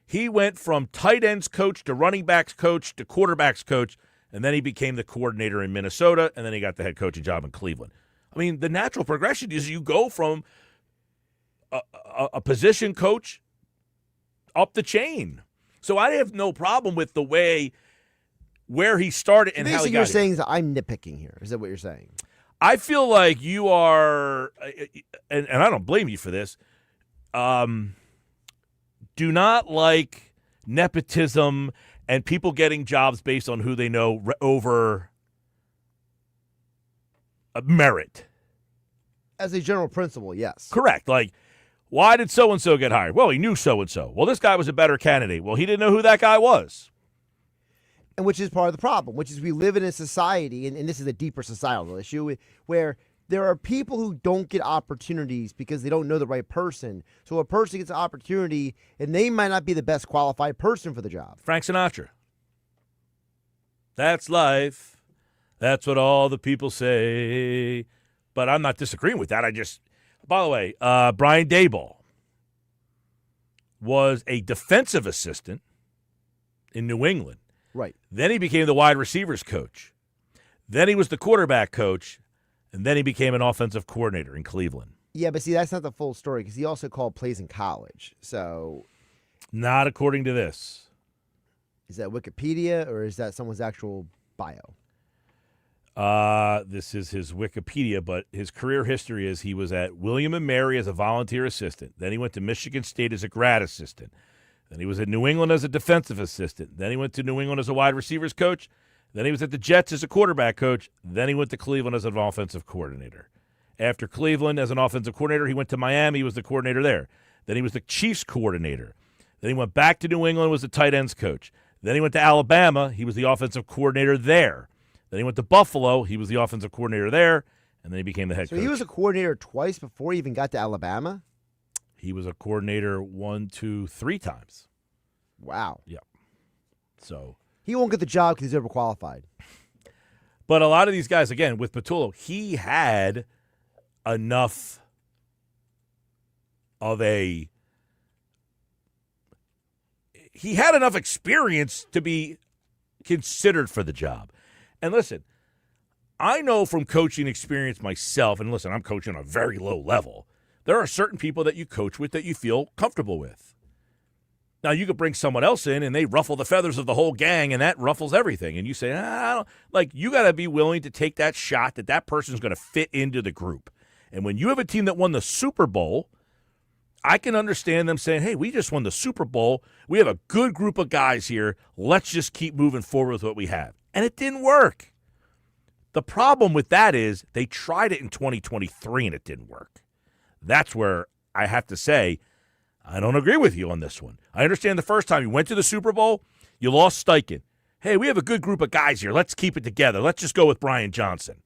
he went from tight ends coach to running backs coach to quarterbacks coach, and then he became the coordinator in Minnesota, and then he got the head coaching job in Cleveland. I mean, the natural progression is you go from a position coach up the chain. So I have no problem with the way where he started and how he got you're here. saying that I'm nitpicking here. Is that what you're saying? I feel like you are, and I don't blame you for this, do not like nepotism and people getting jobs based on who they know over merit. As a general principle, yes. Correct. Like, why did so-and-so get hired? Well, he knew so-and-so. Well, this guy was a better candidate. Well, he didn't know who that guy was. And which is part of the problem, which is we live in a society, and this is a deeper societal issue, where there are people who don't get opportunities because they don't know the right person. So a person gets an opportunity, and they might not be the best qualified person for the job. Frank Sinatra. That's life. That's what all the people say. But I'm not disagreeing with that. By the way, Brian Daboll was a defensive assistant in New England. Right. Then he became the wide receivers coach. Then he was the quarterback coach. And then he became an offensive coordinator in Cleveland. Yeah, but see, that's not the full story because he also called plays in college. So, not according to this. Is that Wikipedia or is that someone's actual bio? This is his Wikipedia, but his career history is he was at William & Mary as a volunteer assistant. Then he went to Michigan State as a grad assistant. Then he was at New England as a defensive assistant. Then he went to New England as a wide receivers coach. Then he was at the Jets as a quarterback coach. Then he went to Cleveland as an offensive coordinator. After Cleveland as an offensive coordinator, he went to Miami. He was the coordinator there. Then he was the Chiefs coordinator. Then he went back to New England, was the tight ends coach. Then he went to Alabama. He was the offensive coordinator there. Then he went to Buffalo. He was the offensive coordinator there. And then he became the head coach. So he was a coordinator twice before he even got to Alabama? He was a coordinator 1, 2, 3 times. Wow. Yeah. So he won't get the job because he's overqualified. But a lot of these guys, again, with Patullo, he had enough of a he had enough experience to be considered for the job. And listen, I know from coaching experience myself, and listen, I'm coaching on a very low level, there are certain people that you coach with that you feel comfortable with. Now, you could bring someone else in and they ruffle the feathers of the whole gang, and that ruffles everything. And you say, I don't, like, you got to be willing to take that shot that that person's going to fit into the group. And when you have a team that won the Super Bowl, I can understand them saying, hey, we just won the Super Bowl. We have a good group of guys here. Let's just keep moving forward with what we have. And it didn't work. The problem with that is they tried it in 2023 and it didn't work. That's where I have to say, I don't agree with you on this one. I understand the first time you went to the Super Bowl, you lost Steichen. Hey, we have a good group of guys here. Let's keep it together. Let's just go with Brian Johnson.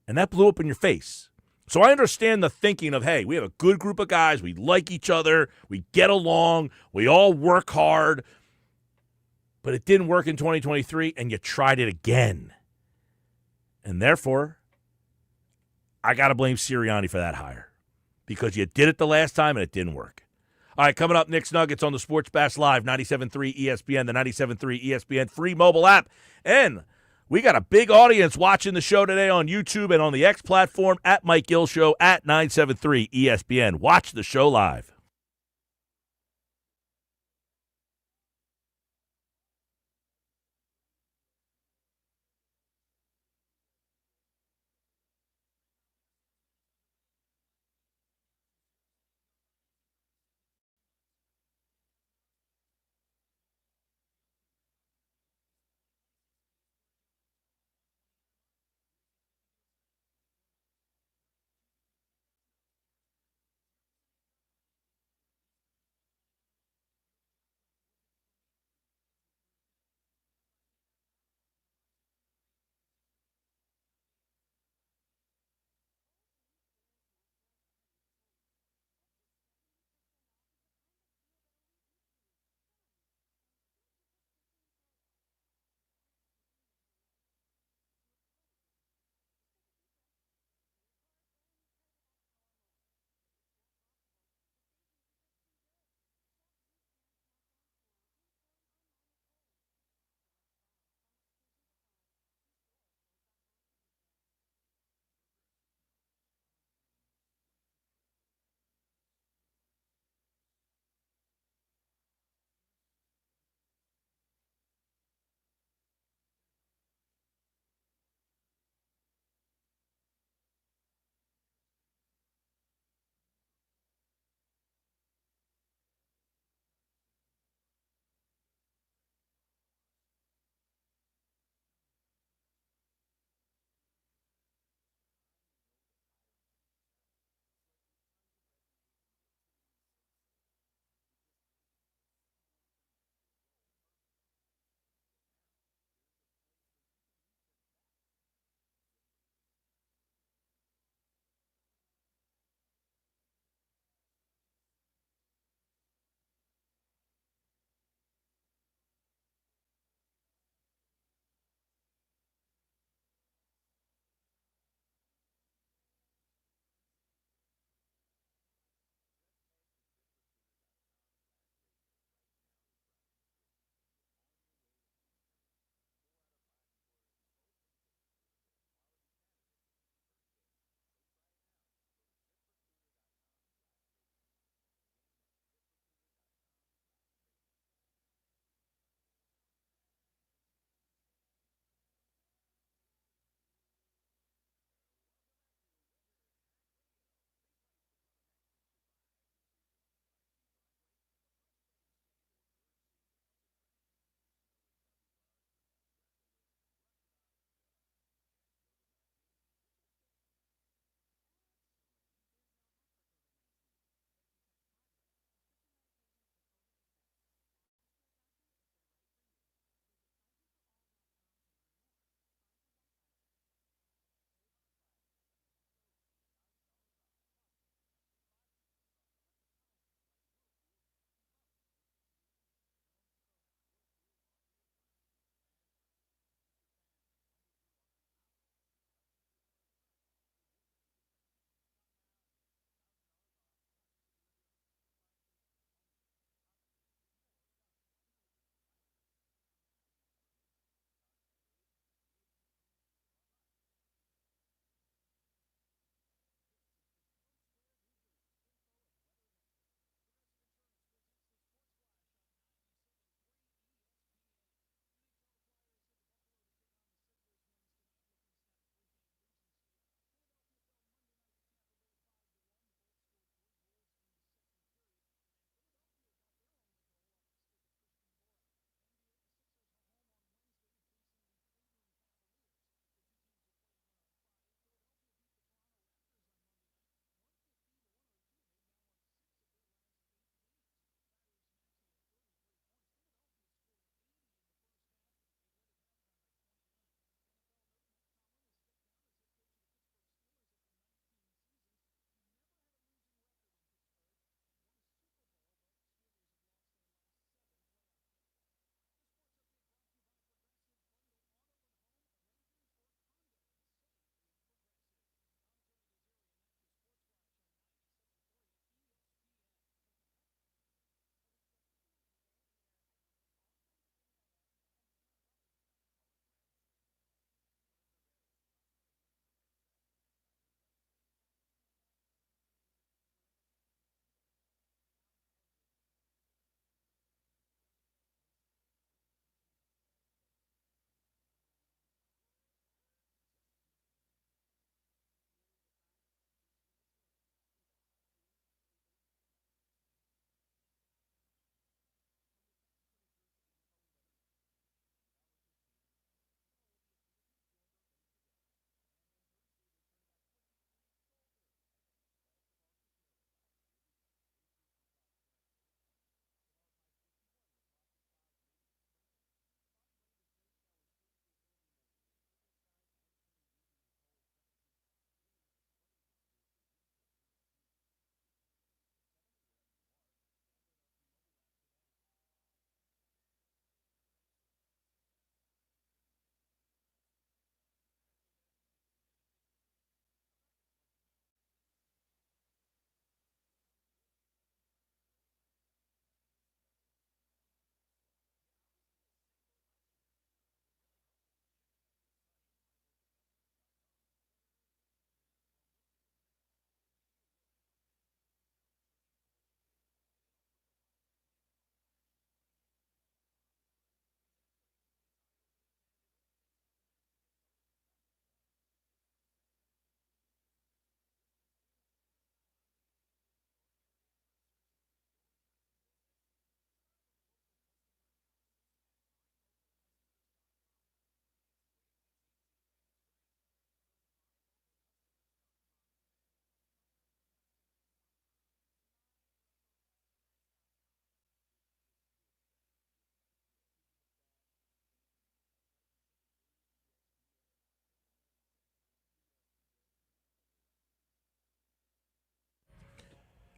And that blew up in your face. So I understand the thinking of, hey, we have a good group of guys. We like each other. We get along. We all work hard. But it didn't work in 2023, and you tried it again. And therefore, I got to blame Sirianni for that hire because you did it the last time and it didn't work. All right, coming up, Knicks Nuggets on the Sports Bash Live, 97.3 ESPN, the 97.3 ESPN free mobile app. And we got a big audience watching the show today on YouTube and on the X platform at Mike Gill Show at 97.3 ESPN. Watch the show live.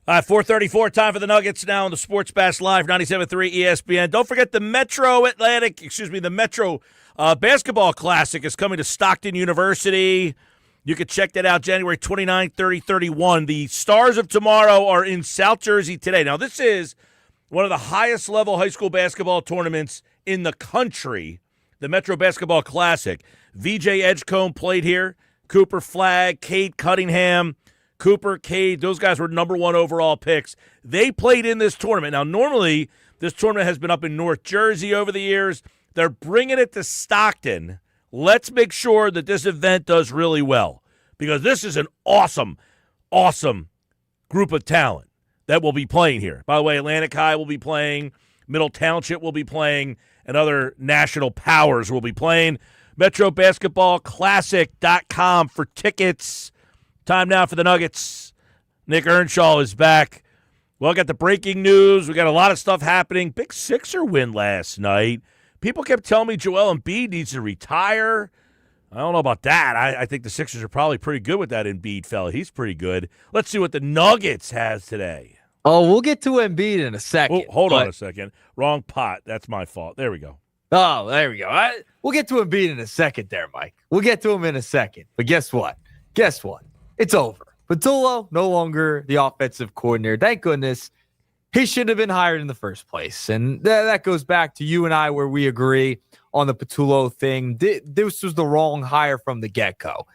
All right, 4:34, time for the Nuggets now on the Sports Bash Live, 97.3 ESPN. Don't forget the Metro Basketball Classic is coming to Stockton University. You can check that out January 29, 30, 31. The Stars of Tomorrow are in South Jersey today. Now, this is one of the highest level high school basketball tournaments in the country, the Metro Basketball Classic. VJ Edgecombe played here, Cooper Flagg, Cade Cunningham, Cooper, Cade, those guys were number 1 overall picks. They played in this tournament. Now, normally, this tournament has been up in North Jersey over the years. They're bringing it to Stockton. Let's make sure that this event does really well, because this is an awesome, awesome group of talent that will be playing here. By the way, Atlantic High will be playing, Middle Township will be playing, and other national powers will be playing. MetroBasketballClassic.com for tickets. Time now for the Nuggets. Nick Earnshaw is back. Well, got the breaking news. We got a lot of stuff happening. Big Sixer win last night. People kept telling me Joel Embiid needs to retire. I don't know about that. I think the Sixers are probably pretty good with that Embiid fella. He's pretty good. Let's see what the Nuggets has today. Oh, we'll get to Embiid in a second. Oh, hold on a second. Wrong pot. That's my fault. There we go. Oh, there we go. We'll get to Embiid in a second there, Mike. We'll get to him in a second. But guess what? It's over. Patullo, no longer the offensive coordinator. Thank goodness. He shouldn't have been hired in the first place. And that goes back to you and I, where we agree on the Patullo thing. This was the wrong hire from the get-go.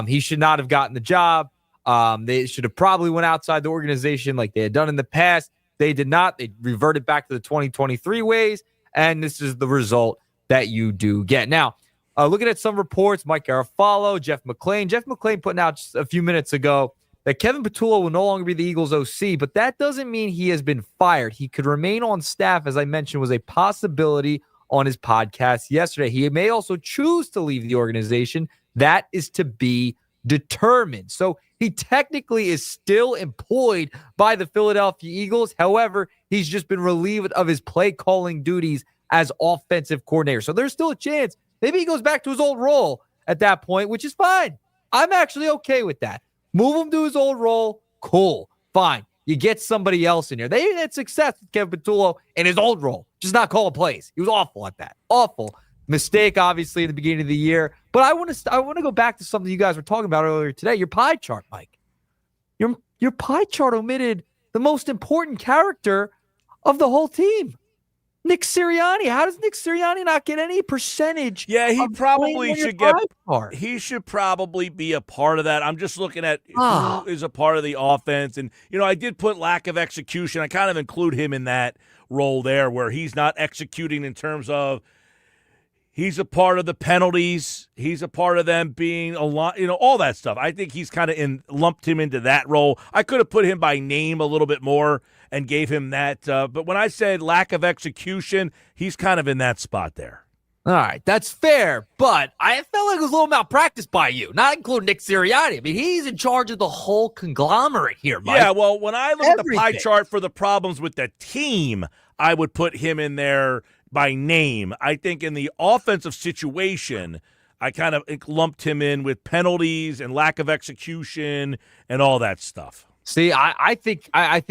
He should not have gotten the job. They should have probably went outside the organization like they had done in the past. They did not. They reverted back to the 2023 ways, and this is the result that you do get. Now, looking at some reports, Mike Garafalo, Jeff McClain. Jeff McClain putting out just a few minutes ago that Kevin Patullo will no longer be the Eagles' OC, but that doesn't mean he has been fired. He could remain on staff, as I mentioned, was a possibility on his podcast yesterday. He may also choose to leave the organization. That is to be determined. So he technically is still employed by the Philadelphia Eagles. However, he's just been relieved of his play calling duties as offensive coordinator. So there's still a chance maybe he goes back to his old role at that point, which is fine. I'm actually okay with that. Move him to his old role. Cool. Fine. You get somebody else in here. They had success with Kevin Patullo in his old role. Just not calling plays. He was awful at that. Awful. Mistake, obviously, at the beginning of the year. But I want to go back to something you guys were talking about earlier today. Your pie chart, Mike. Your pie chart omitted the most important character of the whole team. Nick Sirianni. How does Nick Sirianni not get any percentage? Yeah, he probably should get. Part? He should probably be a part of that. I'm just looking at who is a part of the offense, and I did put lack of execution. I kind of include him in that role there, where he's not executing in terms of he's a part of the penalties. He's a part of them being a lot, all that stuff. I think he's kind of lumped him into that role. I could have put him by name a little bit more and gave him that. But when I said lack of execution, he's kind of in that spot there. All right, that's fair, but I felt like it was a little malpractice by you, not including Nick Sirianni. I mean, he's in charge of the whole conglomerate here, Mike. Yeah, well, when I look at the pie chart for the problems with the team, I would put him in there by name. I think in the offensive situation, I kind of lumped him in with penalties and lack of execution and all that stuff. See, I think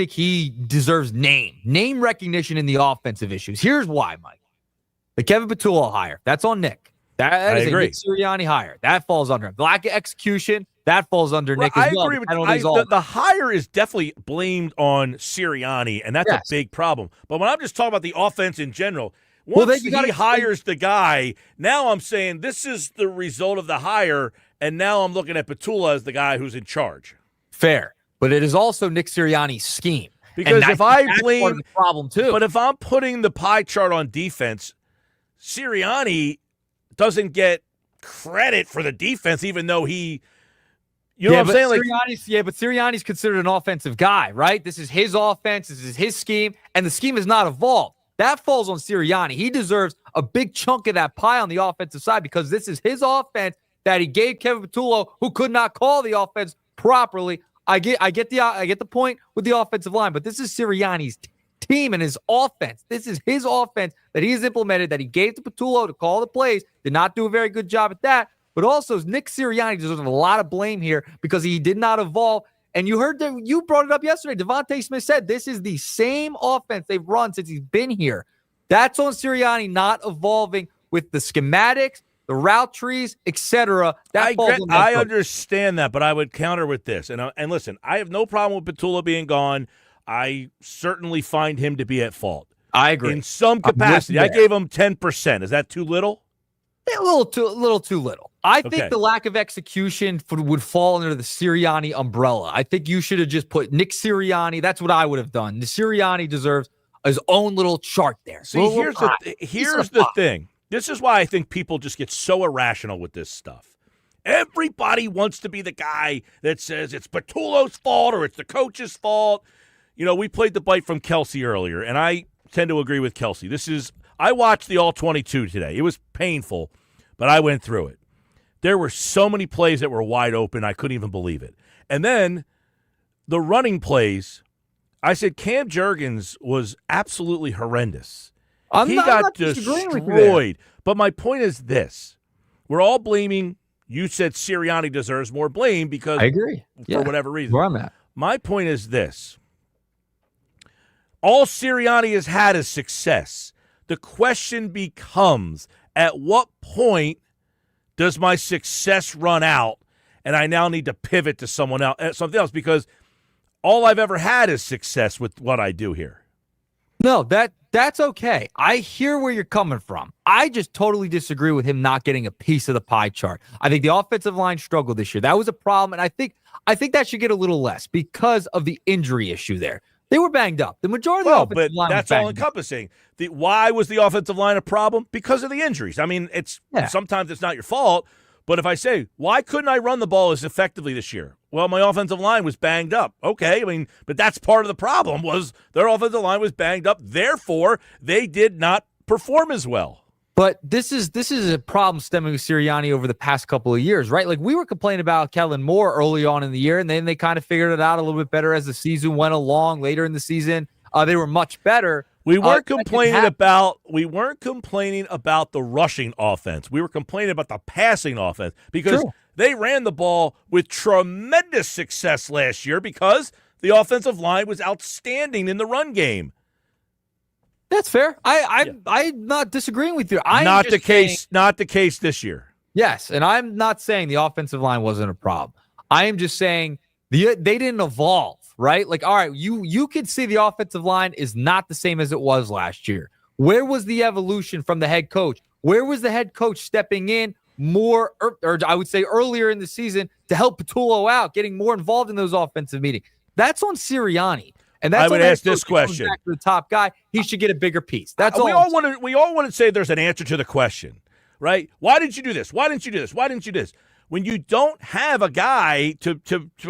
he deserves name recognition in the offensive issues. Here's why, Mike. The Kevin Patullo hire, that's on Nick. That is a Nick Sirianni hire. That falls under him. The lack of execution, that falls under Nick as well. I agree with the hire is definitely blamed on Sirianni, and that's a big problem. But when I'm just talking about the offense in general, once he hires the guy, now I'm saying this is the result of the hire, and now I'm looking at Patullo as the guy who's in charge. Fair. But it is also Nick Sirianni's scheme. Because if I blame part of the problem too. But if I'm putting the pie chart on defense, Sirianni doesn't get credit for the defense, even though he, what I'm saying? But Sirianni's considered an offensive guy, right? This is his offense. This is his scheme, and the scheme has not evolved. That falls on Sirianni. He deserves a big chunk of that pie on the offensive side because this is his offense that he gave Kevin Patullo, who could not call the offense properly. I get the point with the offensive line, but this is Sirianni's team and his offense. This is his offense that he has implemented, that he gave to Patullo to call the plays. Did not do a very good job at that. But also, Nick Sirianni deserves a lot of blame here because he did not evolve And you heard that you brought it up yesterday. Devontae Smith said this is the same offense they've run since he's been here. That's on Sirianni not evolving with the schematics, the route trees, etc. I understand that, but I would counter with this. And listen, I have no problem with Patullo being gone. I certainly find him to be at fault. I agree. In some capacity. I gave him 10%. Is that too little? A little too little. I think the lack of execution would fall under the Sirianni umbrella. I think you should have just put Nick Sirianni. That's what I would have done. The Sirianni deserves his own little chart there. See, here's the thing. This is why I think people just get so irrational with this stuff. Everybody wants to be the guy that says it's Patullo's fault or it's the coach's fault. You know, we played the bite from Kelsey earlier, and I tend to agree with Kelsey. I watched the All-22 today. It was painful, but I went through it. There were so many plays that were wide open, I couldn't even believe it. And then the running plays, I said Cam Jurgens was absolutely horrendous. He got destroyed. But my point is this. We're all blaming, you said Sirianni deserves more blame because I agree. For whatever reason. Where I'm at. My point is this. All Sirianni has had is success. The question becomes, at what point does my success run out and I now need to pivot to something else? Because all I've ever had is success with what I do here. No, that's okay. I hear where you're coming from. I just totally disagree with him not getting a piece of the pie chart. I think the offensive line struggled this year. That was a problem, and I think that should get a little less because of the injury issue there. They were banged up. The majority of the offensive line that's all encompassing. Why was the offensive line a problem? Because of the injuries. I mean, sometimes it's not your fault, but if I say, why couldn't I run the ball as effectively this year? Well, my offensive line was banged up. Okay, I mean, but that's part of the problem was their offensive line was banged up. Therefore, they did not perform as well. But this is a problem stemming with Sirianni over the past couple of years, right? Like we were complaining about Kellen Moore early on in the year, and then they kind of figured it out a little bit better as the season went along. Later in the season, they were much better. We weren't complaining about the rushing offense. We were complaining about the passing offense because they ran the ball with tremendous success last year because the offensive line was outstanding in the run game. That's fair. I'm not disagreeing with you. Not the case this year. Yes, and I'm not saying the offensive line wasn't a problem. I am just saying they didn't evolve, right? Like, all right, you could see the offensive line is not the same as it was last year. Where was the evolution from the head coach? Where was the head coach stepping in more, or I would say earlier in the season to help Patullo out, getting more involved in those offensive meetings? That's on Sirianni. And that's I would ask this question: back to the top guy, he should get a bigger piece. That's we all want to say there's an answer to the question, right? Why didn't you do this? Why didn't you do this? Why didn't you do this? When you don't have a guy to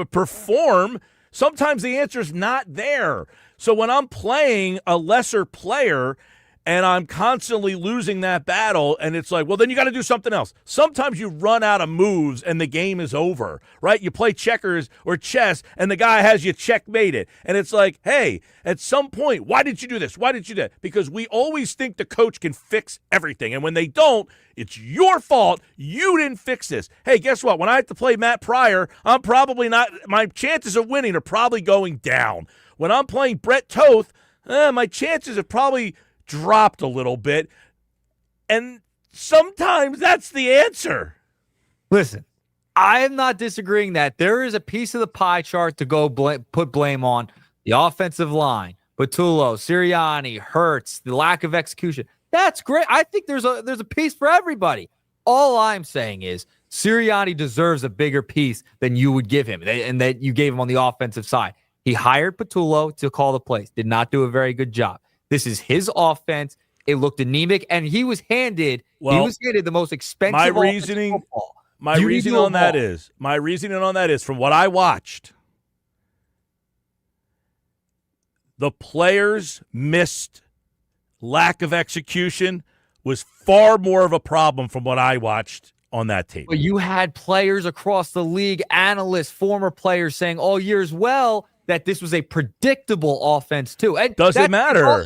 perform, sometimes the answer is not there. So when I'm playing a lesser player and I'm constantly losing that battle, and it's like, well, then you got to do something else. Sometimes you run out of moves and the game is over, right? You play checkers or chess, and the guy has you checkmated. And it's like, hey, at some point, why did you do this? Why did you do that? Because we always think the coach can fix everything. And when they don't, it's your fault. You didn't fix this. Hey, guess what? When I have to play Matt Pryor, I'm probably not – my chances of winning are probably going down. When I'm playing Brett Toth, my chances have probably – dropped a little bit, and sometimes that's the answer. Listen, I am not disagreeing that there is a piece of the pie chart to go put blame on the offensive line, Patullo, Sirianni, Hurts, the lack of execution. That's great. I think there's a piece for everybody. All I'm saying is Sirianni deserves a bigger piece than you would give him, and that you gave him on the offensive side. He hired Patullo to call the plays, did not do a very good job. This is his offense. It looked anemic, and he was handed the most expensive. My reasoning on that is from what I watched, the players missed lack of execution was far more of a problem from what I watched on that tape. But you had players across the league, analysts, former players saying all year as well that this was a predictable offense too. And doesn't matter.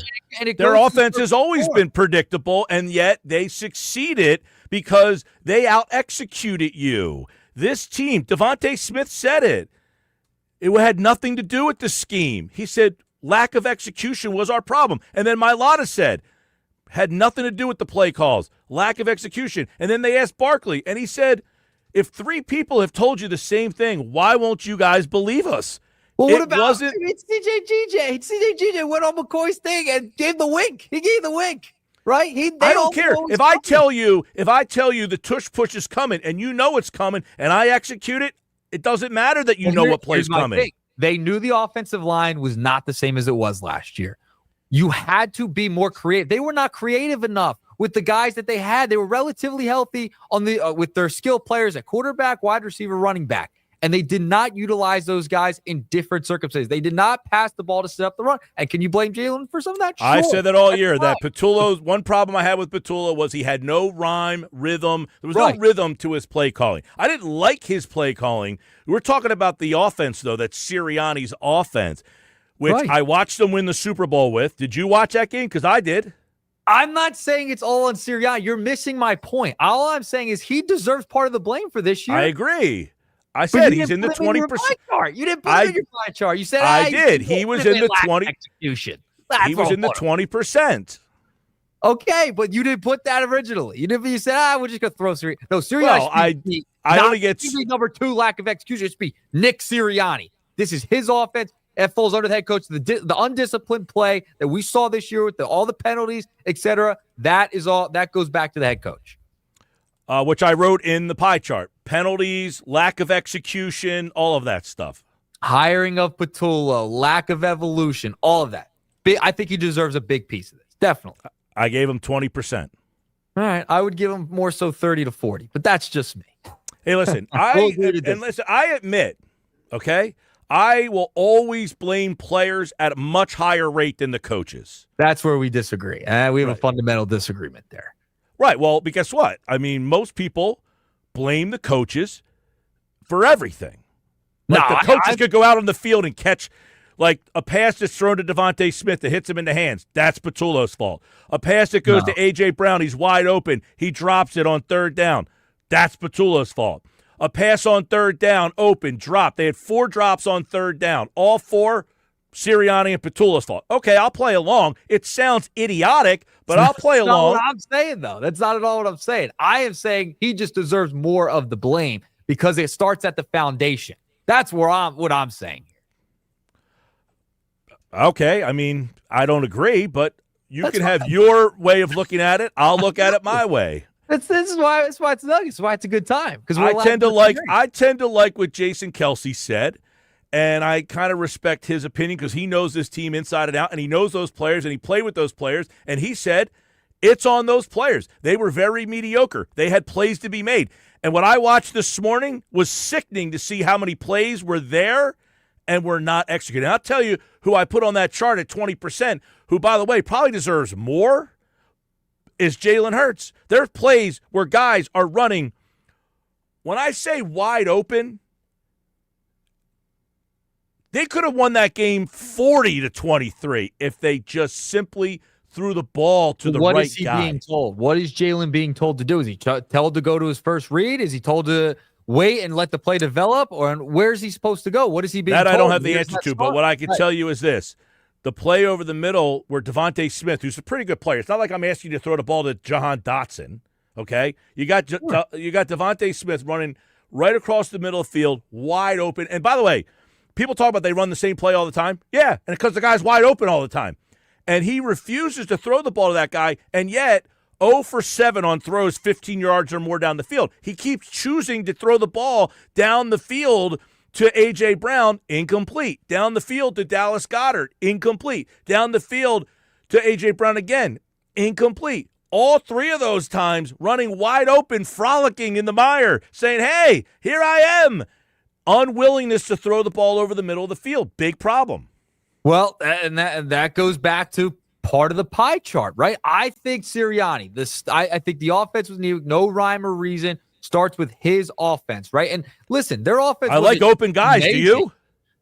Their offense has always been predictable, and yet they succeeded because they out-executed you. This team, Devontae Smith said it. It had nothing to do with the scheme. He said lack of execution was our problem. And then Mailata said, had nothing to do with the play calls, lack of execution. And then they asked Barkley, and he said, if 3 people have told you the same thing, why won't you guys believe us? Well, what about it's CJ GJ? CJ GJ went on McCoy's thing and gave the wink. He gave the wink, right? I don't care. If I tell you the tush push is coming and you know it's coming and I execute it, it doesn't matter that you know what play's coming. Thing. They knew the offensive line was not the same as it was last year. You had to be more creative. They were not creative enough with the guys that they had. They were relatively healthy on the with their skill players at quarterback, wide receiver, running back. And they did not utilize those guys in different circumstances. They did not pass the ball to set up the run. And can you blame Jalen for some of that? Sure. I said that all year. That Patullo's one problem I had with Patullo was he had no rhyme, rhythm. There was no rhythm to his play calling. I didn't like his play calling. We're talking about the offense, though. That's Sirianni's offense, which I watched them win the Super Bowl with. Did you watch that game? Because I did. I'm not saying it's all on Sirianni. You're missing my point. All I'm saying is he deserves part of the blame for this year. I agree. I said he's in the 20%. You didn't put him in your pie chart. You said I did. He was in the 20 execution. He was in the 20%. Okay, but you didn't put that originally. You said, we're just gonna throw Sirianni. No, Sirianni. Well, I only get number 2 lack of execution. It should be Nick Sirianni. This is his offense. That falls under the head coach. The undisciplined play that we saw this year with all the penalties, etc. That goes back to the head coach. Which I wrote in the pie chart. Penalties, lack of execution, all of that stuff. Hiring of Patullo, lack of evolution, all of that. I think he deserves a big piece of this. Definitely. I gave him 20%. All right. I would give him more so 30 to 40, but that's just me. Hey, listen, I admit, okay, I will always blame players at a much higher rate than the coaches. That's where we disagree. We have a fundamental disagreement there. Right. Well, but guess what? I mean, most people blame the coaches for everything. Like the coaches could go out on the field and catch, like a pass that's thrown to Devontae Smith that hits him in the hands. That's Patullo's fault. A pass that goes to A.J. Brown, he's wide open. He drops it on 3rd down. That's Patullo's fault. A pass on 3rd down, open, drop. They had 4 drops on 3rd down. All 4 Sirianni and Patullo's fault. Okay, I'll play along. It sounds idiotic, but I'll play along. That's not what I'm saying, though. That's not at all what I'm saying. I am saying he just deserves more of the blame because it starts at the foundation. That's what I'm saying. Okay, I mean, I don't agree, but you can have your way of looking at it. I'll look at it my way. This is why it's Nuggets. That's why it's a good time. Because I tend to like what Jason Kelce said. And I kind of respect his opinion because he knows this team inside and out, and he knows those players, and he played with those players. And he said, it's on those players. They were very mediocre. They had plays to be made. And what I watched this morning was sickening to see how many plays were there and were not executed. And I'll tell you who I put on that chart at 20%, who, by the way, probably deserves more, is Jalen Hurts. There are plays where guys are running, when I say wide open, they could have won that game 40-23 if they just simply threw the ball to the right guy. What is he being told? What is Jalen being told to do? Is he told to go to his first read? Is he told to wait and let the play develop? Or where is he supposed to go? What is he being told? That I don't have the answer to, but what I can tell you is this. The play over the middle where Devontae Smith, who's a pretty good player, it's not like I'm asking you to throw the ball to Jahan Dotson, okay? You got Devontae Smith running right across the middle of the field, wide open. And by the way, people talk about they run the same play all the time. Yeah, and because the guy's wide open all the time. And he refuses to throw the ball to that guy, and yet 0 for 7 on throws 15 yards or more down the field. He keeps choosing to throw the ball down the field to A.J. Brown, incomplete. Down the field to Dallas Goedert, incomplete. Down the field to A.J. Brown again, incomplete. All 3 of those times running wide open, frolicking in the mire, saying, hey, here I am. Unwillingness to throw the ball over the middle of the field. Big problem. Well, and that goes back to part of the pie chart, right? I think Sirianni, I think the offense was no rhyme or reason, starts with his offense, right? And listen, their offense. I like open guys. Amazing. Do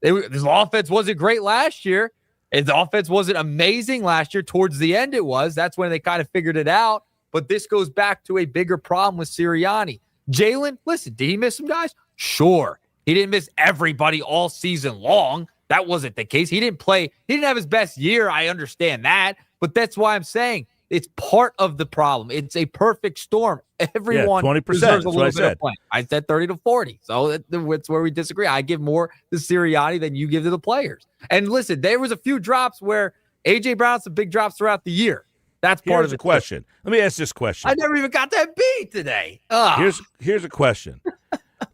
you? This offense wasn't great last year. And the offense wasn't amazing last year. Towards the end, it was. That's when they kind of figured it out. But this goes back to a bigger problem with Sirianni. Jalen, listen, did he miss some guys? Sure. He didn't miss everybody all season long. That wasn't the case. He didn't play. He didn't have his best year. I understand that. But that's why I'm saying it's part of the problem. It's a perfect storm. Everyone 20%. deserves a That's what little I bit said. of play. I said 30 to 40. So that's where we disagree. I give more to Sirianni than you give to the players. And listen, there was a few drops where A.J. Brown had some big drops throughout the year. That's part of Here's the a question. Let me ask this question. I never even got that beat today. Ugh. Here's a question.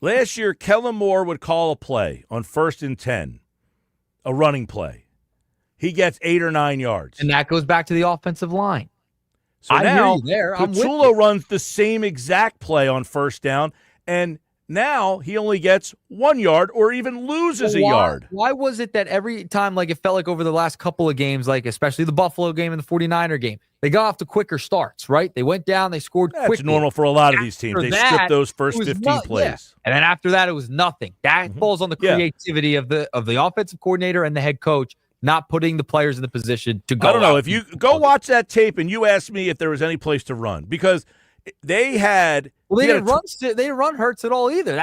Last year, Kellen Moore would call a play on 1st and 10, a running play. He gets 8 or 9 yards. And that goes back to the offensive line. So I now, hear you there. I'm with Patullo you. runs the same exact play on 1st down, and now he only gets 1 yard or even loses a yard. Why was it that every time, like it felt like over the last couple of games, like especially the Buffalo game and the 49er game, they got off to quicker starts, right? They went down, they scored That's quickly. normal for a lot of these teams. After They that, skip those it first was 15 plays. Yeah. And then after that, it was nothing. That falls on the creativity of the offensive coordinator and the head coach not putting the players in the position to go. I don't know. out If you go watch that tape and you ask me if there was any place to run, because they had – Well, they didn't run Hurts at all either.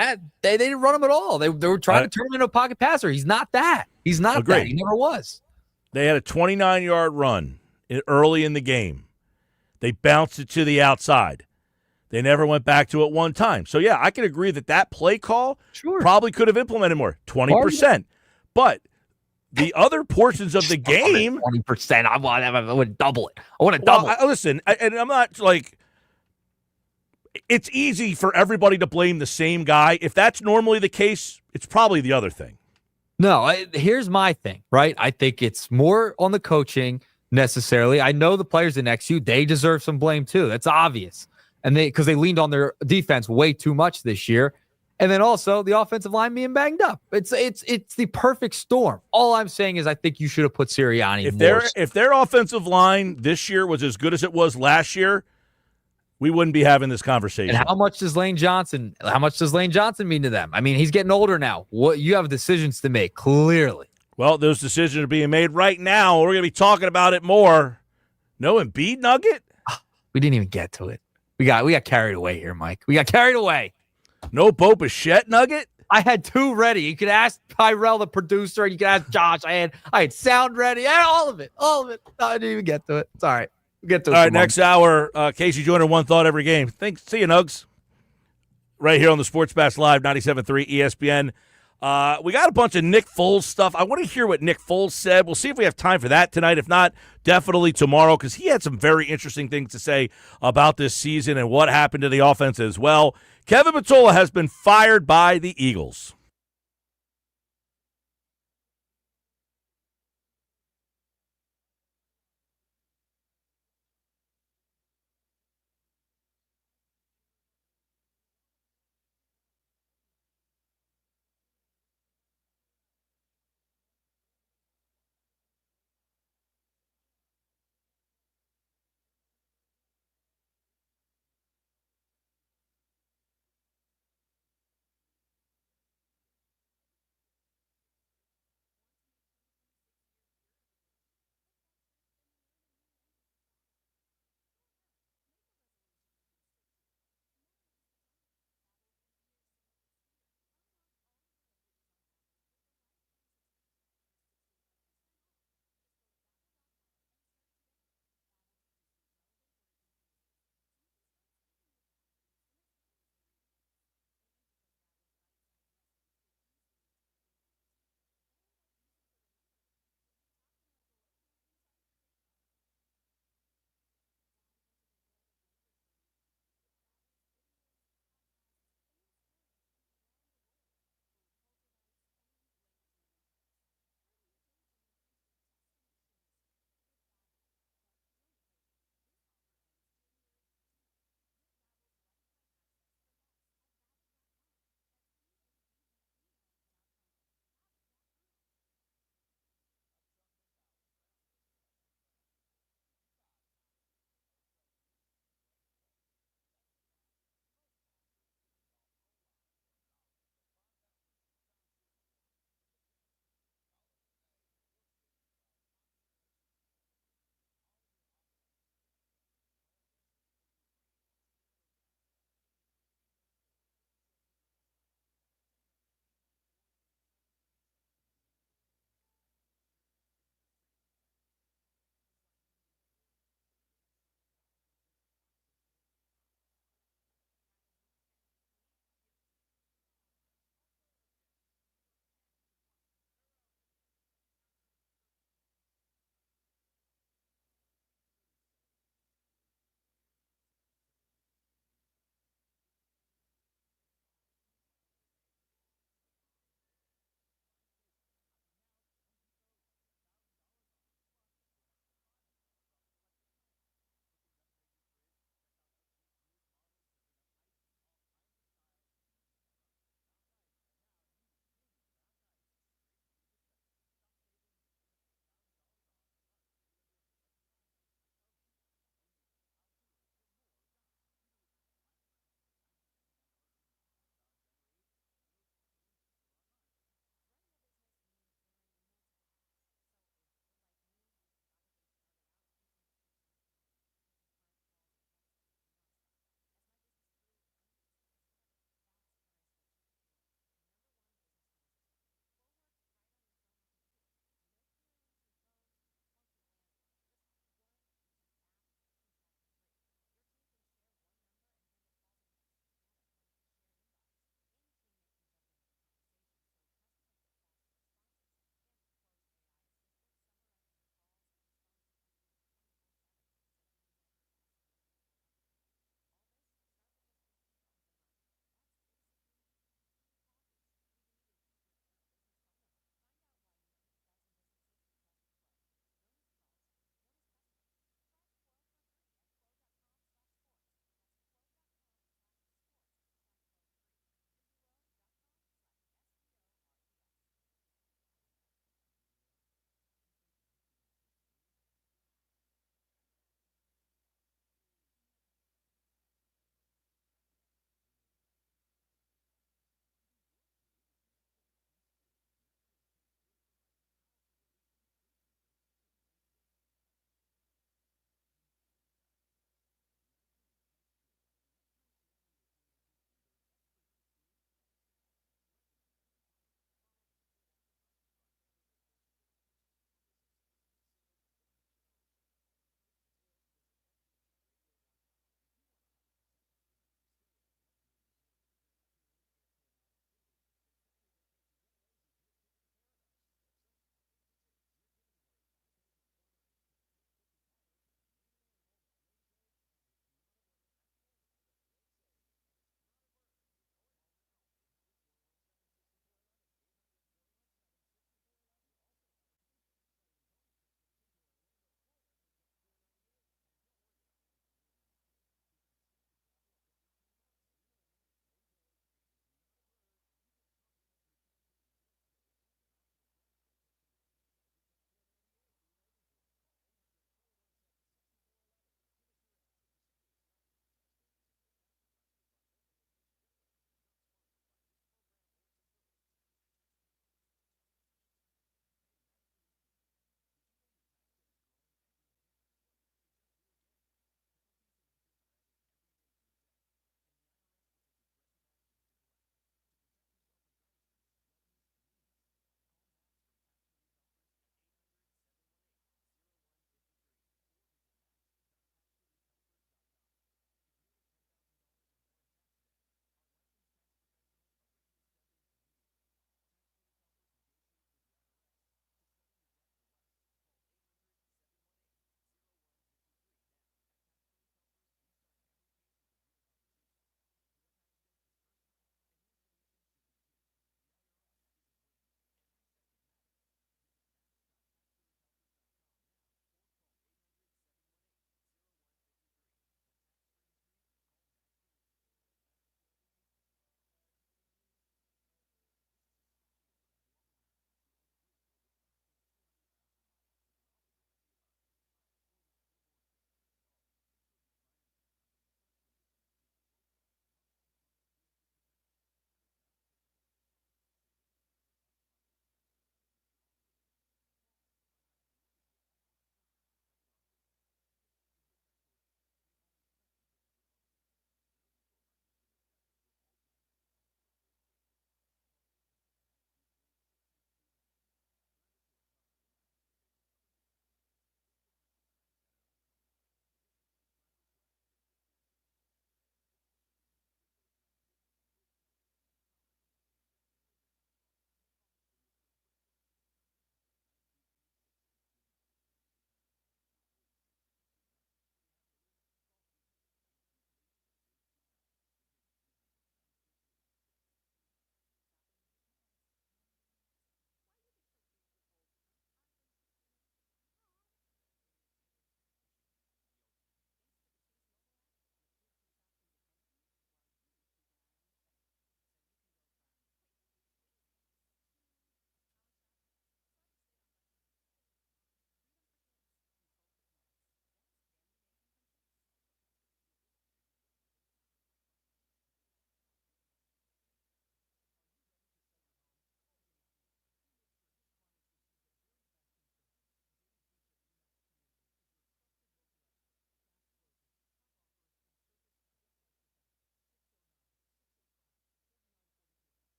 They didn't run him at all. They were trying to turn him into a pocket passer. He's not that. He's not that. He never was. They had a 29-yard run early in the game. They bounced it to the outside. They never went back to it one time. So, yeah, I can agree that play call probably could have implemented more, 20%. But the other portions of the game – 20%. I want to double it. I want to double it. Listen, and I'm not like – it's easy for everybody to blame the same guy. If that's normally the case, it's probably the other thing. No, here's my thing, right? I think it's more on the coaching necessarily. I know the players in XU, they deserve some blame too. That's obvious. And because they leaned on their defense way too much this year. And then also the offensive line being banged up. It's the perfect storm. All I'm saying is I think you should have put Sirianni If their offensive line this year was as good as it was last year, we wouldn't be having this conversation. And how much does Lane Johnson mean to them? I mean, he's getting older now. You have decisions to make, clearly. Well, those decisions are being made right now. We're going to be talking about it more. No Embiid nugget? We didn't even get to it. We got carried away here, Mike. We got carried away. No Bichette nugget? I had 2 ready. You could ask Tyrell, the producer, and you could ask Josh. I had sound ready. All of it. No, I didn't even get to it. It's all right. We'll get to it. All right, next hour, Casey Joyner, One Thought Every Game. See you, Nugs. Right here on the Sports Bash Live, 97.3 ESPN. We got a bunch of Nick Foles stuff. I want to hear what Nick Foles said. We'll see if we have time for that tonight. If not, definitely tomorrow, because he had some very interesting things to say about this season and what happened to the offense as well. Kevin Patullo has been fired by the Eagles.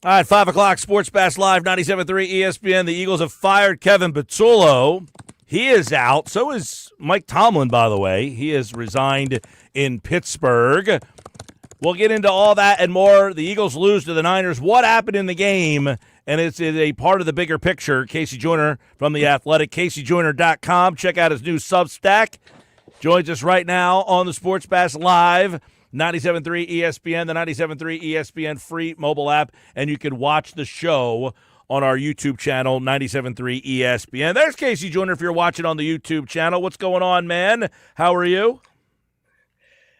All right, 5 o'clock, Sports Bash Live, 97.3 ESPN. The Eagles have fired Kevin Patullo. He is out. So is Mike Tomlin, by the way. He has resigned in Pittsburgh. We'll get into all that and more. The Eagles lose to the Niners. What happened in the game? And it's a part of the bigger picture. Casey Joyner from The Athletic, CaseyJoyner.com. Check out his new Substack. Joins us right now on the Sports Bash Live, 97.3 ESPN, the 97.3 ESPN free mobile app, and you can watch the show on our YouTube channel, 97.3 ESPN. There's Casey Joyner if you're watching on the YouTube channel. What's going on, man? How are you?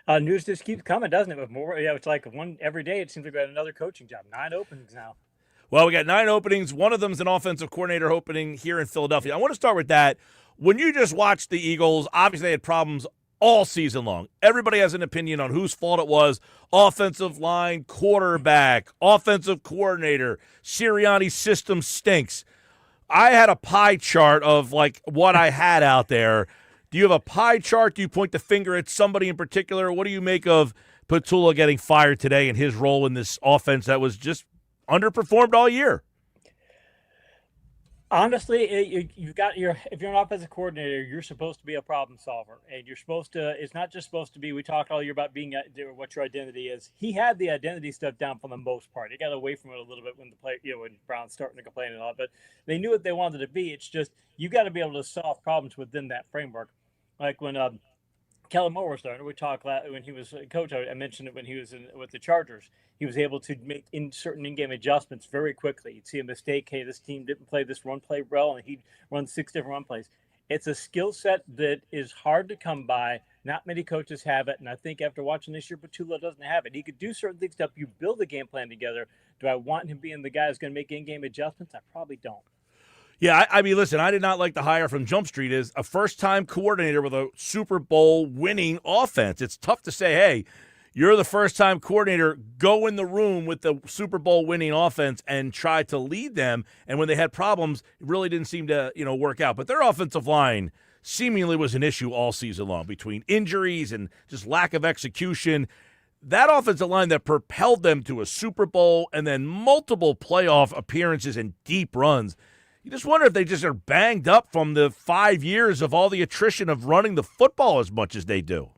News just keeps coming, doesn't it? With more, it's like one every day. It seems like we got another coaching job. 9 openings now. Well, we got 9 openings. One of them is an offensive coordinator opening here in Philadelphia. I want to start with that. When you just watched the Eagles, obviously they had problems all season long. Everybody has an opinion on whose fault it was. Offensive line, quarterback, offensive coordinator. Sirianni's system stinks. I had a pie chart of like what I had out there. Do you have a pie chart? Do you point the finger at somebody in particular? What do you make of Patullo getting fired today and his role in this offense that was just underperformed all year? Honestly, if you're an offensive coordinator, you're supposed to be a problem solver, and you're supposed to. It's not just supposed to be. We talk all year about being what your identity is. He had the identity stuff down for the most part. He got away from it a little bit when when Brown's starting to complain and all. But they knew what they wanted to be. It's just you got to be able to solve problems within that framework. Like when Kellen Moore was starting, we talked when he was a coach. I mentioned it when he was with the Chargers. He was able to make certain in-game adjustments very quickly. You'd see a mistake. Hey, this team didn't play this run play well, and he'd run 6 different run plays. It's a skill set that is hard to come by. Not many coaches have it, and I think after watching this year, Patullo doesn't have it. He could do certain things to help you build a game plan together. Do I want him being the guy who's going to make in-game adjustments? I probably don't. Yeah, I mean, listen, I did not like the hire from Jump Street as a first-time coordinator with a Super Bowl winning offense. It's tough to say, hey, you're the first-time coordinator, go in the room with the Super Bowl winning offense and try to lead them. And when they had problems, it really didn't seem to, work out. But their offensive line seemingly was an issue all season long between injuries and just lack of execution. That offensive line that propelled them to a Super Bowl and then multiple playoff appearances and deep runs. You just wonder if they just are banged up from the 5 years of all the attrition of running the football as much as they do.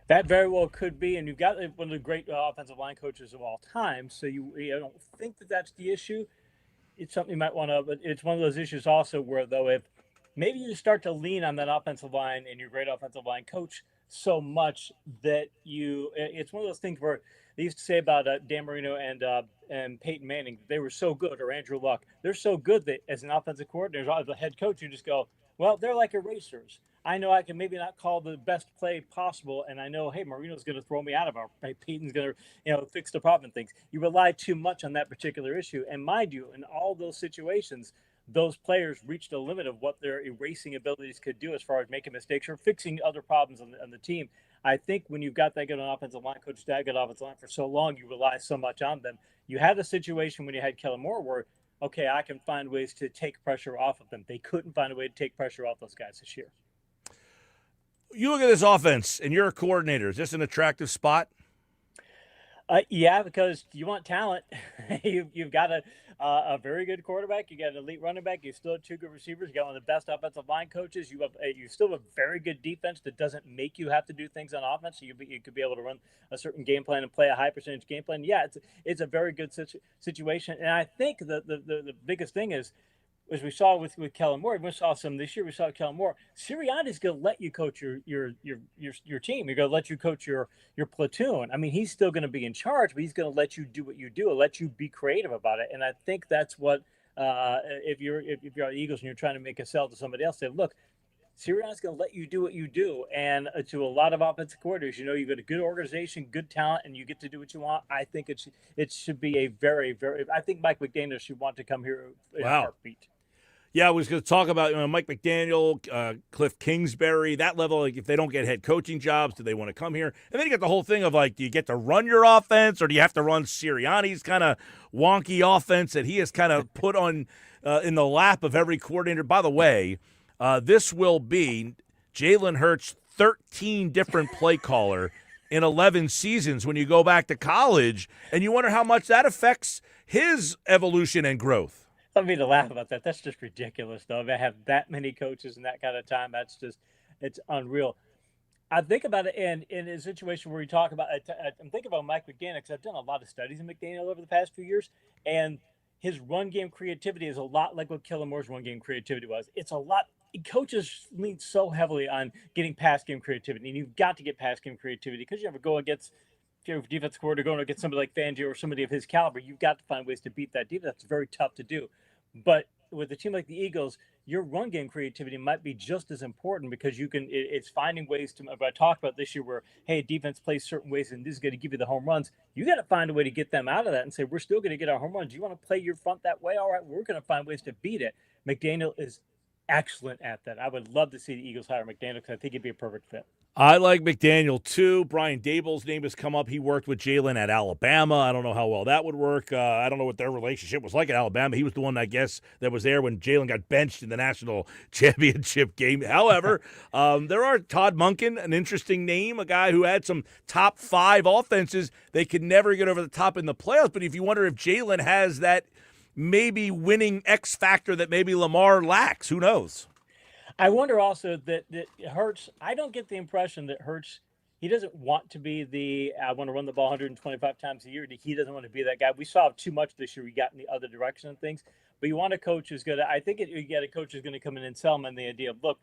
That very well could be, and you've got one of the great offensive line coaches of all time, so I don't think that's the issue. It's something you might want to, but it's one of those issues also where, though, if maybe you start to lean on that offensive line and your great offensive line coach so much that it's one of those things where they used to say about Dan Marino and Peyton Manning, they were so good, or Andrew Luck, they're so good that as an offensive coordinator, as a head coach, you just go, well, they're like erasers. I know I can maybe not call the best play possible, and I know, hey, Marino's going to throw me out of it. Peyton's going to, fix the problem and things. You rely too much on that particular issue, and mind you, in all those situations, those players reached a limit of what their erasing abilities could do as far as making mistakes or fixing other problems on the team. I think when you've got that good an offensive line coach, that good offensive line for so long, you rely so much on them. You had a situation when you had Kellen Moore where, okay, I can find ways to take pressure off of them. They couldn't find a way to take pressure off those guys this year. You look at this offense, and you're a coordinator. Is this an attractive spot? Yeah, because you want talent. You've got a very good quarterback. You got an elite running back. You still have 2 good receivers. You got one of the best offensive line coaches. You still have a very good defense that doesn't make you have to do things on offense. So you could be able to run a certain game plan and play a high percentage game plan. Yeah, it's a very good situation. And I think the biggest thing is, as we saw with Kellen Moore, we saw some this year. We saw Kellen Moore. Sirianni's going to let you coach your team. You're going to let you coach your platoon. I mean, he's still going to be in charge, but he's going to let you do what you do and let you be creative about it. And I think that's what if you're the Eagles and you're trying to make a sell to somebody else, say, look, Sirianni's going to let you do what you do. And to a lot of offensive coordinators, you've got a good organization, good talent, and you get to do what you want. I think it should be a very, very. I think Mike McDaniel should want to come here in a heartbeat. Yeah, I was going to talk about Mike McDaniel, Cliff Kingsbury, that level. Like, if they don't get head coaching jobs, do they want to come here? And then you get the whole thing of, like, do you get to run your offense, or do you have to run Sirianni's kind of wonky offense that he has kind of put on in the lap of every coordinator? By the way, this will be Jalen Hurts' 13 different play caller in 11 seasons when you go back to college, and you wonder how much that affects his evolution and growth. I don't mean to laugh about that. That's just ridiculous, though. If I have that many coaches in that kind of time, it's unreal. I think about it in a situation where you talk about, I'm thinking about Mike McDaniel, because I've done a lot of studies in McDaniel over the past few years, and his run game creativity is a lot like what Kellen Moore's run game creativity was. It's a lot. Coaches lean so heavily on getting pass game creativity, and you've got to get pass game creativity because you ever go against, if you're a defensive coordinator going against somebody like Fangio or somebody of his caliber, you've got to find ways to beat that defense. That's very tough to do. But with a team like the Eagles, your run game creativity might be just as important because it's finding ways to, I talked about this year where, hey, defense plays certain ways and this is going to give you the home runs. You got to find a way to get them out of that and say, we're still going to get our home runs. You want to play your front that way? All right, we're going to find ways to beat it. McDaniel is excellent at that. I would love to see the Eagles hire McDaniel because I think he'd be a perfect fit. I like McDaniel, too. Brian Daboll's name has come up. He worked with Jalen at Alabama. I don't know how well that would work. I don't know what their relationship was like at Alabama. He was the one, I guess, that was there when Jalen got benched in the national championship game. However, there are Todd Monken, an interesting name, a guy who had some top 5 offenses. They could never get over the top in the playoffs. But if you wonder if Jalen has that maybe winning X factor that maybe Lamar lacks, who knows? I wonder also that Hurts, I don't get the impression that Hurts, he doesn't want to be I want to run the ball 125 times a year. He doesn't want to be that guy. We saw too much this year. We got in the other direction of things. But you want a coach who's going to, you get a coach who's going to come in and sell them on the idea of, look,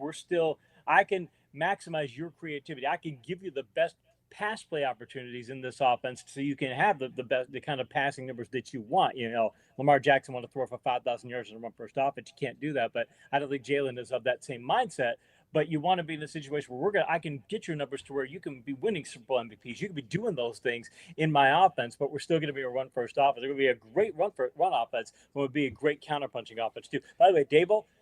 I can maximize your creativity. I can give you the best pass play opportunities in this offense so you can have the kind of passing numbers that you want. Lamar Jackson want to throw for 5,000 yards and run first offense. You can't do that, but I don't think Jalen is of that same mindset. But you want to be in a situation where I can get your numbers to where you can be winning Super Bowl MVPs. You can be doing those things in my offense, but we're still going to be a run first offense. It's going to be a great run offense, but it would be a great counterpunching offense too. By the way,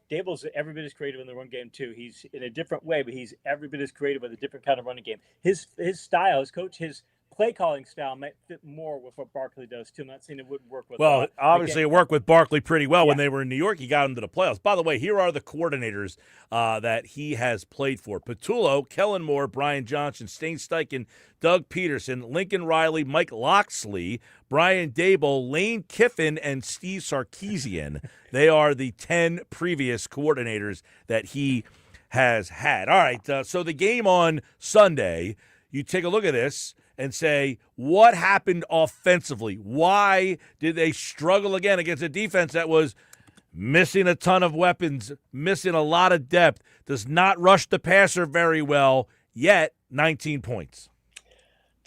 Dable's every bit as creative in the run game too. He's in a different way, but he's every bit as creative with a different kind of running game. His style, his play calling style might fit more with what Barkley does too. I'm not saying it wouldn't work with. Well, obviously it worked with Barkley pretty well when they were in New York. He got him to the playoffs. By the way, here are the coordinators that he has played for: Patullo, Kellen Moore, Brian Johnson, Stain Steichen, Doug Peterson, Lincoln Riley, Mike Loxley, Brian Daboll, Lane Kiffin, and Steve Sarkisian. They are the 10 previous coordinators that he has had. All right, so the game on Sunday, you take a look at this and say, what happened offensively? Why did they struggle again against a defense that was missing a ton of weapons, missing a lot of depth, does not rush the passer very well, yet 19 points?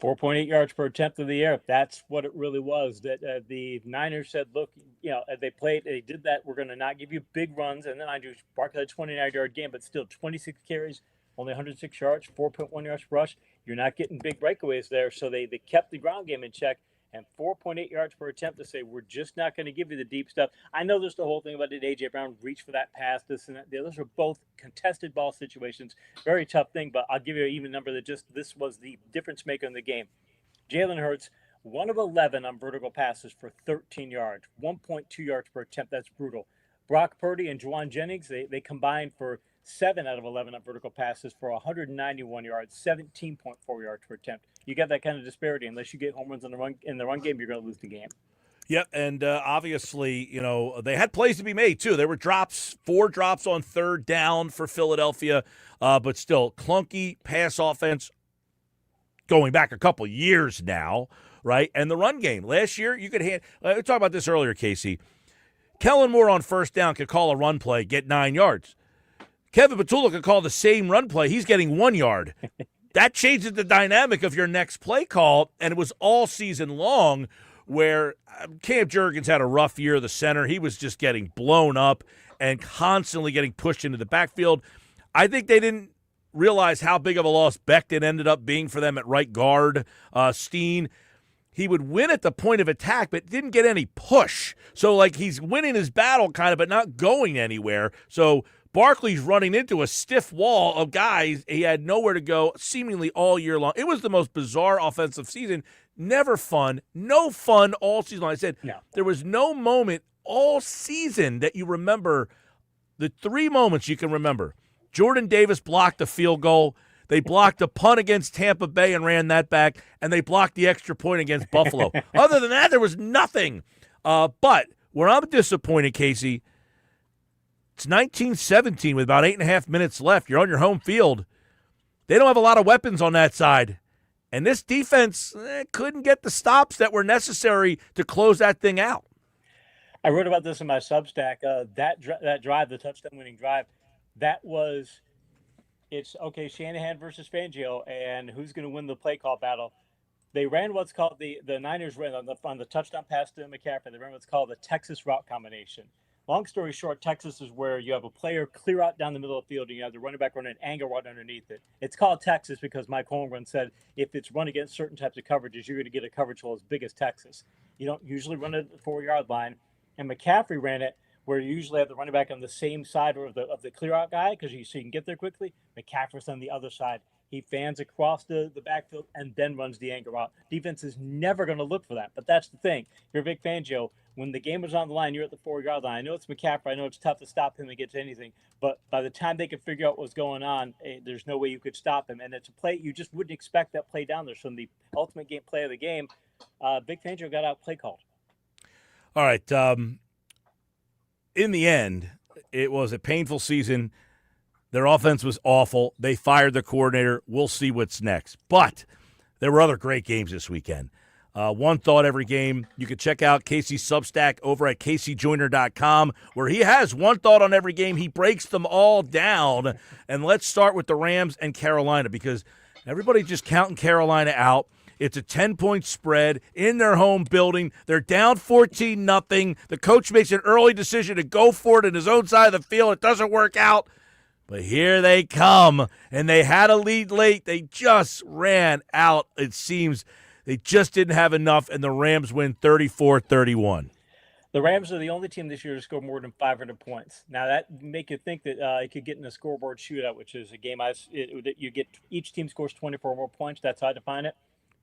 4.8 yards per attempt of the air. That's what it really was. That the Niners said, look, they did that. We're going to not give you big runs. And then Barkley had a 29-yard game, but still 26 carries, only 106 yards, 4.1 yards per rush. You're not getting big breakaways there. So they kept the ground game in check, and 4.8 yards per attempt to say, we're just not going to give you the deep stuff. I know there's the whole thing about did A.J. Brown reach for that pass, this and that. Those are both contested ball situations. Very tough thing, but I'll give you an even number that this was the difference maker in the game. Jalen Hurts, 1 of 11 on vertical passes for 13 yards, 1.2 yards per attempt. That's brutal. Brock Purdy and Juwan Jennings, they combined for 7 out of 11 on vertical passes for 191 yards, 17.4 yards per attempt. You got that kind of disparity. Unless you get home runs in the run game, you're going to lose the game. Yep, and obviously, they had plays to be made, too. There were 4 drops on third down for Philadelphia, but still, clunky pass offense going back a couple years now, right? And the run game. Last year, you could we talked about this earlier, Casey. Kellen Moore on first down could call a run play, get 9 yards. Kevin Patullo could call the same run play. He's getting 1 yard. That changes the dynamic of your next play call, and it was all season long where Cam Jurgens had a rough year, the center. He was just getting blown up and constantly getting pushed into the backfield. I think they didn't realize how big of a loss Becton ended up being for them at right guard. Steen, he would win at the point of attack, but didn't get any push. So, he's winning his battle kind of, but not going anywhere. So Barkley's running into a stiff wall of guys he had nowhere to go seemingly all year long. It was the most bizarre offensive season. Never fun. No fun all season long. I said There was no moment all season that you remember. The 3 moments you can remember. Jordan Davis blocked a field goal. They blocked a punt against Tampa Bay and ran that back, and they blocked the extra point against Buffalo. Other than that, there was nothing. But where I'm disappointed, Casey, it's 19-17 with about 8.5 minutes left. You're on your home field. They don't have a lot of weapons on that side. And this defense couldn't get the stops that were necessary to close that thing out. I wrote about this in my Substack. That drive, the touchdown-winning drive, it's okay, Shanahan versus Fangio, and who's going to win the play call battle. They ran what's called the Niners ran on the touchdown pass to McCaffrey. They ran what's called the Texas route combination. Long story short, Texas is where you have a player clear out down the middle of the field, and you have the running back run an angle right underneath it. It's called Texas because Mike Holmgren said if it's run against certain types of coverages, you're going to get a coverage hole as big as Texas. You don't usually run it at the 4-yard line. And McCaffrey ran it where you usually have the running back on the same side of the clear out guy so you can get there quickly. McCaffrey's on the other side. He fans across the backfield and then runs the angle route. Defense is never going to look for that. But that's the thing. You're Vic Fangio. When the game was on the line, you're at the 4-yard line. I know it's McCaffrey. I know it's tough to stop him against anything. But by the time they could figure out what was going on, there's no way you could stop him. And it's a play you just wouldn't expect that play down there. So in the ultimate game play of the game, Vic Fangio got out play called. All right. In the end, it was a painful season. Their offense was awful. They fired the coordinator. We'll see what's next. But there were other great games this weekend. One thought every game. You can check out Casey's Substack over at CaseyJoyner.com, where he has one thought on every game. He breaks them all down. And let's start with the Rams and Carolina because everybody's just counting Carolina out. It's a 10-point spread in their home building. They're down 14-0. The coach makes an early decision to go for it in his own side of the field. It doesn't work out. But here they come, and they had a lead late. They just ran out. It seems they just didn't have enough, and the Rams win 34-31. The Rams are the only team this year to score more than 500 points. Now, that make you think that it could get in a scoreboard shootout, which is a game you get each team scores 24 or more points. That's how I define it.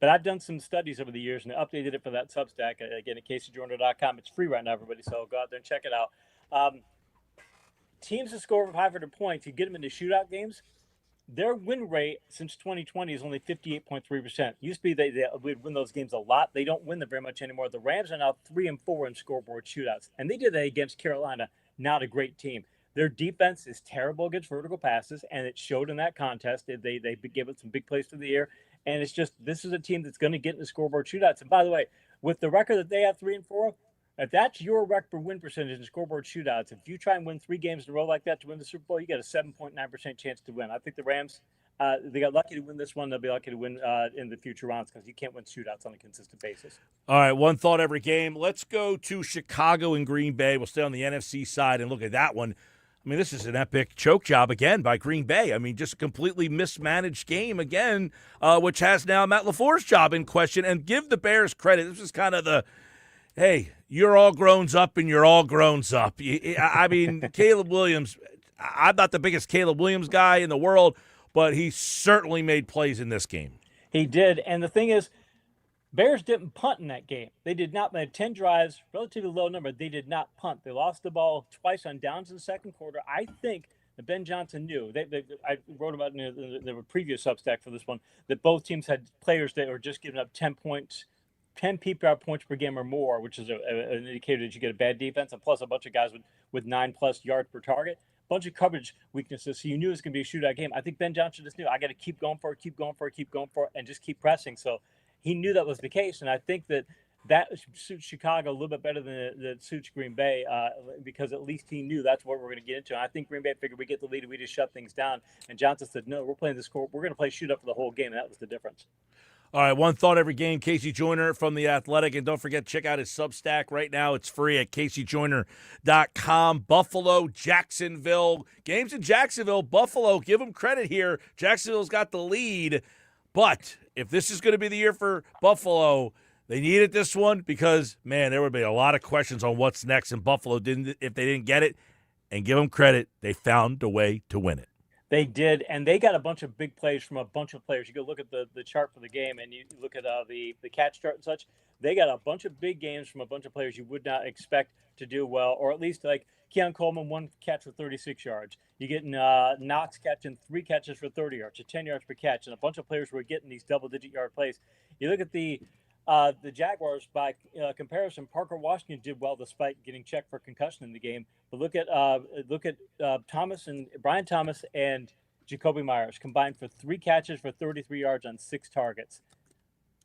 But I've done some studies over the years and updated it for that Substack. Again, at CaseyJoyner.com. It's free right now, everybody, so go out there and check it out. Teams that score over 500 points, you get them into shootout games, their win rate since 2020 is only 58.3%. Used to be they would win those games a lot. They don't win them very much anymore. The Rams are now 3-4 in scoreboard shootouts, and they did that against Carolina, not a great team. Their defense is terrible against vertical passes, and it showed in that contest. They gave it some big plays through the air. And it's just, this is a team that's going to get in the scoreboard shootouts. And by the way, with the record that they have 3-4, if that's your record win percentage in scoreboard shootouts, if you try and win 3 games in a row like that to win the Super Bowl, you got a 7.9% chance to win. I think the Rams, they got lucky to win this one. They'll be lucky to win in the future rounds because you can't win shootouts on a consistent basis. All right, one thought every game. Let's go to Chicago and Green Bay. We'll stay on the NFC side and look at that one. I mean, this is an epic choke job again by Green Bay. I mean, just a completely mismanaged game again, which has now Matt LaFleur's job in question. And give the Bears credit. This is kind of the, hey, you're all grown up and you're all grown up. I mean, Caleb Williams, I'm not the biggest Caleb Williams guy in the world, but he certainly made plays in this game. He did. And the thing is, Bears didn't punt in that game. They did not. They had 10 drives, relatively low number. They did not punt. They lost the ball twice on downs in the second quarter. I think that Ben Johnson knew. I wrote about in the previous Substack for this one that both teams had players that were just giving up 10 points, 10 PPR points per game or more, which is an indicator that you get a bad defense, and plus a bunch of guys with 9+ yards per target. Bunch of coverage weaknesses, so you knew it was going to be a shootout game. I think Ben Johnson just knew, I got to keep going for it, and just keep pressing. So he knew that was the case, and I think that suits Chicago a little bit better than it suits Green Bay because at least he knew that's what we're going to get into. And I think Green Bay figured we get the lead and we just shut things down. And Johnson said, no, we're playing this score. We're going to play shootout for the whole game, and that was the difference. All right, one thought every game. Casey Joyner from The Athletic. And don't forget, check out his Substack right now. It's free at CaseyJoyner.com. Buffalo, Jacksonville. Games in Jacksonville. Buffalo, give them credit here. Jacksonville's got the lead. But if this is going to be the year for Buffalo, they needed this one because, man, there would be a lot of questions on what's next. And Buffalo if they didn't get it. And give them credit, they found a way to win it. They did, and they got a bunch of big plays from a bunch of players. You go look at the chart for the game, and you look at the catch chart and such. they got a bunch of big games from a bunch of players you would not expect to do well, or at least like Keon Coleman, 1 catch for 36 yards. You're getting Knox catching 3 catches for 30 yards, to 10 yards per catch, and a bunch of players were getting these double-digit yard plays. You look at the Jaguars by comparison. Parker Washington did well despite getting checked for concussion in the game. But look at Brian Thomas and Jacoby Myers combined for 3 catches for 33 yards on 6 targets.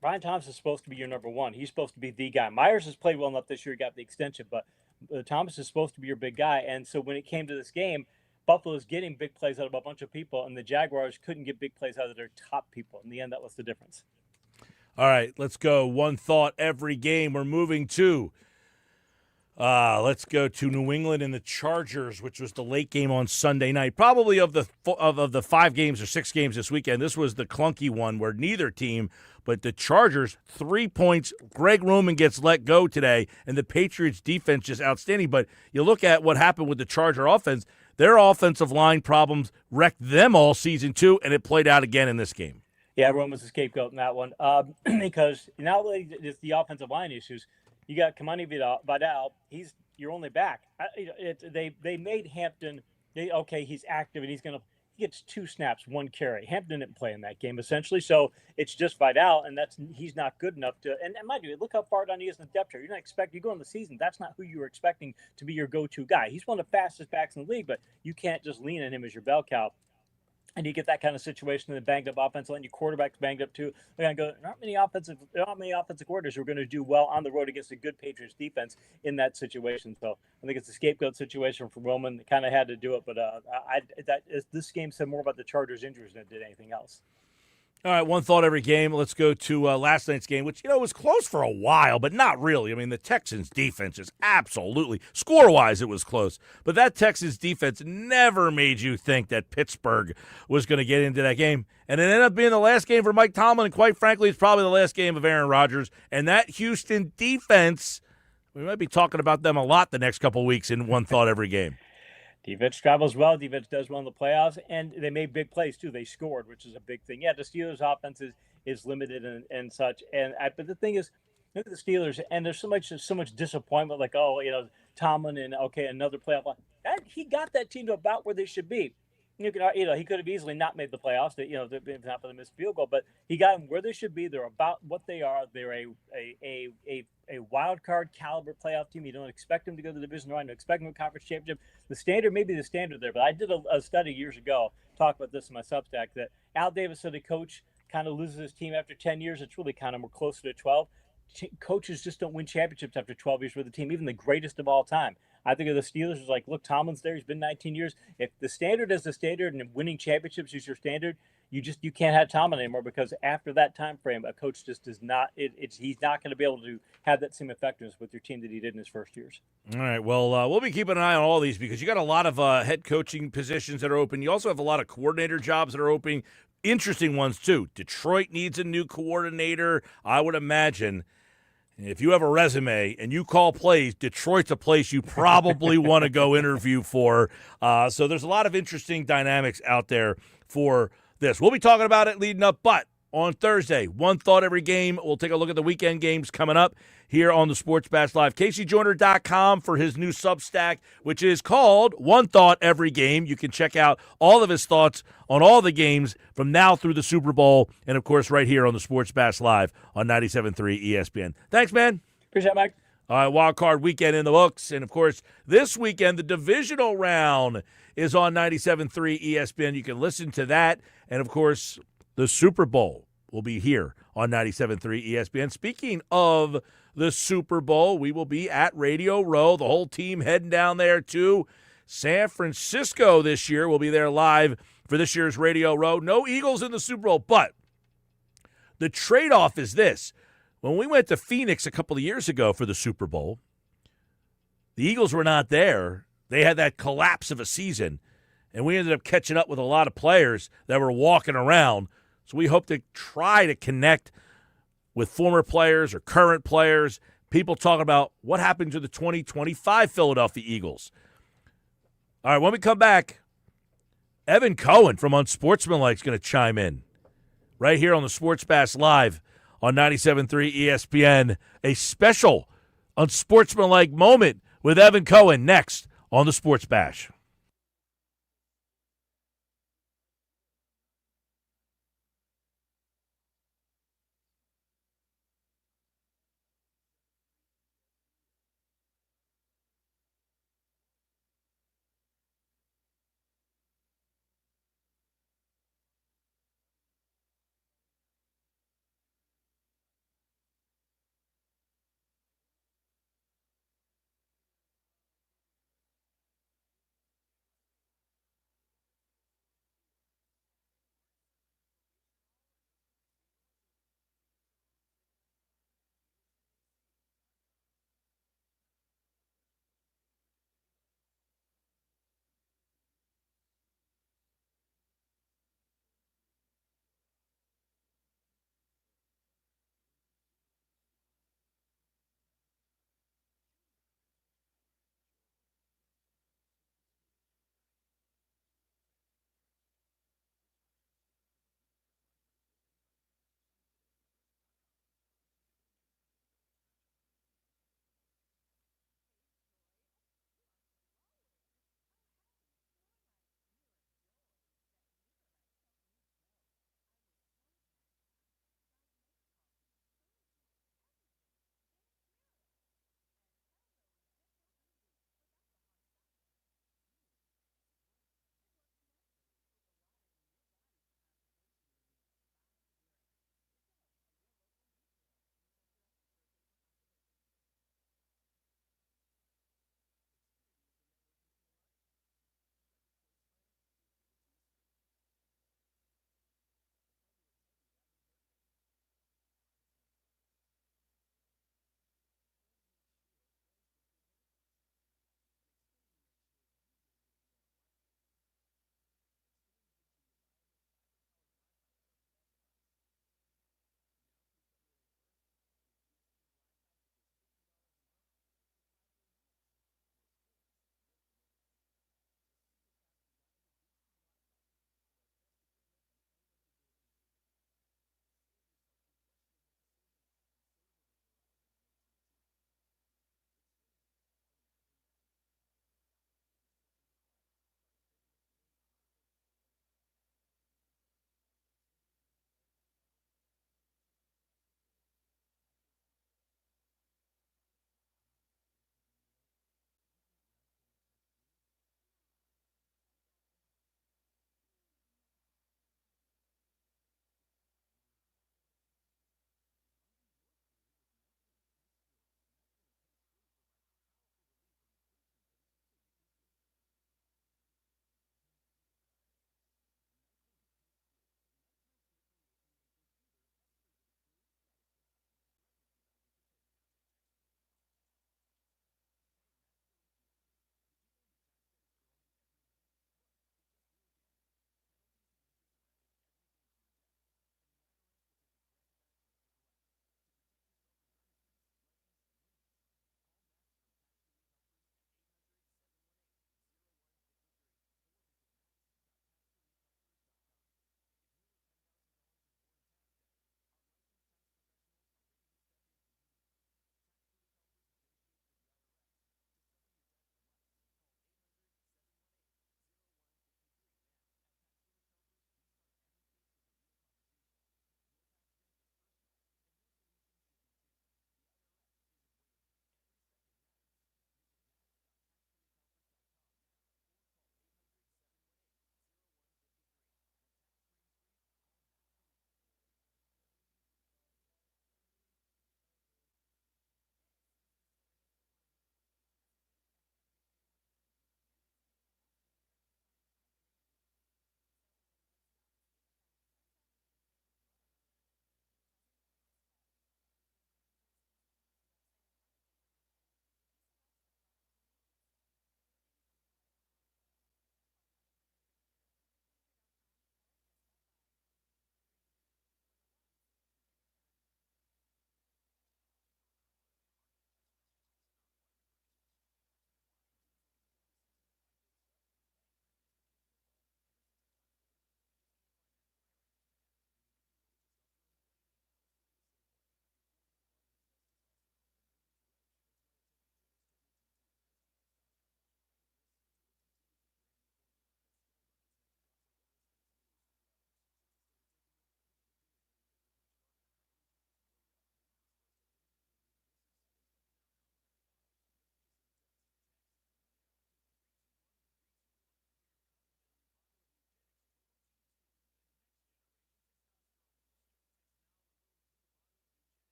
Brian Thomas is supposed to be your number one. He's supposed to be the guy. Myers has played well enough this year, got the extension, but Thomas is supposed to be your big guy. And so when it came to this game, Buffalo's getting big plays out of a bunch of people, and the Jaguars couldn't get big plays out of their top people. In the end, that was the difference. All right, let's go. One thought every game. We're moving to let's go to New England and the Chargers, which was the late game on Sunday night. Probably of the 5 games or 6 games this weekend, this was the clunky one where neither team, but the Chargers, 3 points. Greg Roman gets let go today, and the Patriots defense just outstanding. But you look at what happened with the Charger offense, their offensive line problems wrecked them all season 2, and it played out again in this game. Yeah, Roman was a scapegoat in that one because not only is the offensive line issues, you got Kamani Vidal. He's your only back. They made Hampton. He's active and he gets 2 snaps, 1 carry. Hampton didn't play in that game essentially, so it's just Vidal, and he's not good enough to. And mind you, look how far down he is in the depth chart. You go in the season. That's not who you were expecting to be your go-to guy. He's one of the fastest backs in the league, but you can't just lean on him as your bell cow. And you get that kind of situation in the banged up offensive line. Your quarterback's banged up too. There aren't many offensive coordinators who are going to do well on the road against a good Patriots defense in that situation. So I think it's a scapegoat situation for Roman. They kind of had to do it, but this game said more about the Chargers' injuries than it did anything else. All right, one thought every game. Let's go to last night's game, which, was close for a while, but not really. I mean, the Texans' defense is absolutely, score-wise, it was close. But that Texans' defense never made you think that Pittsburgh was going to get into that game. And it ended up being the last game for Mike Tomlin, and quite frankly, it's probably the last game of Aaron Rodgers. And that Houston defense, we might be talking about them a lot the next couple of weeks in one thought every game. Defense travels well. Defense does well in the playoffs, and they made big plays too. They scored, which is a big thing. Yeah, the Steelers' offense is limited and such. But the thing is, look at the Steelers, and there's so much disappointment. Like, Tomlin and another playoff. He got that team to about where they should be. He could have easily not made the playoffs. If not for the missed field goal, but he got them where they should be. They're about what they are. They're a wild card caliber playoff team. You don't expect them to go to the division round. You don't expect them to conference championship. The standard may be the standard there, but I did a study years ago, talk about this in my Substack, that Al Davis said a coach kind of loses his team after 10 years. It's really kind of more closer to 12. Coaches just don't win championships after 12 years with the team, even the greatest of all time. I think of the Steelers as like, look, Tomlin's there. He's been 19 years. If the standard is the standard and winning championships is your standard, you can't have Tomlin anymore, because after that time frame, a coach just does not. He's not going to be able to have that same effectiveness with your team that he did in his first years. All right. Well, we'll be keeping an eye on all these because you got a lot of head coaching positions that are open. You also have a lot of coordinator jobs that are open. Interesting ones too. Detroit needs a new coordinator. I would imagine. If you have a resume and you call plays, Detroit's a place you probably want to go interview for. So there's a lot of interesting dynamics out there for this. We'll be talking about it leading up, but on Thursday, one thought every game. We'll take a look at the weekend games coming up here on the Sports Bash Live. CaseyJoyner.com for his new Substack, which is called One Thought Every Game. You can check out all of his thoughts on all the games from now through the Super Bowl, and, of course, right here on the Sports Bash Live on 97.3 ESPN. Thanks, man. Appreciate it, Mike. All right, Wild Card Weekend in the books. And, of course, this weekend, the divisional round is on 97.3 ESPN. You can listen to that. And, of course, the Super Bowl will be here on 97.3 ESPN. Speaking of the Super Bowl, we will be at Radio Row. The whole team heading down there to San Francisco this year. We'll be there live for this year's Radio Row. No Eagles in the Super Bowl, but the trade-off is this. When we went to Phoenix a couple of years ago for the Super Bowl, the Eagles were not there. They had that collapse of a season, and we ended up catching up with a lot of players that were walking around. So we hope to try to connect with former players or current players, people talking about what happened to the 2025 Philadelphia Eagles. All right, when we come back, Evan Cohen from Unsportsmanlike is going to chime in right here on the Sports Bash Live on 97.3 ESPN. A special unsportsmanlike moment with Evan Cohen next on the Sports Bash.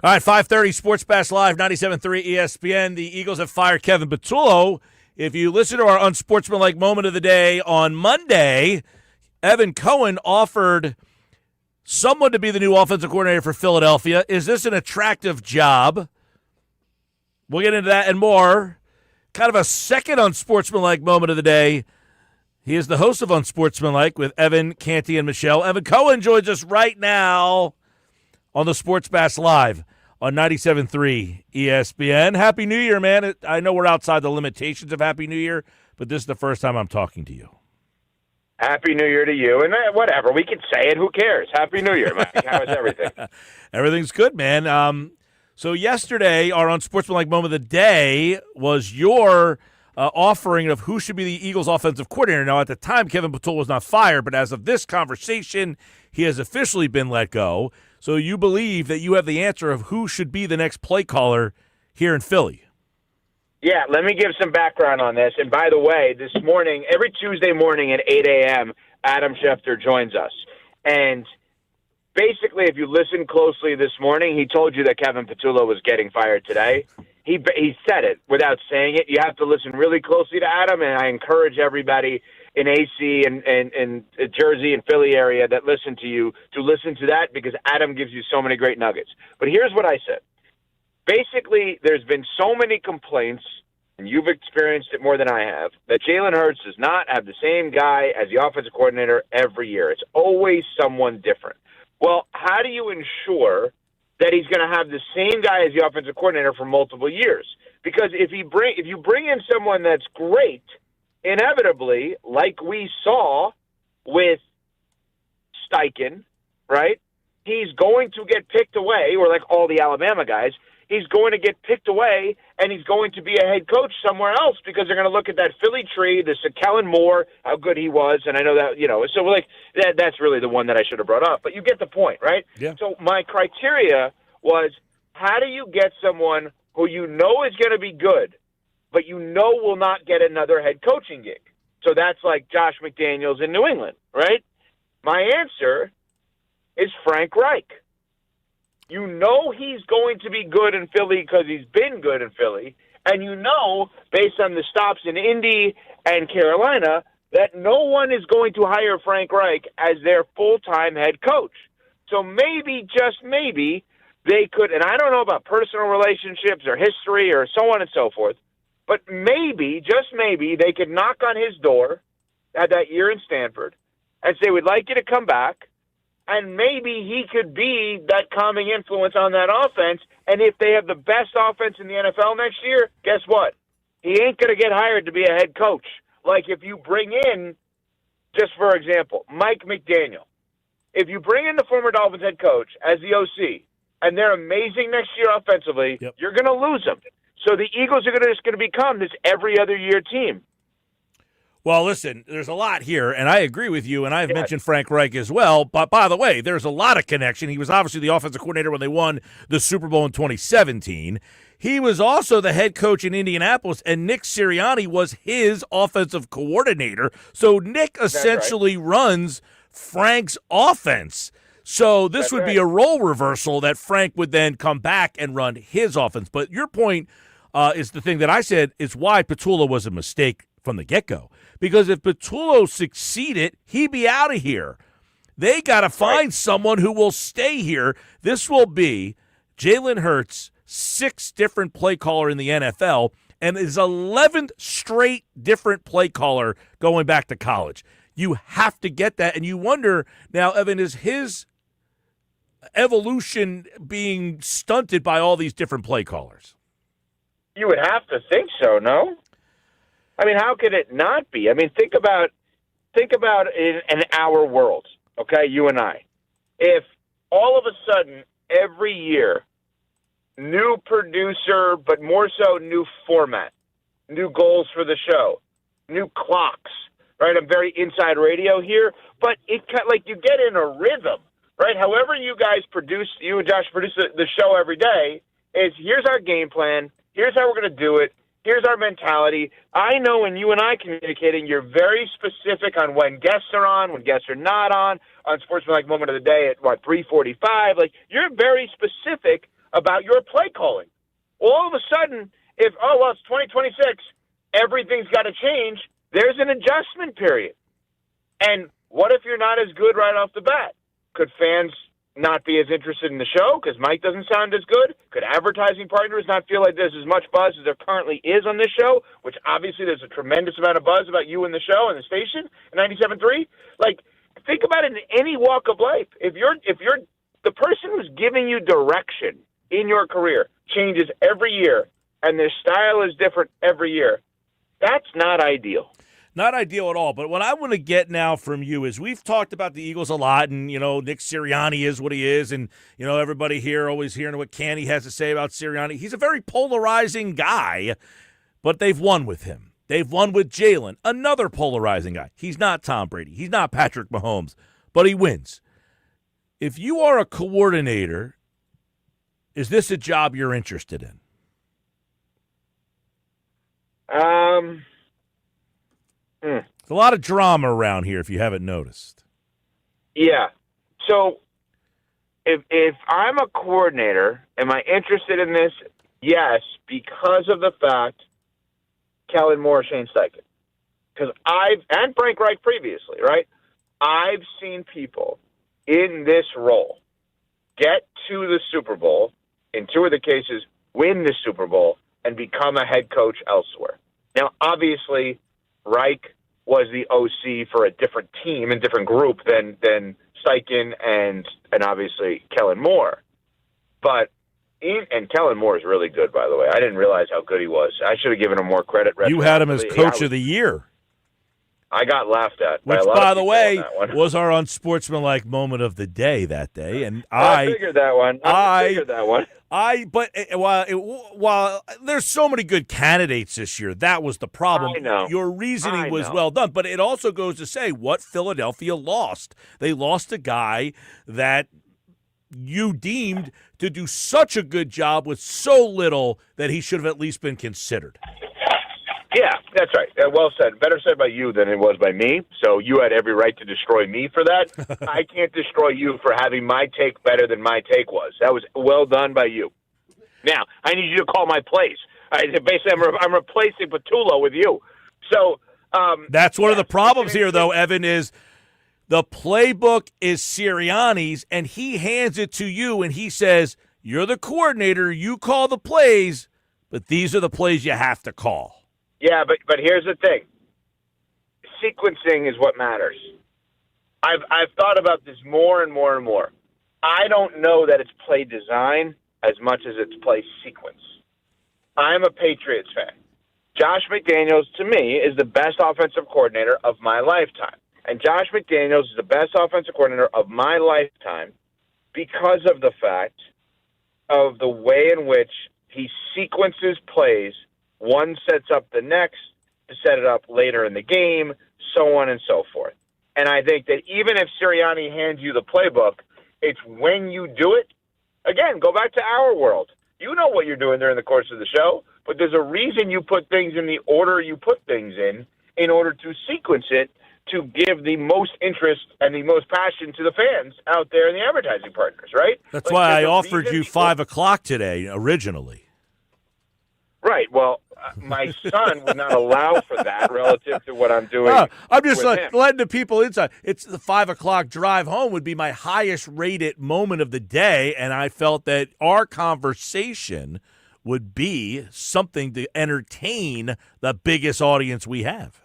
All right, 5:30 Sports Bash Live, 97.3 ESPN. The Eagles have fired Kevin Patullo. If you listen to our unsportsmanlike moment of the day on Monday, Evan Cohen offered someone to be the new offensive coordinator for Philadelphia. Is this an attractive job? We'll get into that and more. Kind of a second unsportsmanlike moment of the day. He is the host of Unsportsmanlike with Evan, Canty, and Michelle. Evan Cohen joins us right now on the Sports Bash Live on 97.3 ESPN. Happy New Year, man. I know we're outside the limitations of Happy New Year, but this is the first time I'm talking to you. Happy New Year to you. And whatever, we can say it. Who cares? Happy New Year, Mike. How is everything? Everything's good, man. So yesterday, our unsportsmanlike moment of the day was your offering of who should be the Eagles' offensive coordinator. Now, at the time, Kevin Patullo was not fired, but as of this conversation, he has officially been let go. So you believe that you have the answer of who should be the next play caller here in Philly. Yeah, let me give some background on this. And by the way, this morning, every Tuesday morning at 8 a.m., Adam Schefter joins us. And basically, if you listen closely this morning, he told you that Kevin Patullo was getting fired today. He said it without saying it. You have to listen really closely to Adam, and I encourage everybody in AC and Jersey and Philly area that listen to you to listen to that, because Adam gives you so many great nuggets. But here's what I said. Basically, there's been so many complaints, and you've experienced it more than I have, that Jalen Hurts does not have the same guy as the offensive coordinator every year. It's always someone different. Well, how do you ensure that he's going to have the same guy as the offensive coordinator for multiple years? Because if you bring in someone that's great, inevitably, like we saw with Steichen, right? He's going to get picked away, or like all the Alabama guys, he's going to get picked away, and he's going to be a head coach somewhere else because they're going to look at that Philly tree, this Kellen Moore, how good he was, and I know that, so like that's really the one that I should have brought up. But you get the point, right? Yeah. So my criteria was, how do you get someone who you know is going to be good, but you know will not get another head coaching gig? So that's like Josh McDaniels in New England, right? My answer is Frank Reich. You know he's going to be good in Philly because he's been good in Philly, and you know, based on the stops in Indy and Carolina, that no one is going to hire Frank Reich as their full-time head coach. So maybe, just maybe, they could, and I don't know about personal relationships or history or so on and so forth, but maybe, just maybe, they could knock on his door at that year in Stanford and say, we'd like you to come back, and maybe he could be that calming influence on that offense. And if they have the best offense in the NFL next year, guess what? He ain't going to get hired to be a head coach. Like if you bring in, just for example, Mike McDaniel. If you bring in the former Dolphins head coach as the OC, and they're amazing next year offensively, you're going to lose them. So the Eagles are just going to become this every other year team. Well, listen, there's a lot here, and I agree with you, and I've mentioned Frank Reich as well. But by the way, there's a lot of connection. He was obviously the offensive coordinator when they won the Super Bowl in 2017. He was also the head coach in Indianapolis, and Nick Sirianni was his offensive coordinator. So Nick essentially runs Frank's offense. So this would be a role reversal that Frank would then come back and run his offense. But your point is the thing that I said is why Patullo was a mistake from the get-go. Because if Patullo succeeded, he'd be out of here. They got to find someone who will stay here. This will be Jalen Hurts' 6th different play caller in the NFL and his 11th straight different play caller going back to college. You have to get that. And you wonder, now, Evan, is his evolution being stunted by all these different play callers? You would have to think so, no? I mean, how could it not be? I mean, think about in our world, okay, you and I. If all of a sudden every year, new producer, but more so new format, new goals for the show, new clocks, right? I'm very inside radio here, but it like you get in a rhythm, right? However you guys produce, you and Josh produce the show every day, is here's our game plan, here's how we're going to do it, here's our mentality. I know when you and I communicating, you're very specific on when guests are on, when guests are not on Sportsmanlike Moment of the Day at, 3:45. Like, you're very specific about your play calling. All of a sudden, if, it's 2026, everything's got to change, there's an adjustment period. And what if you're not as good right off the bat? Could fans not be as interested in the show because Mike doesn't sound as good? Could advertising partners not feel like there's as much buzz as there currently is on this show, which obviously there's a tremendous amount of buzz about you and the show and the station in 97.3? Like, think about it in any walk of life. If you're the person who's giving you direction in your career changes every year and their style is different every year, that's not ideal. Not ideal at all. But what I want to get now from you is we've talked about the Eagles a lot, and, Nick Sirianni is what he is, and, everybody here always hearing what Canny has to say about Sirianni. He's a very polarizing guy, but they've won with him. They've won with Jalen, another polarizing guy. He's not Tom Brady. He's not Patrick Mahomes, but he wins. If you are a coordinator, is this a job you're interested in? There's a lot of drama around here, if you haven't noticed. Yeah. So if I'm a coordinator, am I interested in this? Yes, because of the fact Kellen Moore, Shane Steichen. Because and Frank Reich previously, right? I've seen people in this role get to the Super Bowl, in two of the cases, win the Super Bowl, and become a head coach elsewhere. Now, obviously, Reich was the OC for a different team and different group than Steichen and obviously Kellen Moore. And Kellen Moore is really good, by the way. I didn't realize how good he was. I should have given him more credit. You had him as coach of the year. I got laughed at. Which, by the way, was our unsportsmanlike moment of the day that day. And I figured that one. But while there's so many good candidates this year, that was the problem. I know. Your reasoning was well done, but it also goes to say what Philadelphia lost. They lost a guy that you deemed to do such a good job with so little that he should have at least been considered. Yeah, that's right. Well said. Better said by you than it was by me. So you had every right to destroy me for that. I can't destroy you for having my take better than my take was. That was well done by you. Now, I need you to call my place. Basically, I'm replacing Patullo with you. So that's one of the problems here, though, Evan, is the playbook is Sirianni's, and he hands it to you, and he says, you're the coordinator, you call the plays, but these are the plays you have to call. Yeah, but here's the thing. Sequencing is what matters. I've thought about this more and more and more. I don't know that it's play design as much as it's play sequence. I'm a Patriots fan. Josh McDaniels, to me, is the best offensive coordinator of my lifetime. And Josh McDaniels is the best offensive coordinator of my lifetime because of the fact of the way in which he sequences plays. One sets up the next to set it up later in the game, so on and so forth. And I think that even if Sirianni hands you the playbook, it's when you do it. Again, go back to our world. You know what you're doing during the course of the show, but there's a reason you put things in the order you put things in order to sequence it to give the most interest and the most passion to the fans out there and the advertising partners, right? That's why I offered you 5 o'clock today originally. Right. Well, my son would not allow for that relative to what I'm doing. I'm just letting the people inside. It's the 5 o'clock drive home would be my highest rated moment of the day, and I felt that our conversation would be something to entertain the biggest audience we have.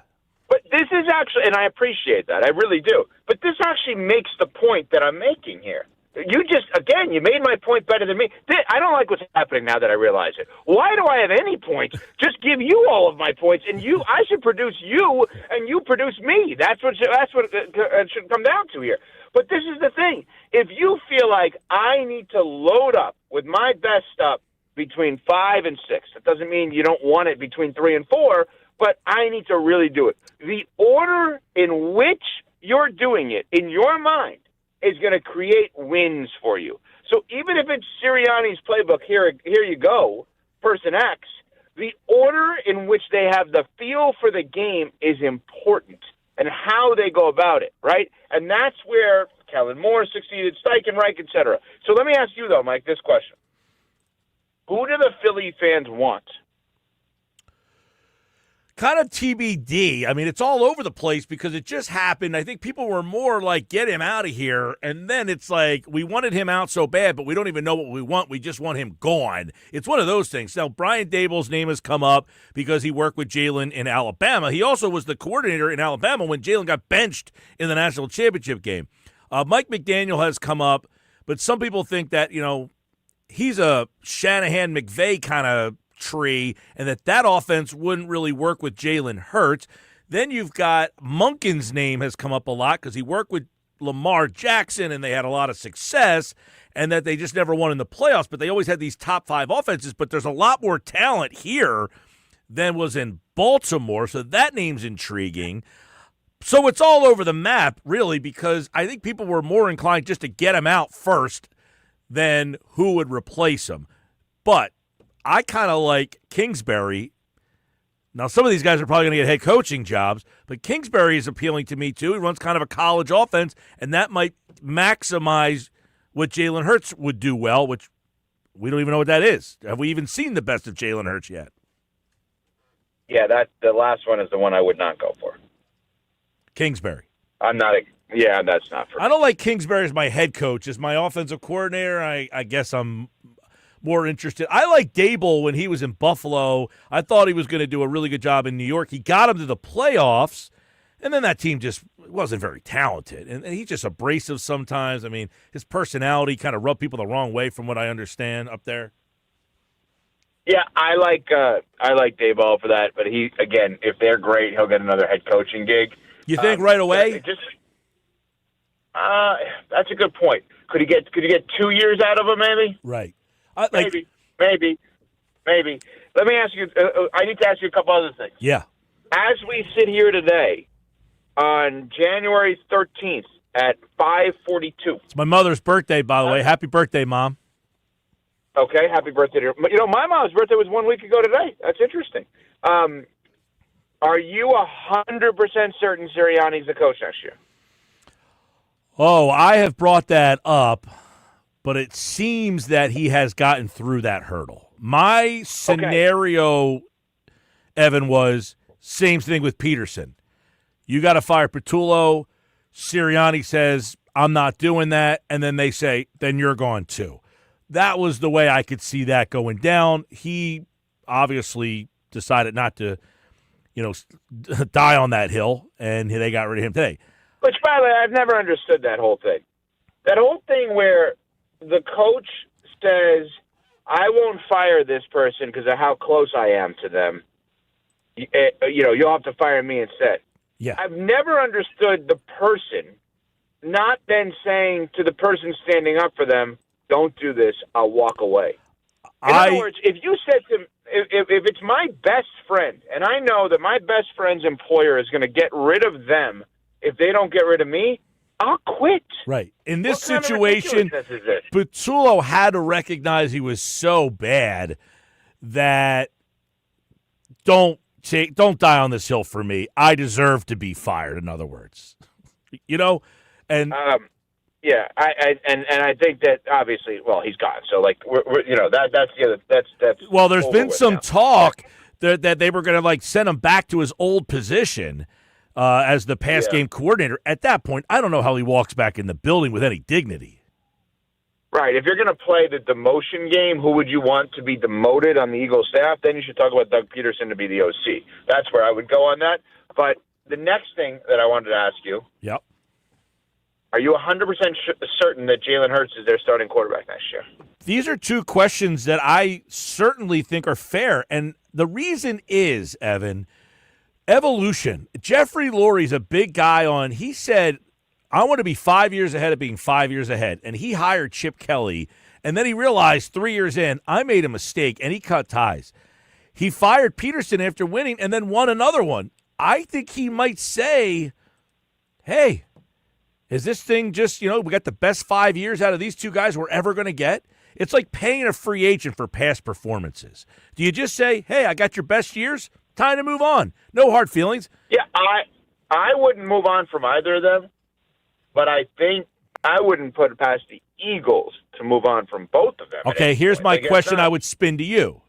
But this is actually, and I appreciate that, I really do, but this actually makes the point that I'm making here. You just, again, you made my point better than me. I don't like what's happening now that I realize it. Why do I have any points? Just give you all of my points, and I should produce you, and you produce me. That's what it should come down to here. But this is the thing. If you feel like I need to load up with my best stuff between 5 and 6, that doesn't mean you don't want it between 3 and 4, but I need to really do it. The order in which you're doing it, in your mind, is going to create wins for you. So even if it's Sirianni's playbook, here you go, person X, the order in which they have the feel for the game is important and how they go about it, right? And that's where Kellen Moore succeeded, Steichen, Reich, et cetera. So let me ask you, though, Mike, this question. Who do the Philly fans want? Kind of TBD. I mean, it's all over the place because it just happened. I think people were more like, get him out of here. And then it's like, we wanted him out so bad, but we don't even know what we want. We just want him gone. It's one of those things. Now, Brian Daboll's name has come up because he worked with Jalen in Alabama. He also was the coordinator in Alabama when Jalen got benched in the national championship game. Mike McDaniel has come up, but some people think that, he's a Shanahan-McVay kind of tree, and that offense wouldn't really work with Jalen Hurts. Then you've got Monken's name has come up a lot because he worked with Lamar Jackson and they had a lot of success, and that they just never won in the playoffs, but they always had these top 5 offenses. But there's a lot more talent here than was in Baltimore, so that name's intriguing. So it's all over the map, really, because I think people were more inclined just to get him out first than who would replace him. But I kind of like Kingsbury. Now, some of these guys are probably going to get head coaching jobs, but Kingsbury is appealing to me, too. He runs kind of a college offense, and that might maximize what Jalen Hurts would do well, which we don't even know what that is. Have we even seen the best of Jalen Hurts yet? Yeah, the last one is the one I would not go for. Kingsbury. That's not for me. I don't like Kingsbury as my head coach. As my offensive coordinator, I guess I'm more interested. I like Dable when he was in Buffalo. I thought he was going to do a really good job in New York. He got him to the playoffs, and then that team just wasn't very talented. And he's just abrasive sometimes. I mean, his personality kind of rubbed people the wrong way from what I understand up there. Yeah, I like Dayball for that, but he, again, if they're great, he'll get another head coaching gig. You think right away? That's a good point. Could he get 2 years out of him, maybe? Right. Maybe. Let me ask you. I need to ask you a couple other things. Yeah. As we sit here today, on January 13th at 5:42. It's my mother's birthday, by the way. Happy birthday, Mom. Okay, happy birthday to her. My mom's birthday was 1 week ago today. That's interesting. Are you 100% certain Sirianni's the coach next year? Oh, I have brought that up, but it seems that he has gotten through that hurdle. My scenario, Evan, was same thing with Peterson. You got to fire Patullo. Sirianni says, I'm not doing that. And then they say, then you're gone too. That was the way I could see that going down. He obviously decided not to, die on that hill, and they got rid of him today. Which, by the way, I've never understood that whole thing. That whole thing where the coach says, I won't fire this person because of how close I am to them. You'll have to fire me instead. Yeah. I've never understood the person not then saying to the person standing up for them, don't do this, I'll walk away. In other words, if you said to if it's my best friend, and I know that my best friend's employer is going to get rid of them if they don't get rid of me, I'll quit. Right. In this situation, Patullo had to recognize he was so bad that don't die on this hill for me. I deserve to be fired, in other words. And yeah, I think that obviously, he's gone. So that's well, there's been some talk that they were going to send him back to his old position as the pass game coordinator. At that point, I don't know how he walks back in the building with any dignity. Right. If you're going to play the demotion game, who would you want to be demoted on the Eagles staff? Then you should talk about Doug Peterson to be the OC. That's where I would go on that. But the next thing that I wanted to ask you. Yep. Are you 100% certain that Jalen Hurts is their starting quarterback next year? These are two questions that I certainly think are fair. And the reason is, Evan, evolution. Jeffrey Lurie's a big guy he said, I want to be 5 years ahead of being 5 years ahead. And he hired Chip Kelly. And then he realized 3 years in, I made a mistake, and he cut ties. He fired Peterson after winning and then won another one. I think he might say, hey, is this thing just, we got the best 5 years out of these two guys we're ever going to get? It's like paying a free agent for past performances. Do you just say, hey, I got your best years? Time to move on. No hard feelings. Yeah, I wouldn't move on from either of them, but I think I wouldn't put it past Eagles to move on from both of them. Okay, here's my question I would spin to you.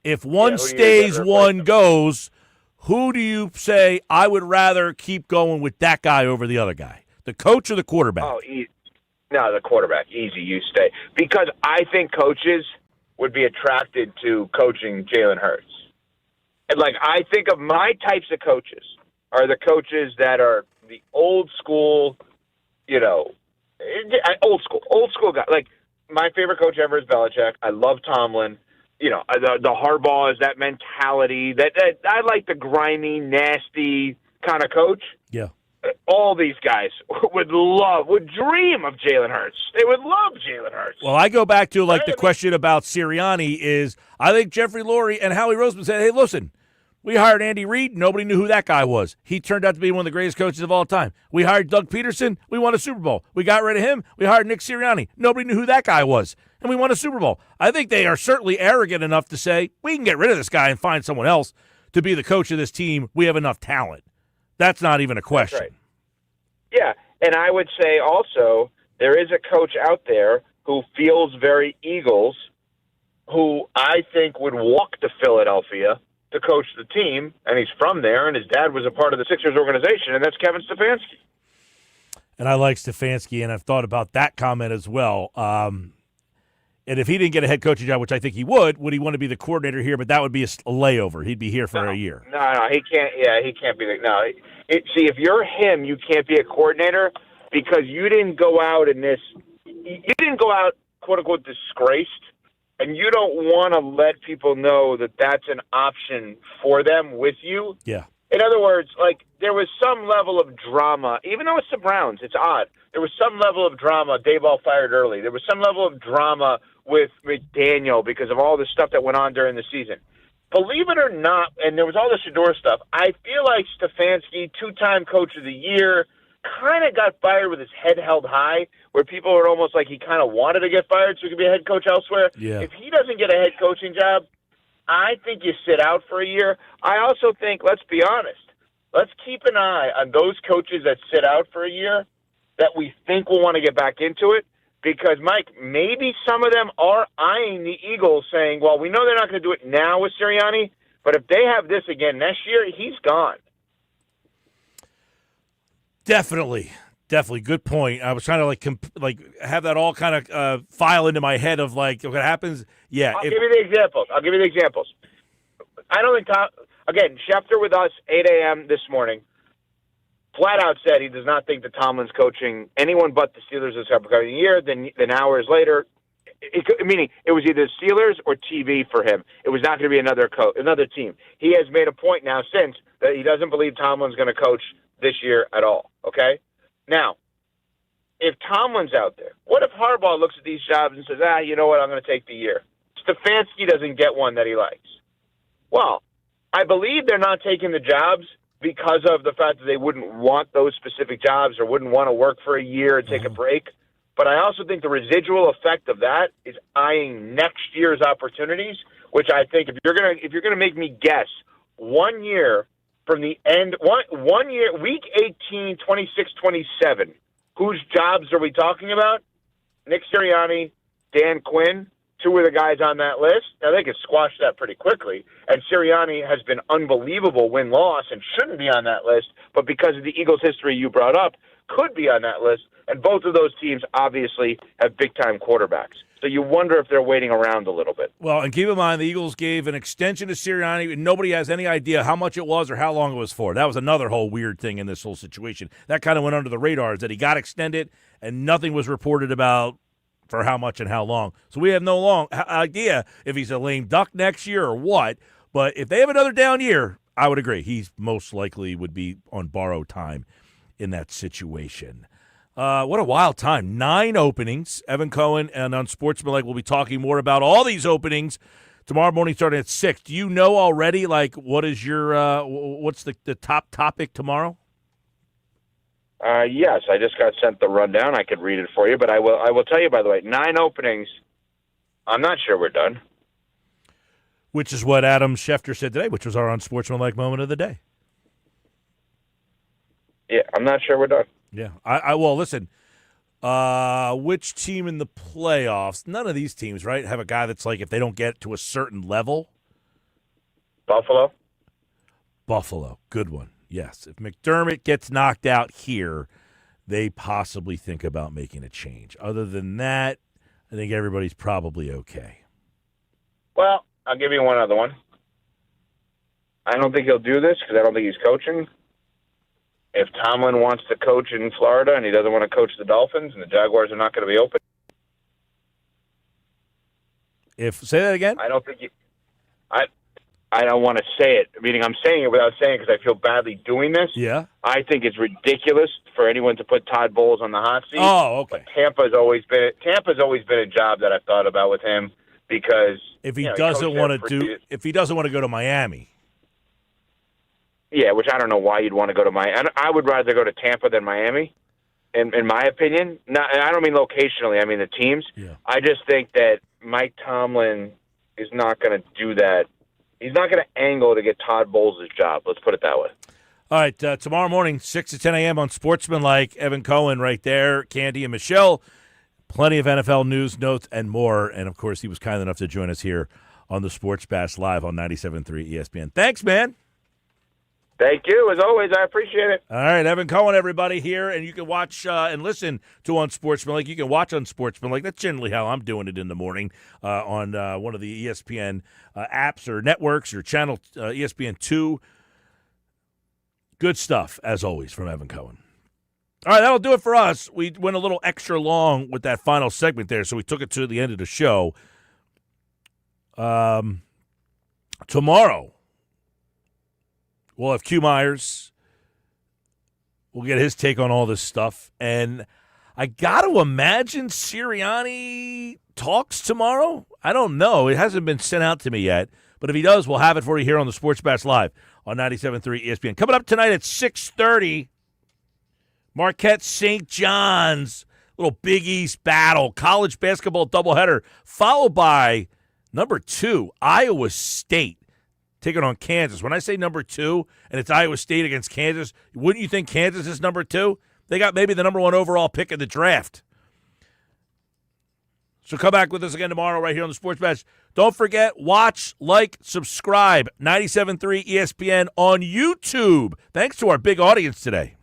If one who do you stays, rather one goes, who do you say I would rather keep going with that guy over the other guy? The coach or the quarterback? Oh, no, the quarterback. Easy, you stay. Because I think coaches would be attracted to coaching Jalen Hurts. And, I think of my types of coaches are the coaches that are the old school, old school guy. Like, my favorite coach ever is Belichick. I love Tomlin. The Harbaugh is that mentality that I like the grimy, nasty kind of coach. Yeah. All these guys would dream of Jalen Hurts. They would love Jalen Hurts. Well, I go back to the question about Sirianni is I think Jeffrey Lurie and Howie Roseman said, hey, listen, we hired Andy Reid. Nobody knew who that guy was. He turned out to be one of the greatest coaches of all time. We hired Doug Peterson. We won a Super Bowl. We got rid of him. We hired Nick Sirianni. Nobody knew who that guy was. And we won a Super Bowl. I think they are certainly arrogant enough to say, we can get rid of this guy and find someone else to be the coach of this team. We have enough talent. That's not even a question. That's right. Yeah, and I would say also there is a coach out there who feels very Eagles, who I think would walk to Philadelphia to coach the team, and he's from there, and his dad was a part of the Sixers organization, and that's Kevin Stefanski. And I like Stefanski, and I've thought about that comment as well. And if he didn't get a head coaching job, which I think he would he want to be the coordinator here? But that would be a layover. He'd be here for a year. No, he can't. Yeah, he can't be. See, if you're him, you can't be a coordinator because you didn't go out in this. You didn't go out, quote unquote, disgraced, and you don't want to let people know that that's an option for them with you. Yeah. In other words, there was some level of drama, even though it's the Browns. It's odd. There was some level of drama. Dayball fired early. There was some level of drama with McDaniel because of all the stuff that went on during the season. Believe it or not, and there was all the Shador stuff, I feel like Stefanski, two-time coach of the year, kind of got fired with his head held high, where people were almost like he kind of wanted to get fired so he could be a head coach elsewhere. Yeah. If he doesn't get a head coaching job, I think you sit out for a year. I also think, let's be honest, let's keep an eye on those coaches that sit out for a year that we think will want to get back into it. Because, Mike, maybe some of them are eyeing the Eagles saying, well, we know they're not going to do it now with Sirianni, but if they have this again next year, he's gone. Definitely. Good point. I was trying to have that all kind of file into my head of what happens. Yeah. I'll give you the examples. I don't think again, Schefter with us 8 a.m. this morning flat out said he does not think that Tomlin's coaching anyone but the Steelers this upcoming year. Then hours later, meaning it was either Steelers or TV for him. It was not going to be another team. He has made a point now since that he doesn't believe Tomlin's going to coach this year at all. Okay. Now, if Tomlin's out there, what if Harbaugh looks at these jobs and says, you know what, I'm going to take the year. Stefanski doesn't get one that he likes. Well, I believe they're not taking the jobs because of the fact that they wouldn't want those specific jobs or wouldn't want to work for a year and take a break. But I also think the residual effect of that is eyeing next year's opportunities, which I think if you're gonna make me guess, 1 year from the end, one year, week 18, 26, 27, whose jobs are we talking about? Nick Sirianni, Dan Quinn, two of the guys on that list. Now, they could squash that pretty quickly. And Sirianni has been unbelievable win-loss and shouldn't be on that list, but because of the Eagles' history you brought up, could be on that list. And both of those teams obviously have big-time quarterbacks. So you wonder if they're waiting around a little bit. Well, and keep in mind, the Eagles gave an extension to Sirianni, and nobody has any idea how much it was or how long it was for. That was another whole weird thing in this whole situation. That kind of went under the radar, is that he got extended, and nothing was reported about for how much and how long. So we have no idea if he's a lame duck next year or what. But if they have another down year, I would agree. He most likely would be on borrowed time in that situation. What a wild time. 9 openings. Evan Cohen and Unsportsmanlike will be talking more about all these openings tomorrow morning starting at 6. Do you know already, what is your what's the top topic tomorrow? Yes, I just got sent the rundown. I could read it for you, but I will tell you, by the way, 9 openings. I'm not sure we're done. Which is what Adam Schefter said today, which was our Unsportsmanlike moment of the day. Yeah, I'm not sure we're done. Yeah. Well, listen, Which team in the playoffs? None of these teams, right, have a guy that's like if they don't get to a certain level. Buffalo. Buffalo, good one. Yes, if McDermott gets knocked out here, they possibly think about making a change. Other than that, I think everybody's probably okay. Well, I'll give you one other one. I don't think he'll do this because I don't think he's coaching. If Tomlin wants to coach in Florida and he doesn't want to coach the Dolphins and the Jaguars are not going to be open. Say that again? I don't think I don't want to say it, meaning I'm saying it without saying it because I feel badly doing this. Yeah. I think it's ridiculous for anyone to put Todd Bowles on the hot seat. Oh, okay. But Tampa's always been a job that I've thought about with him because if he doesn't want to go to Miami. Yeah, which I don't know why you'd want to go to Miami. I would rather go to Tampa than Miami, in my opinion. Not, and I don't mean locationally. I mean the teams. Yeah. I just think that Mike Tomlin is not going to do that. He's not going to angle to get Todd Bowles' job. Let's put it that way. All right, tomorrow morning, 6 to 10 a.m. on Sportsmanlike. Evan Cohen right there, Candy and Michelle. Plenty of NFL news, notes, and more. And, of course, he was kind enough to join us here on the Sports Bash Live on 97.3 ESPN. Thanks, man. Thank you. As always, I appreciate it. All right, Evan Cohen, everybody here. And you can watch and listen to on Sportsmanlike. You can watch on Sportsmanlike. That's generally how I'm doing it in the morning on one of the ESPN apps or networks or channel ESPN2. Good stuff, as always, from Evan Cohen. All right, that'll do it for us. We went a little extra long with that final segment there, so we took it to the end of the show. Tomorrow, we'll have Q Myers. We'll get his take on all this stuff. And I got to imagine Sirianni talks tomorrow. I don't know. It hasn't been sent out to me yet. But if he does, we'll have it for you here on the Sports Bash Live on 97.3 ESPN. Coming up tonight at 6:30, Marquette St. John's, little Big East battle, college basketball doubleheader, followed by number 2, Iowa State, taking on Kansas. When I say number 2 and it's Iowa State against Kansas, wouldn't you think Kansas is number 2? They got maybe the number 1 overall pick in the draft. So come back with us again tomorrow right here on the Sports Bash. Don't forget, watch, like, subscribe. 97.3 ESPN on YouTube. Thanks to our big audience today.